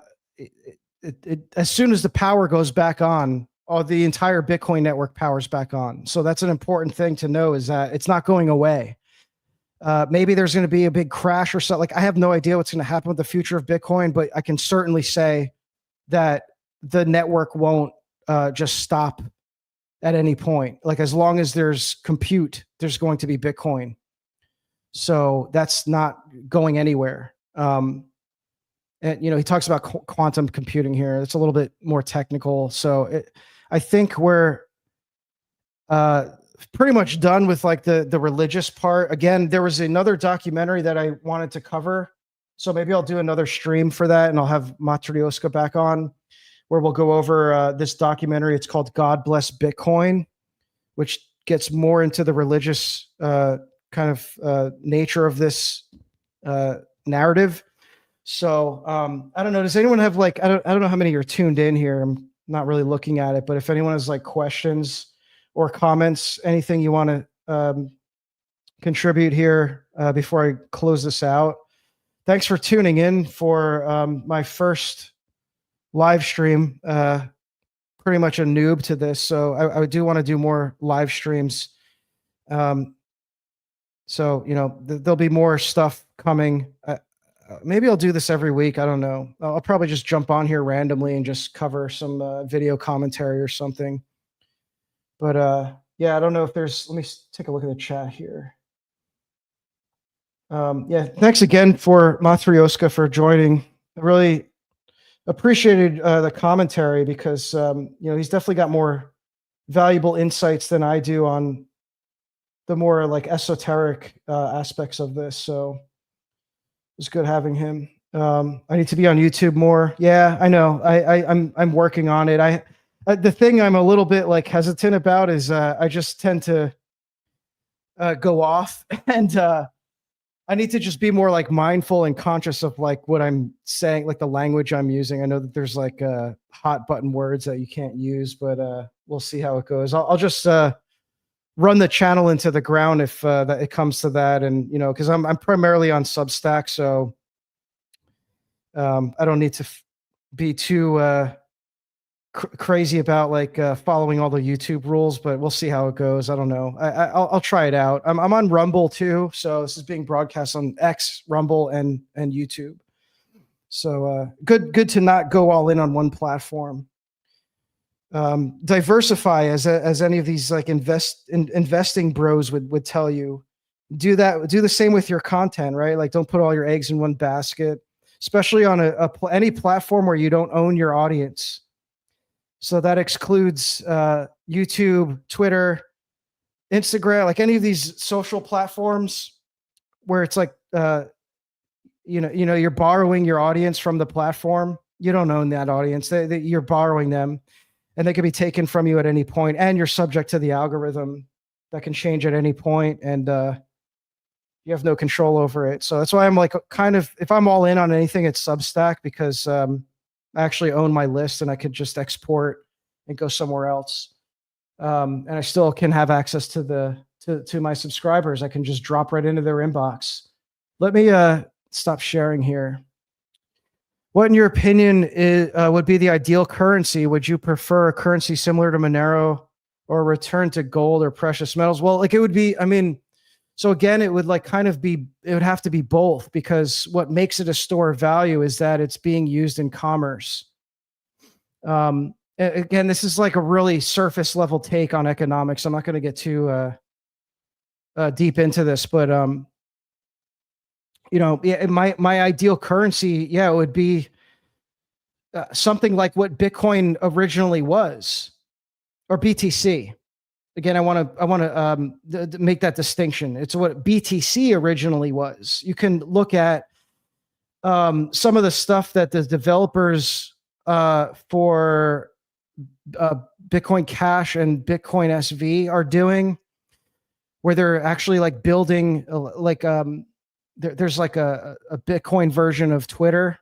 soon as the power goes back on, the entire Bitcoin network powers back on. So that's an important thing to know, is that it's not going away. Maybe there's going to be a big crash or something. Like, I have no idea what's going to happen with the future of Bitcoin, but I can certainly say that the network won't just stop at any point. Like, as long as there's compute, there's going to be Bitcoin. So that's not going anywhere. And he talks about quantum computing here. It's a little bit more technical. So I think we're pretty much done with like the religious part. Again, there was another documentary that I wanted to cover, so maybe I'll do another stream for that, and I'll have Matryoshka back on, where we'll go over this documentary. It's called God Bless Bitcoin, which gets more into the religious kind of nature of this narrative. So I don't know. Does anyone have like, I don't know how many are tuned in here. I'm not really looking at it, but if anyone has like questions or comments, anything you want to contribute here before I close this out. Thanks for tuning in for my first live stream. Pretty much a noob to this, so I do want to do more live streams. So there'll be more stuff coming. Maybe I'll do this every week. I don't know. I'll probably just jump on here randomly and just cover some video commentary or something. But yeah, I don't know if there's. Let me take a look at the chat here. Yeah, thanks again for Matryoshka for joining. I really appreciated the commentary, because he's definitely got more valuable insights than I do on the more like esoteric aspects of this. So it was good having him. I need to be on YouTube more. Yeah, I know. I'm working on it. The thing I'm a little bit like hesitant about is I just tend to go off, and I need to just be more like mindful and conscious of like what I'm saying, like the language I'm using. I know that there's like hot button words that you can't use, but we'll see how it goes. I'll just run the channel into the ground if that it comes to that, and because I'm primarily on Substack, so I don't need to be too crazy about like following all the YouTube rules, but we'll see how it goes. I don't know. I'll try it out. I'm on Rumble too, so this is being broadcast on X, Rumble, and YouTube. So good to not go all in on one platform. Diversify, as any of these like investing bros would tell you. Do the same with your content, right? Like, don't put all your eggs in one basket, especially on any platform where you don't own your audience. So that excludes YouTube, Twitter, Instagram, like any of these social platforms where it's like, you're borrowing your audience from the platform. You don't own that audience. You're borrowing them, and they can be taken from you at any point, and you're subject to the algorithm that can change at any point, and you have no control over it. So that's why I'm like, kind of, if I'm all in on anything, it's Substack, because I actually own my list, and I could just export and go somewhere else. And I still can have access to to my subscribers. I can just drop right into their inbox. Let me stop sharing here. What, in your opinion, would be the ideal currency? Would you prefer a currency similar to Monero, or return to gold or precious metals? Well, like, it would be, So again, it would like kind of be, it would have to be both, because what makes it a store of value is that it's being used in commerce. Again, this is like a really surface level take on economics. I'm not going to get too deep into this, but you know, yeah, my ideal currency, yeah, it would be something like what Bitcoin originally was, or BTC. Again, I want to make that distinction. It's what BTC originally was. You can look at some of the stuff that the developers for Bitcoin Cash and Bitcoin SV are doing, where they're actually like building there's like a Bitcoin version of Twitter.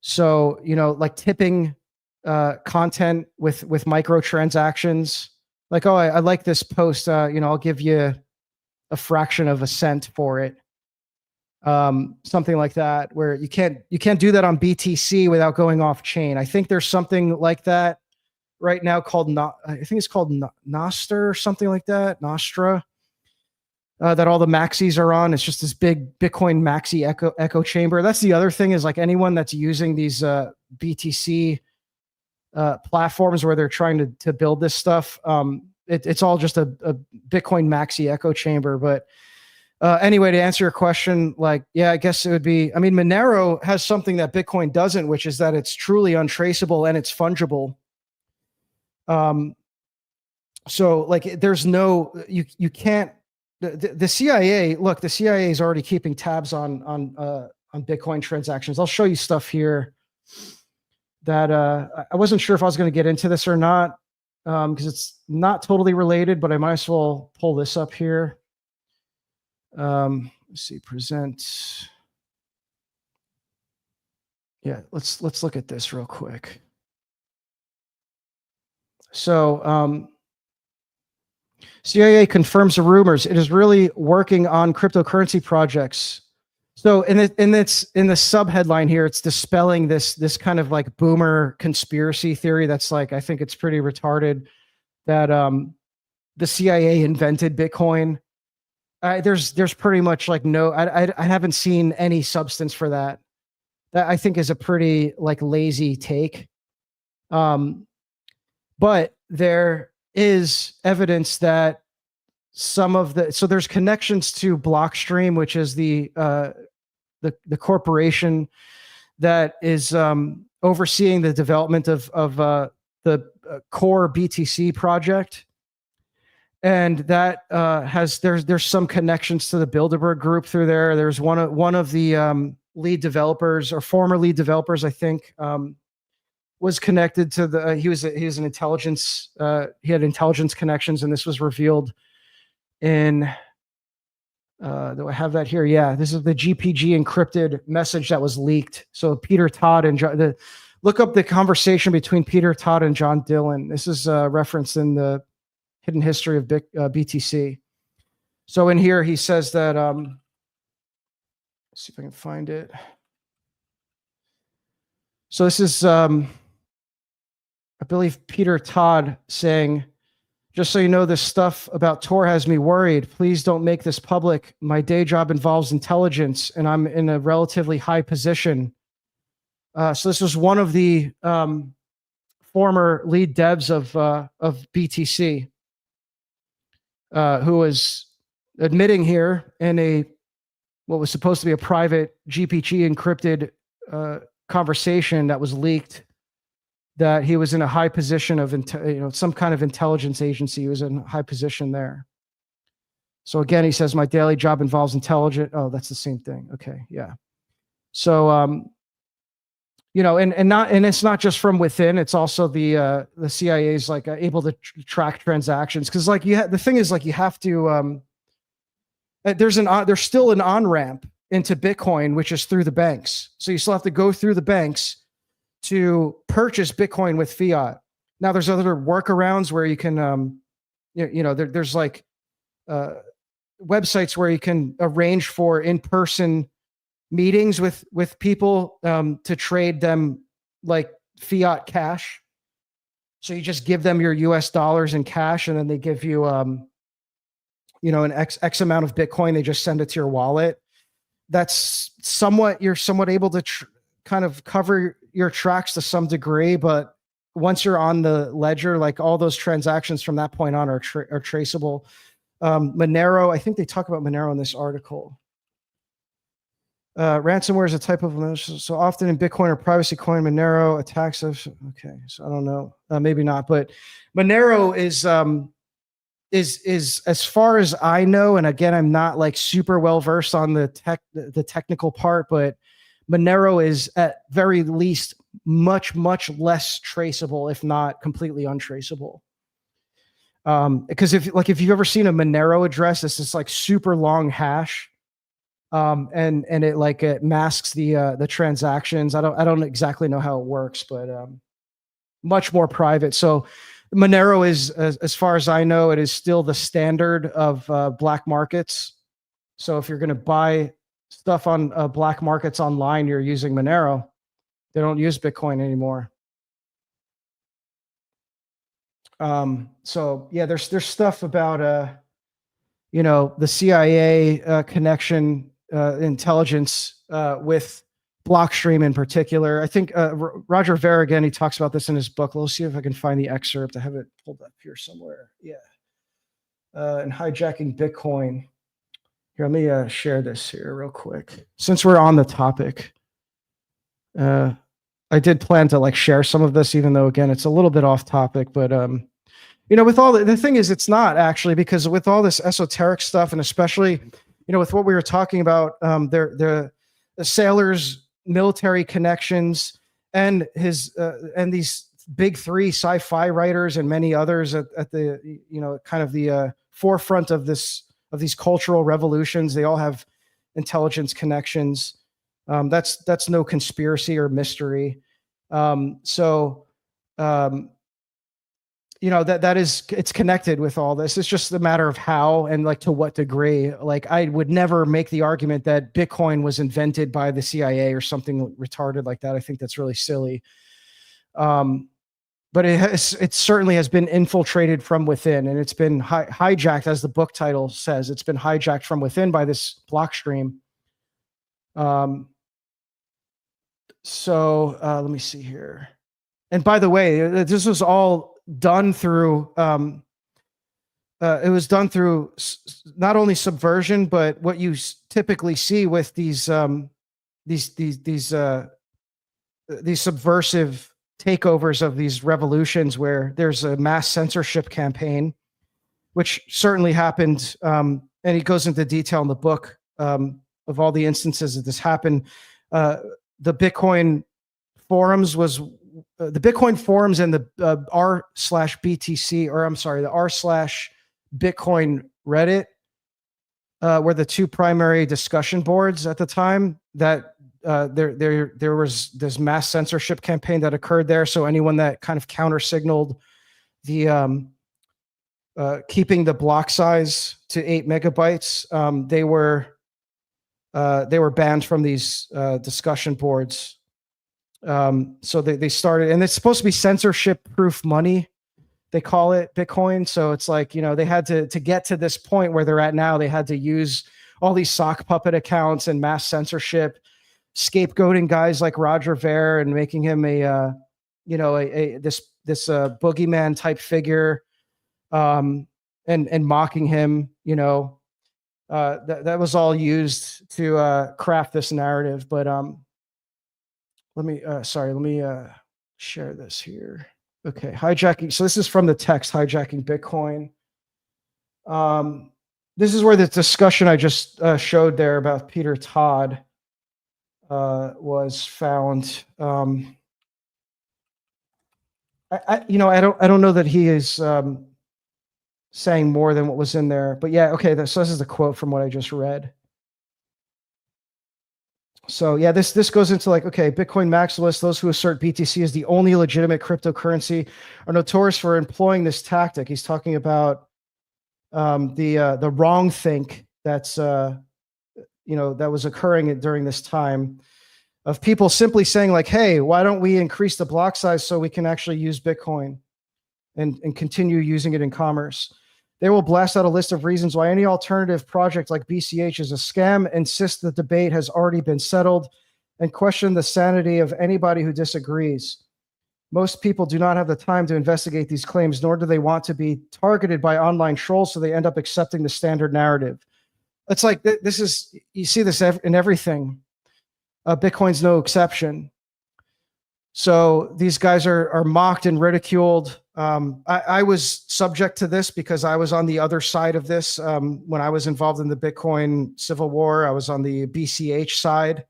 So, you know, like tipping content with microtransactions. Like, oh, I like this post. You know, I'll give you a fraction of a cent for it. Something like that, where you can't do that on BTC without going off chain. I think there's something like that right now called I think it's called Nostr or something like that, Nostra. That all the maxis are on. It's just this big Bitcoin maxi echo chamber. That's the other thing, is like anyone that's using these BTC platforms where they're trying to build this stuff, it's all just a Bitcoin maxi echo chamber. But anyway, to answer your question, like, yeah, I guess it would be, I mean, Monero has something that Bitcoin doesn't, which is that it's truly untraceable and it's fungible. So like there's no, you can't, the CIA, look, the CIA is already keeping tabs on Bitcoin transactions. I'll show you stuff here that I wasn't sure if I was going to get into this or not, because it's not totally related, but I might as well pull this up here. Let's see, present. Yeah, let's look at this real quick. So CIA confirms the rumors. It is really working on cryptocurrency projects. So in the sub headline here, it's dispelling this kind of like boomer conspiracy theory that's like, I think it's pretty retarded, that the CIA invented Bitcoin. There's pretty much like no, I haven't seen any substance for that. That I think is a pretty like lazy take. But there is evidence that some of so there's connections to Blockstream, which is the corporation that is overseeing the development of the core BTC project, and that there's some connections to the Bilderberg Group through there. There's one of the lead developers, or former lead developers, I think, was connected to the. He was an intelligence. He had intelligence connections, and this was revealed in. Do I have that here? Yeah, this is the GPG encrypted message that was leaked. So Peter Todd and look up the conversation between Peter Todd and John Dillon. This is referenced in the Hidden History of BTC. So in here, he says that. Let's see if I can find it. So this is, I believe, Peter Todd saying, "Just so you know, this stuff about Tor has me worried. Please don't make this public. My day job involves intelligence, and I'm in a relatively high position." So this was one of the former lead devs of BTC, who was admitting here in what was supposed to be a private GPG encrypted conversation that was leaked, that he was in a high position of some kind of intelligence agency. He was in a high position there. So again, he says, my daily job involves intelligence. Oh, that's the same thing. Okay, yeah. So and it's not just from within. It's also the CIA is like able to track transactions, because like the thing is, like, you have to. There's still an on-ramp into Bitcoin, which is through the banks. So you still have to go through the banks to purchase Bitcoin with fiat. Now there's other workarounds where you can, there's like websites where you can arrange for in-person meetings with people to trade them like fiat cash. So you just give them your US dollars in cash, and then they give you an X amount of Bitcoin, they just send it to your wallet. That's you're somewhat able to kind of cover your tracks to some degree, but once you're on the ledger, like all those transactions from that point on are traceable. Monero, I think they talk about Monero in this article. Ransomware is a type of, so often in Bitcoin or privacy coin, Monero attacks of, okay, so I don't know, maybe not, but Monero is as far as I know, and again, I'm not like super well versed on the technical part, but Monero is at very least much less traceable, if not completely untraceable. Because if you've ever seen a Monero address, it's this like super long hash. And it masks the transactions. I don't exactly know how it works, but much more private. So Monero is, as far as I know, it is still the standard of black markets. So if you're going to buy stuff on black markets online, you're using Monero. They don't use Bitcoin anymore. So yeah, there's stuff about the CIA connection, intelligence with Blockstream in particular. I think Roger Ver, again, he talks about this in his book. Let's see if I can find the excerpt. I have it pulled up here somewhere. Yeah. And hijacking Bitcoin. Here, let me share this here real quick. Since we're on the topic, I did plan to like share some of this, even though again, it's a little bit off topic, but with all the thing is, it's not actually, because with all this esoteric stuff, and especially, with what we were talking about, the sailors' military connections, and his and these big three sci-fi writers and many others at the kind of the forefront of these cultural revolutions, they all have intelligence connections. That's no conspiracy or mystery. That is, it's connected with all this. It's just a matter of how and like to what degree. Like I would never make the argument that Bitcoin was invented by the CIA or something retarded like that. I think that's really silly. But it certainly has been infiltrated from within, and it's been hijacked, as the book title says. It's been hijacked from within by this Blockstream. Let me see here. And by the way, this was all done through it was done through not only subversion, but what you typically see with these subversive takeovers of these revolutions, where there's a mass censorship campaign, which certainly happened, and he goes into detail in the book of all the instances that this happened. The Bitcoin forums and the r/BTC, or I'm sorry, the r/Bitcoin Reddit were the two primary discussion boards at the time. That there was this mass censorship campaign that occurred there. So anyone that kind of counter signaled the keeping the block size to 8 megabytes, they were banned from these discussion boards. So they started, and it's supposed to be censorship proof money, they call it, Bitcoin. So it's like, they had to get to this point where they're at now, they had to use all these sock puppet accounts and mass censorship, scapegoating guys like Roger Ver and making him this boogeyman type figure, and mocking him. That was all used to craft this narrative. But let me share this here. Okay, hijacking. So this is from the text, hijacking Bitcoin. This is where the discussion I just showed there about Peter Todd was found. I don't know that he is saying more than what was in there, but yeah, okay. So this is the quote from what I just read. So yeah, this goes into like, okay, Bitcoin maximalists, those who assert BTC is the only legitimate cryptocurrency, are notorious for employing this tactic. He's talking about the wrong think that's that was occurring during this time, of people simply saying like, hey, why don't we increase the block size so we can actually use Bitcoin and continue using it in commerce? They will blast out a list of reasons why any alternative project like BCH is a scam, insist the debate has already been settled, and question the sanity of anybody who disagrees. Most people do not have the time to investigate these claims, nor do they want to be targeted by online trolls, so they end up accepting the standard narrative. It's like this is, you see this in everything. Bitcoin's no exception. So these guys are mocked and ridiculed. I was subject to this because I was on the other side of this. When I was involved in the Bitcoin civil war, I was on the BCH side.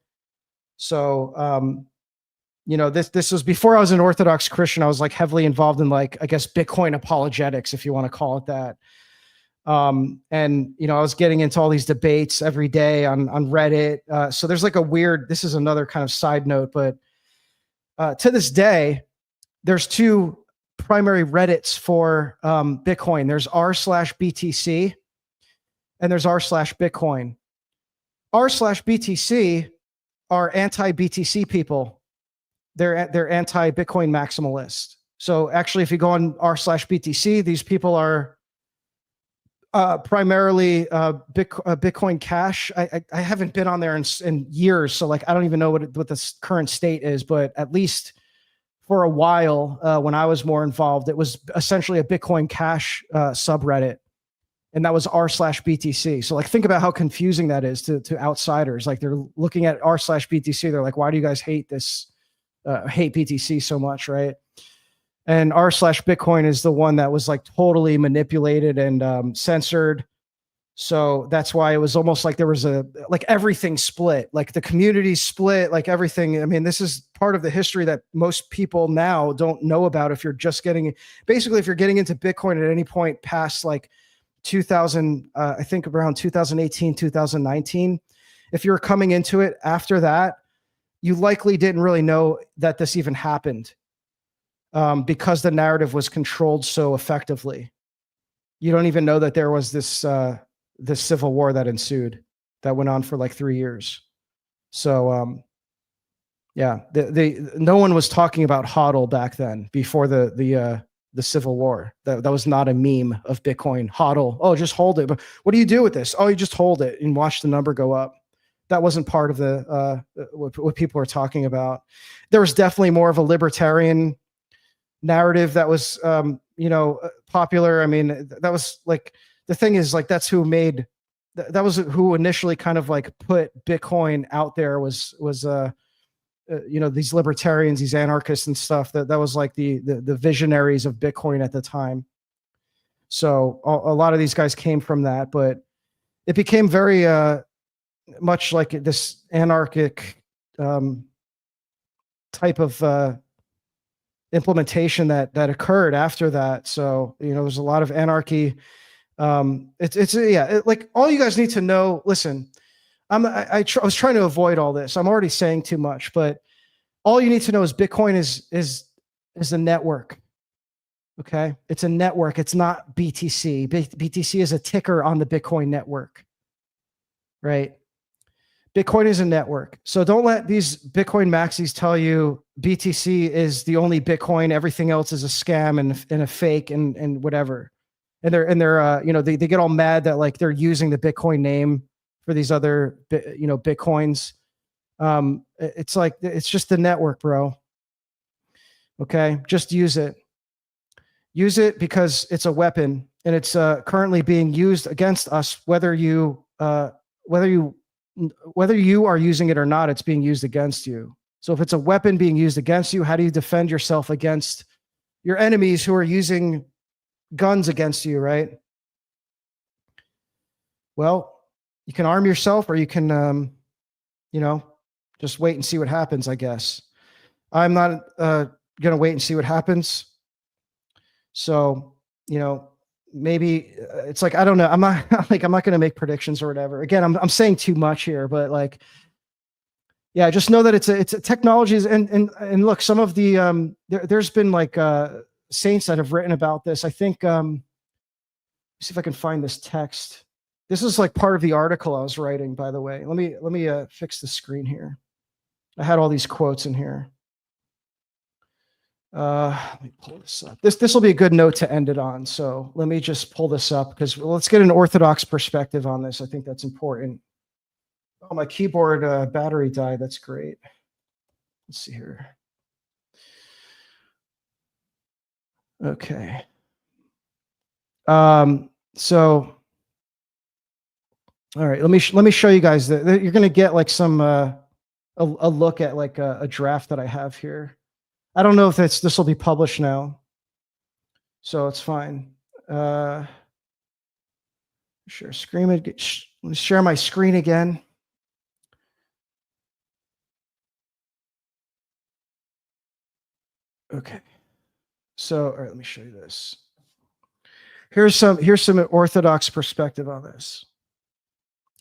So, you know, this was before I was an Orthodox Christian. I was like heavily involved in, like, I guess, Bitcoin apologetics, if you want to call it that. And, you know, I was getting into all these debates every day on Reddit. So there's like a weird, this is another kind of side note, but to this day, there's two primary Reddits for Bitcoin. There's r/BTC and there's r/Bitcoin. r/BTC are anti-BTC people. They're anti-Bitcoin maximalist. So actually, if you go on r/BTC, these people are primarily Bitcoin Cash. I haven't been on there in years, so like I don't even know what the current state is. But at least for a while, when I was more involved, it was essentially a Bitcoin Cash subreddit, and that was r/BTC. So like, think about how confusing that is to outsiders. Like, they're looking at r/BTC, they're like, why do you guys hate this? Hate BTC so much, right? And r/Bitcoin is the one that was like totally manipulated and censored. So that's why it was almost like there was like everything split, like the community split, like everything. I mean, this is part of the history that most people now don't know about. If you're just basically, if you're getting into Bitcoin at any point past like 2000, I think around 2018, 2019, if you're coming into it after that, you likely didn't really know that this even happened. Because the narrative was controlled so effectively. You don't even know that there was this civil war that ensued that went on for like 3 years. So yeah, no one was talking about HODL back then before the civil war. That was not a meme of Bitcoin. HODL. Oh, just hold it. But what do you do with this? Oh, you just hold it and watch the number go up. That wasn't part of the what people were talking about. There was definitely more of a libertarian narrative that was popular. I mean, that was like, the thing is, like, that's who made that was who initially kind of like put Bitcoin out there, was these libertarians, these anarchists and stuff. That was like the visionaries of Bitcoin at the time. So a lot of these guys came from that, but it became very much like this anarchic type of implementation that occurred after that. So, you know, there's a lot of anarchy. Like, all you guys need to know, listen, I was trying to avoid all this. I'm already saying too much, but all you need to know is Bitcoin is a network. Okay. It's a network. It's not BTC. BTC is a ticker on the Bitcoin network, right? Bitcoin is a network. So don't let these Bitcoin maxis tell you BTC is the only Bitcoin, everything else is a scam and a fake and whatever. And they're they get all mad that like they're using the Bitcoin name for these other Bitcoins. It's like, it's just the network, bro. Okay, just use it. Use it because it's a weapon, and it's currently being used against us. Whether you are using it or not, it's being used against you. So if it's a weapon being used against you, how do you defend yourself against your enemies who are using guns against you, right? Well, you can arm yourself, or you can, just wait and see what happens, I guess. I'm not going to wait and see what happens. So, maybe it's like, I don't know. I'm not going to make predictions or whatever. Again, I'm saying too much here, but like, yeah, just know that it's a technologies and look, some of the there's been like saints that have written about this. I think let's see if I can find this text. This is like part of the article I was writing, by the way. Let me fix the screen here. I had all these quotes in here. Let me pull this up. This will be a good note to end it on. So let me just pull this up because let's get an Orthodox perspective on this. I think that's important. Oh, my keyboard battery died. That's great. Let's see here. Okay. So, all right. Let me show you guys that you're going to get like some a look at like a draft that I have here. I don't know if this will be published now, so it's fine. Share screen. Let me share my screen again. Okay. So, all right, let me show you this. Here's some Orthodox perspective on this.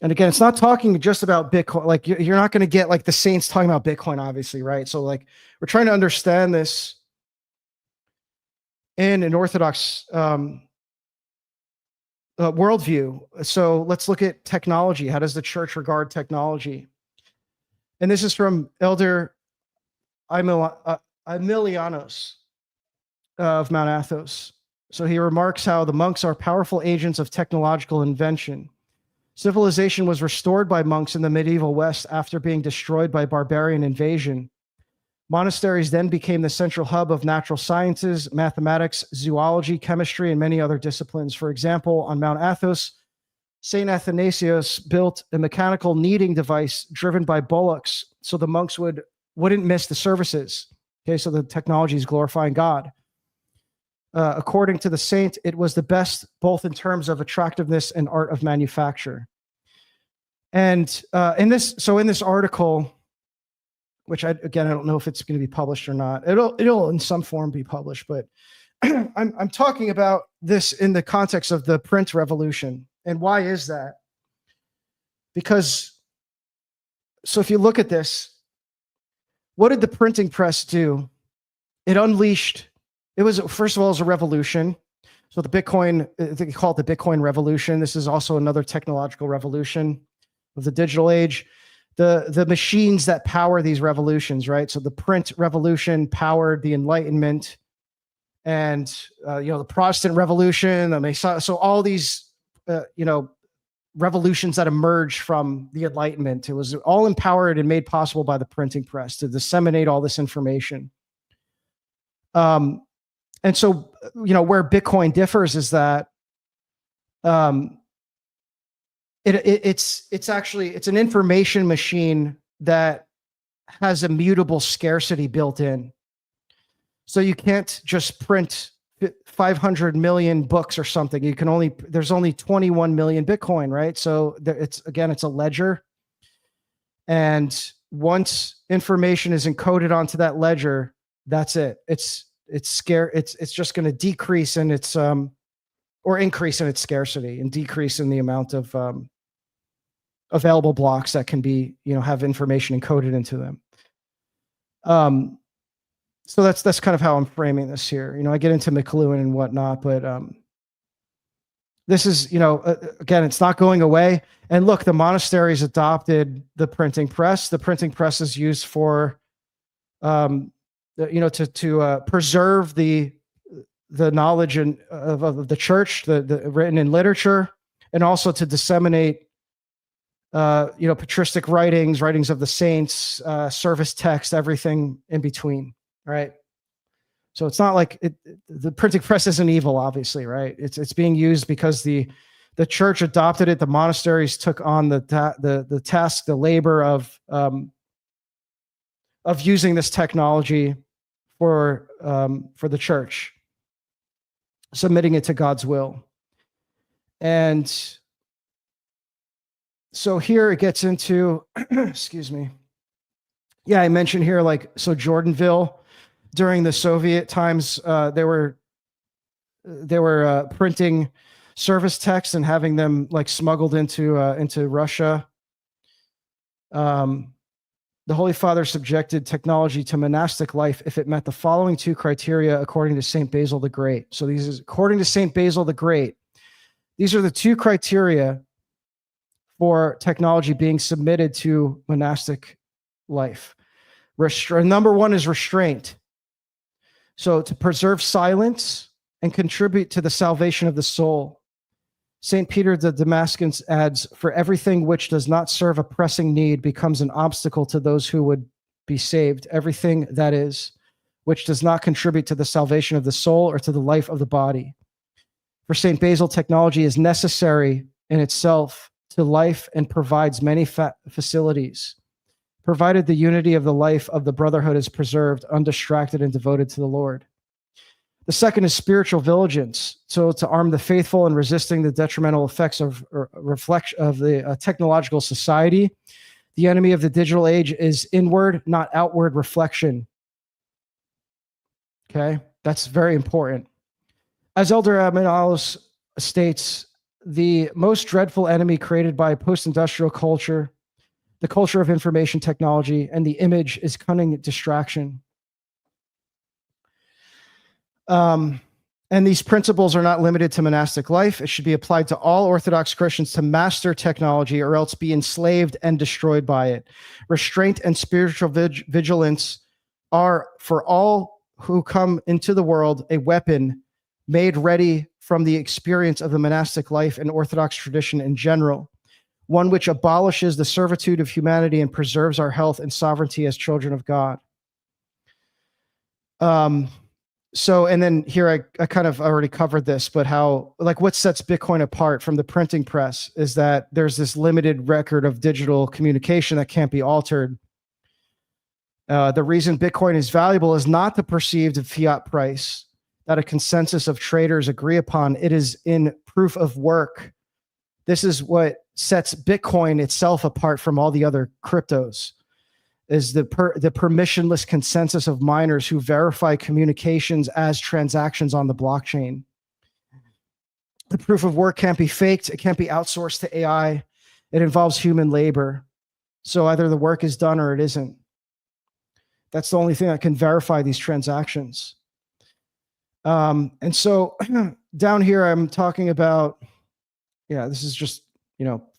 And again, it's not talking just about Bitcoin. Like you're not going to get like the saints talking about Bitcoin, obviously, right? So like we're trying to understand this in an Orthodox worldview. So let's look at technology. How does the church regard technology? And this is from Elder Emilianos of Mount Athos. So he remarks how the monks are powerful agents of technological invention. Civilization was restored by monks in the medieval West after being destroyed by barbarian invasion. Monasteries then became the central hub of natural sciences, mathematics, zoology, chemistry, and many other disciplines. For example, on Mount Athos, St. Athanasius built a mechanical kneading device driven by bullocks so the monks wouldn't miss the services. Okay, so the technology is glorifying God. According to the saint, it was the best both in terms of attractiveness and art of manufacture. And in this article, which I don't know if it's going to be published or not. It'll in some form be published, but I'm talking about this in the context of the print revolution. And why is that? Because so if you look at this, what did the printing press do? It unleashed. It was, first of all, it was a revolution. So the Bitcoin, they call it the Bitcoin revolution. This is also another technological revolution of the digital age. The machines that power these revolutions, right? So the print revolution powered the Enlightenment and, the Protestant Revolution. So all these, revolutions that emerged from the Enlightenment, it was all empowered and made possible by the printing press to disseminate all this information. And so, where Bitcoin differs is that it's an information machine that has immutable scarcity built in. So you can't just print 500 million books or something. There's only 21 million Bitcoin, right? So it's a ledger. And once information is encoded onto that ledger, that's it. It's just going to decrease in its or increase in its scarcity and decrease in the amount of available blocks that can be, have information encoded into them. So that's kind of how I'm framing this here. I get into McLuhan and whatnot, but this is, again, it's not going away. And look, the monasteries adopted the printing press. The printing press is used for, to preserve the knowledge of the church, the written in literature, and also to disseminate, patristic writings of the saints, service text, everything in between, right? So it's not like the printing press isn't evil, obviously, right? It's being used because the church adopted it. The monasteries took on the task, the labor of using this technology for the church, submitting it to God's will. And so here it gets into, excuse me. Yeah, I mentioned here, so Jordanville, during the Soviet times, they were printing service texts and having them smuggled into Russia. The Holy Father subjected technology to monastic life if it met the following two criteria according to St. Basil the Great. So these is according to St. Basil the Great. These are the two criteria for technology being submitted to monastic life. Number one is restraint. So to preserve silence and contribute to the salvation of the soul. St. Peter the Damascus adds, for everything which does not serve a pressing need becomes an obstacle to those who would be saved. Everything, that is, which does not contribute to the salvation of the soul or to the life of the body. For St. Basil, technology is necessary in itself to life and provides many facilities, provided the unity of the life of the brotherhood is preserved, undistracted, and devoted to the Lord. The second is spiritual vigilance, so to arm the faithful in resisting the detrimental effects of the technological society. The enemy of the digital age is inward, not outward reflection. Okay, that's very important. As Elder Admiralis states, the most dreadful enemy created by post-industrial culture, the culture of information technology, and the image is cunning distraction. And these principles are not limited to monastic life. It should be applied to all Orthodox Christians to master technology or else be enslaved and destroyed by it. Restraint and spiritual vigilance are, for all who come into the world, a weapon made ready from the experience of the monastic life and Orthodox tradition in general, one which abolishes the servitude of humanity and preserves our health and sovereignty as children of God. So, and then here I kind of already covered this, but how, like, what sets Bitcoin apart from the printing press is that there's this limited record of digital communication that can't be altered. The reason Bitcoin is valuable is not the perceived fiat price that a consensus of traders agree upon. It is in proof of work. This is what sets Bitcoin itself apart from all the other cryptos, is the permissionless consensus of miners who verify communications as transactions on the blockchain. The proof of work can't be faked. It can't be outsourced to AI. It involves human labor. So either the work is done or it isn't. That's the only thing that can verify these transactions. And so down here, I'm talking about, this is just,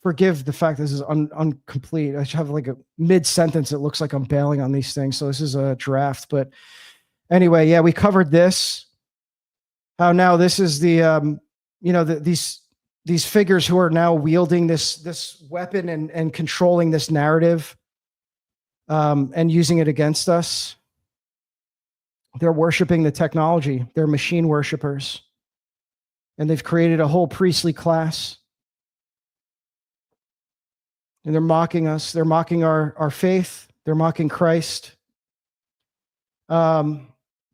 forgive the fact this is incomplete. I should have like a mid-sentence. It looks like I'm bailing on these things. So this is a draft. But anyway, we covered this. How now this is the, these figures who are now wielding this weapon and controlling this narrative and using it against us. They're worshiping the technology. They're machine worshipers. And they've created a whole priestly class. And they're mocking us. They're mocking our faith. They're mocking Christ. The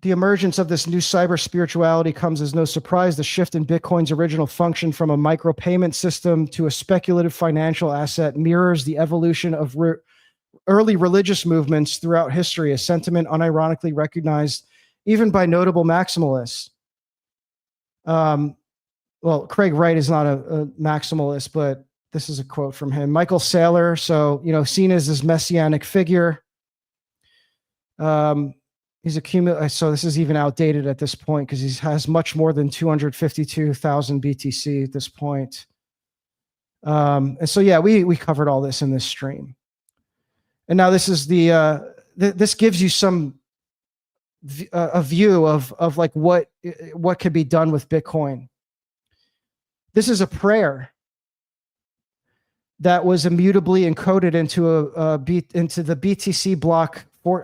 emergence of this new cyber spirituality comes as no surprise. The shift in Bitcoin's original function from a micropayment system to a speculative financial asset mirrors the evolution of early religious movements throughout history, a sentiment unironically recognized even by notable maximalists. Well, Craig Wright is not a maximalist, but this is a quote from him. Michael Saylor, so, seen as this messianic figure. He's so this is even outdated at this point because he has much more than 252,000 BTC at this point. And so, we covered all this in this stream. And now this is this gives you a view of like what could be done with Bitcoin. This is a prayer that was immutably encoded into into the BTC block for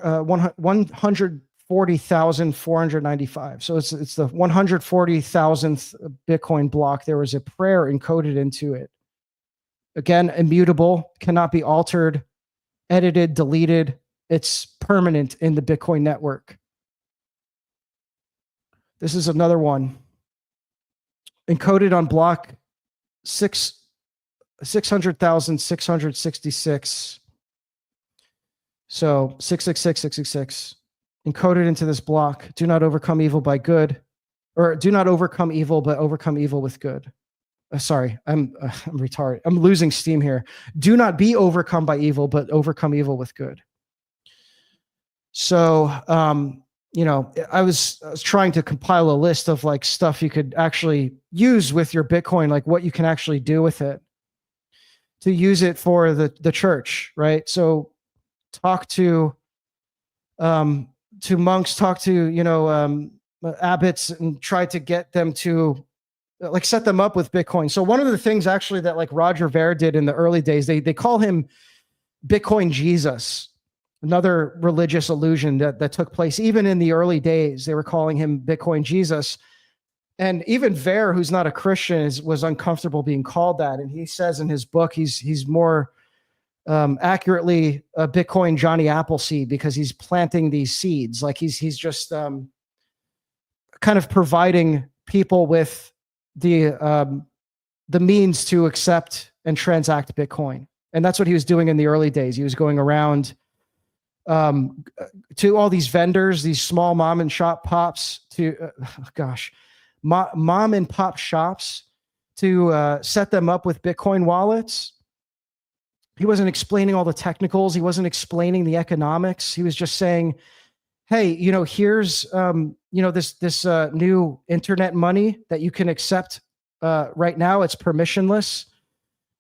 140,495. So it's the 140,000th Bitcoin block. There was a prayer encoded into it. Again, immutable, cannot be altered, edited, deleted. It's permanent in the Bitcoin network. This is another one. Encoded on block 600,666. So 666. Encoded into this block. Do not overcome evil by good, or do not overcome evil, but overcome evil with good. Sorry, I'm retarded. I'm losing steam here. Do not be overcome by evil, but overcome evil with good. So, I was trying to compile a list of like stuff you could actually use with your Bitcoin, like what you can actually do with it to use it for the church, right? So talk to to monks, talked to, abbots, and tried to get them to like set them up with Bitcoin. So one of the things actually that like Roger Ver did in the early days, they call him Bitcoin Jesus, another religious illusion that took place even in the early days. They were calling him Bitcoin Jesus. And even Ver, who's not a Christian, was uncomfortable being called that. And he says in his book, he's more accurately a Bitcoin Johnny Appleseed, because he's planting these seeds. Like he's just kind of providing people with the means to accept and transact Bitcoin. And that's what he was doing in the early days. He was going around to all these vendors, these small mom and shop pops, mom and pop shops, to set them up with Bitcoin wallets. He wasn't explaining all the technicals. He wasn't explaining the economics. He was just saying, hey, here's, this new internet money that you can accept right now. It's permissionless.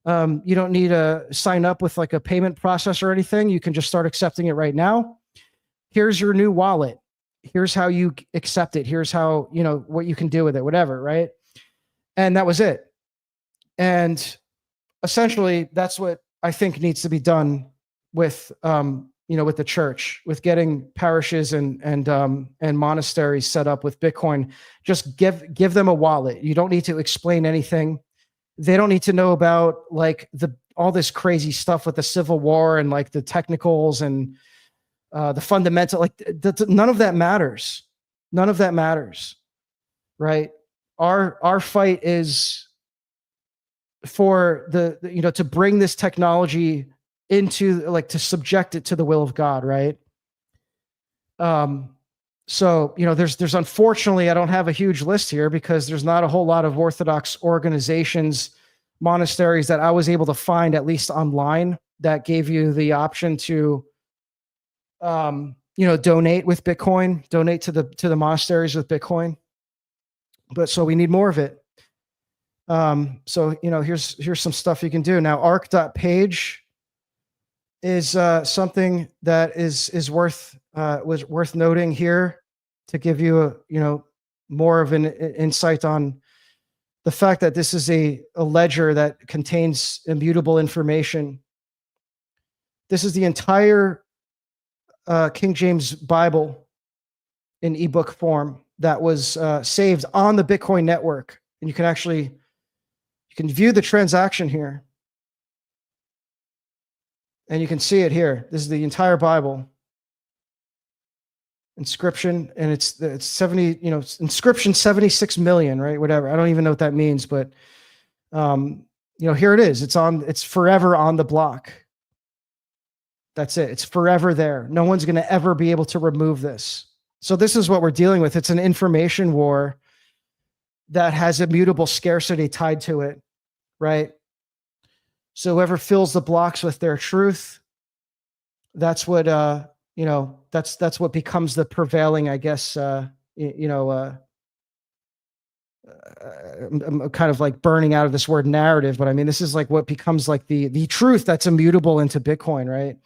You don't need to sign up with like a payment process or anything. You can just start accepting it right now. Here's your new wallet. Here's how you accept it. Here's how, what you can do with it, whatever. Right. And that was it. And essentially that's what I think needs to be done with, with the church, with getting parishes and monasteries set up with Bitcoin. Just give them a wallet. You don't need to explain anything. They don't need to know about like all this crazy stuff with the Civil War and like the technicals and the fundamental, like none of that matters. None of that matters, right? Our fight is for to bring this technology into, like, to subject it to the will of God, right? So, there's unfortunately, I don't have a huge list here because there's not a whole lot of Orthodox organizations, monasteries that I was able to find, at least online, that gave you the option to, donate with Bitcoin, donate to the monasteries with Bitcoin. But so we need more of it. So, here's some stuff you can do. Now, arc.page is something that was worth noting here to give you more of an insight on the fact that this is a ledger that contains immutable information. This is the entire King James Bible in ebook form that was saved on the Bitcoin network. And you can view the transaction here. And you can see it here. This is the entire Bible. Inscription, and it's 70, inscription 76 million, right? Whatever. I don't even know what that means, but here it is. It's forever on the block. That's it. It's forever there. No one's going to ever be able to remove this. So this is what we're dealing with. It's an information war that has immutable scarcity tied to it, right? So whoever fills the blocks with their truth, that's what that's what becomes the prevailing, I guess. I'm kind of like burning out of this word narrative, but I mean, this is like what becomes like the truth that's immutable into Bitcoin, right?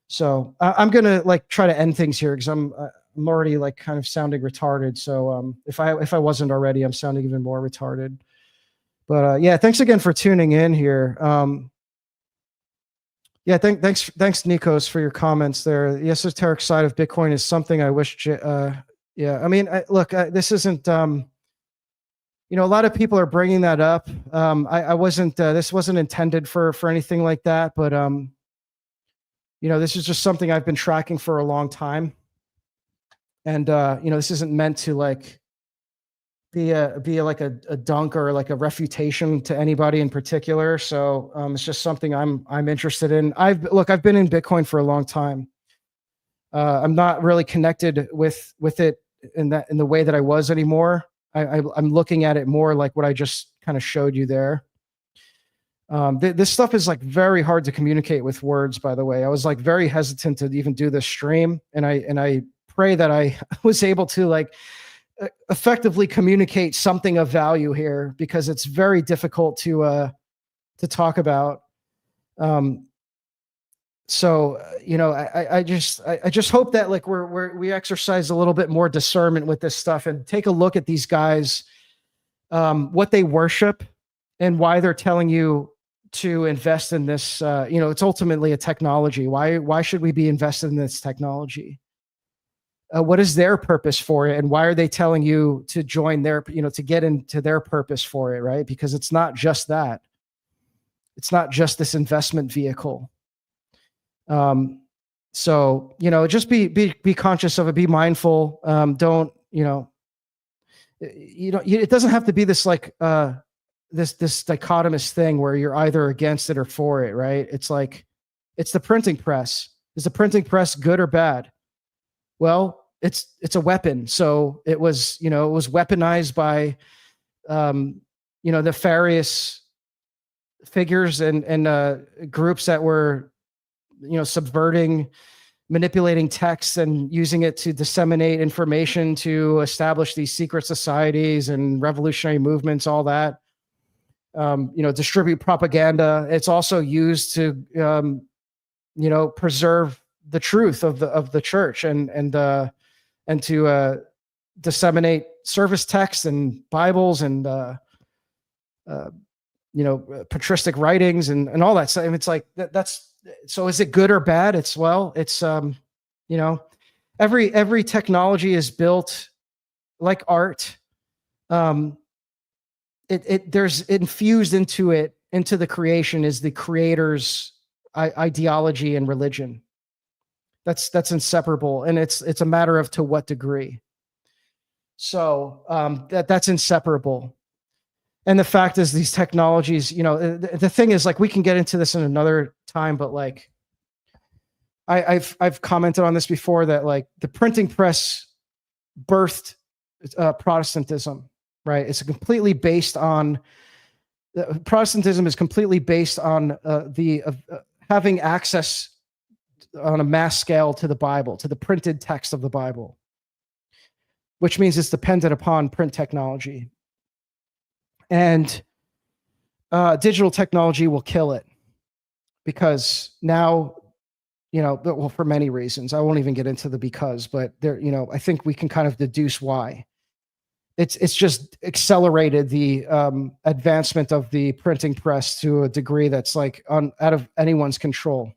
So I'm gonna like try to end things here because I'm already like kind of sounding retarded. So if I wasn't already, I'm sounding even more retarded. But yeah, thanks again for tuning in here. Yeah, thanks Nikos for your comments there. The esoteric side of Bitcoin is something I wish. Yeah, I mean, look, this isn't. A lot of people are bringing that up. I wasn't. This wasn't intended for anything like that, but this is just something I've been tracking for a long time, and this isn't meant to like be like a dunk or like a refutation to anybody in particular. So it's just something I'm interested in. I've been in Bitcoin for a long time. I'm not really connected with it in the way that I was anymore. I'm looking at it more like what I just kind of showed you there. This stuff is like very hard to communicate with words, by the way. I was like very hesitant to even do this stream, and I pray that I was able to like effectively communicate something of value here, because it's very difficult to talk about. I just hope that like we exercise a little bit more discernment with this stuff and take a look at these guys, what they worship and why they're telling you to invest in this. It's ultimately a technology. Why should we be invested in this technology? What is their purpose for it, and why are they telling you to join their, to get into their purpose for it, right? Because it's not just that. It's not just this investment vehicle. Just be conscious of it, be mindful. Don't, it doesn't have to be this like, this dichotomous thing where you're either against it or for it, right? It's like, it's the printing press. Is the printing press good or bad? Well, it's a weapon. So it was weaponized by, nefarious figures and groups that were, subverting, manipulating texts and using it to disseminate information to establish these secret societies and revolutionary movements, all that. Distribute propaganda. It's also used to, preserve the truth of the church and to disseminate service texts and Bibles and patristic writings and all that. So I mean, it's like that's. So is it good or bad? It's every technology is built like art. There's infused into the creation is the creator's ideology and religion. That's inseparable, and it's a matter of to what degree. So that's inseparable. And the fact is, these technologies, the thing is, like, we can get into this in another time, but like, I've commented on this before that like the printing press birthed Protestantism, right? It's completely based on Protestantism is completely based on having access on a mass scale to the Bible, to the printed text of the Bible, which means it's dependent upon print technology. And digital technology will kill it because now, well, for many reasons, I won't even get into the because, but there, I think we can kind of deduce why. It's just accelerated the advancement of the printing press to a degree that's like out of anyone's control.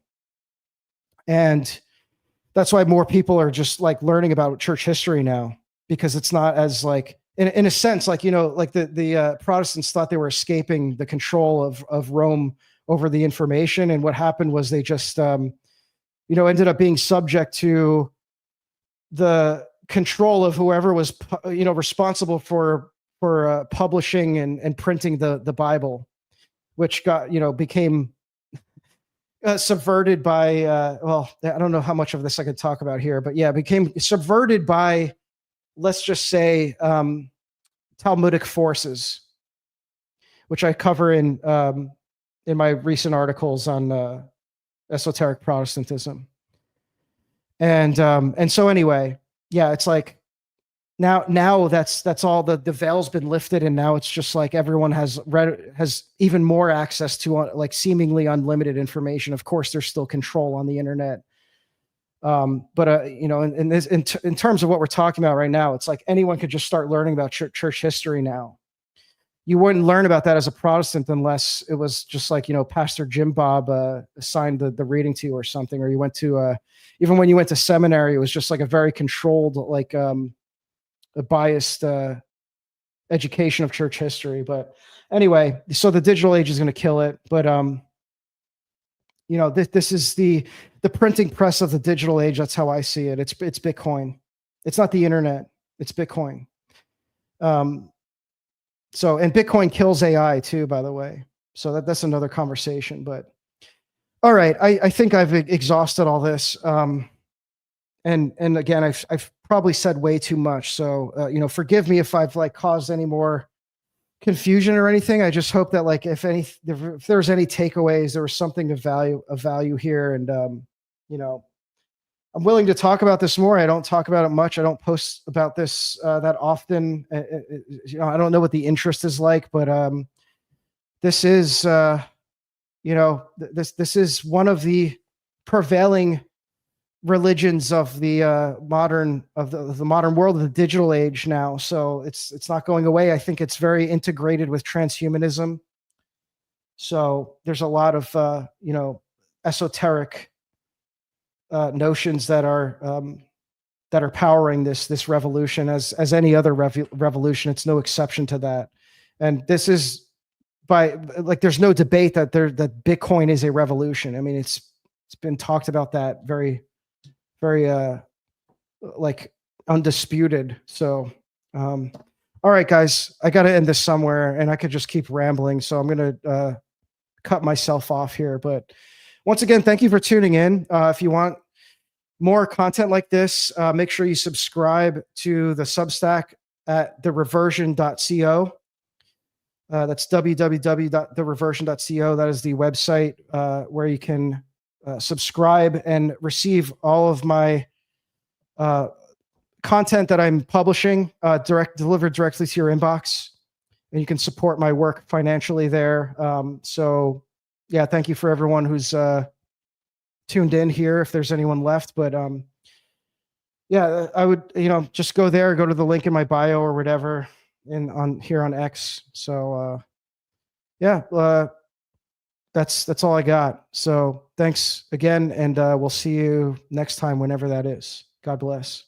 And that's why more people are just like learning about church history now, because it's not as like, in a sense, like, like the Protestants thought they were escaping the control of Rome over the information. And what happened was they just, ended up being subject to the control of whoever was, responsible for publishing and printing the Bible, which got, became subverted by, well, I don't know how much of this I could talk about here, but yeah, became subverted by, let's just say, Talmudic forces, which I cover in my recent articles on esoteric Protestantism. And so anyway, yeah, it's like now that's all the veil's been lifted, and now it's just like everyone has even more access to like seemingly unlimited information. Of course, there's still control on the internet. But in terms of what we're talking about right now, it's like anyone could just start learning about church history now. You wouldn't learn about that as a Protestant unless it was just like, Pastor Jim Bob assigned the reading to you or something, or you went to even when you went to seminary, it was just like a very controlled, like a biased education of church history. But anyway, so the digital age is going to kill it. But this is the printing press of the digital age. That's how I see it. It's Bitcoin. It's not the internet. It's Bitcoin. And Bitcoin kills AI too, by the way. So that's another conversation. But all right, I think I've exhausted all this. And again, I've probably said way too much. So forgive me if I've like caused any more confusion or anything. I just hope that like if there's any takeaways, there was something of value here. And I'm willing to talk about this more. I don't talk about it much. I don't post about this that often. I don't know what the interest is like, but this is this is one of the prevailing religions of the modern world, of the digital age now. So it's not going away. I think it's very integrated with transhumanism. So there's a lot of esoteric notions that are powering this revolution, as any other revolution. It's no exception to that. And this is there's no debate that Bitcoin is a revolution. I mean, it's been talked about that very, very undisputed. So all right, guys, I got to end this somewhere, and I could just keep rambling. So I'm going to cut myself off here. But once again, thank you for tuning in. If you want more content like this, make sure you subscribe to the Substack at thereversion.co. That's www.thereversion.co. That is the website where you can subscribe and receive all of my content that I'm publishing delivered directly to your inbox. And you can support my work financially there. So yeah, thank you for everyone who's tuned in here, if there's anyone left. But yeah, I would, just go there, go to the link in my bio or whatever on X. So yeah, that's all I got. So thanks again, and we'll see you next time, whenever that is. God bless.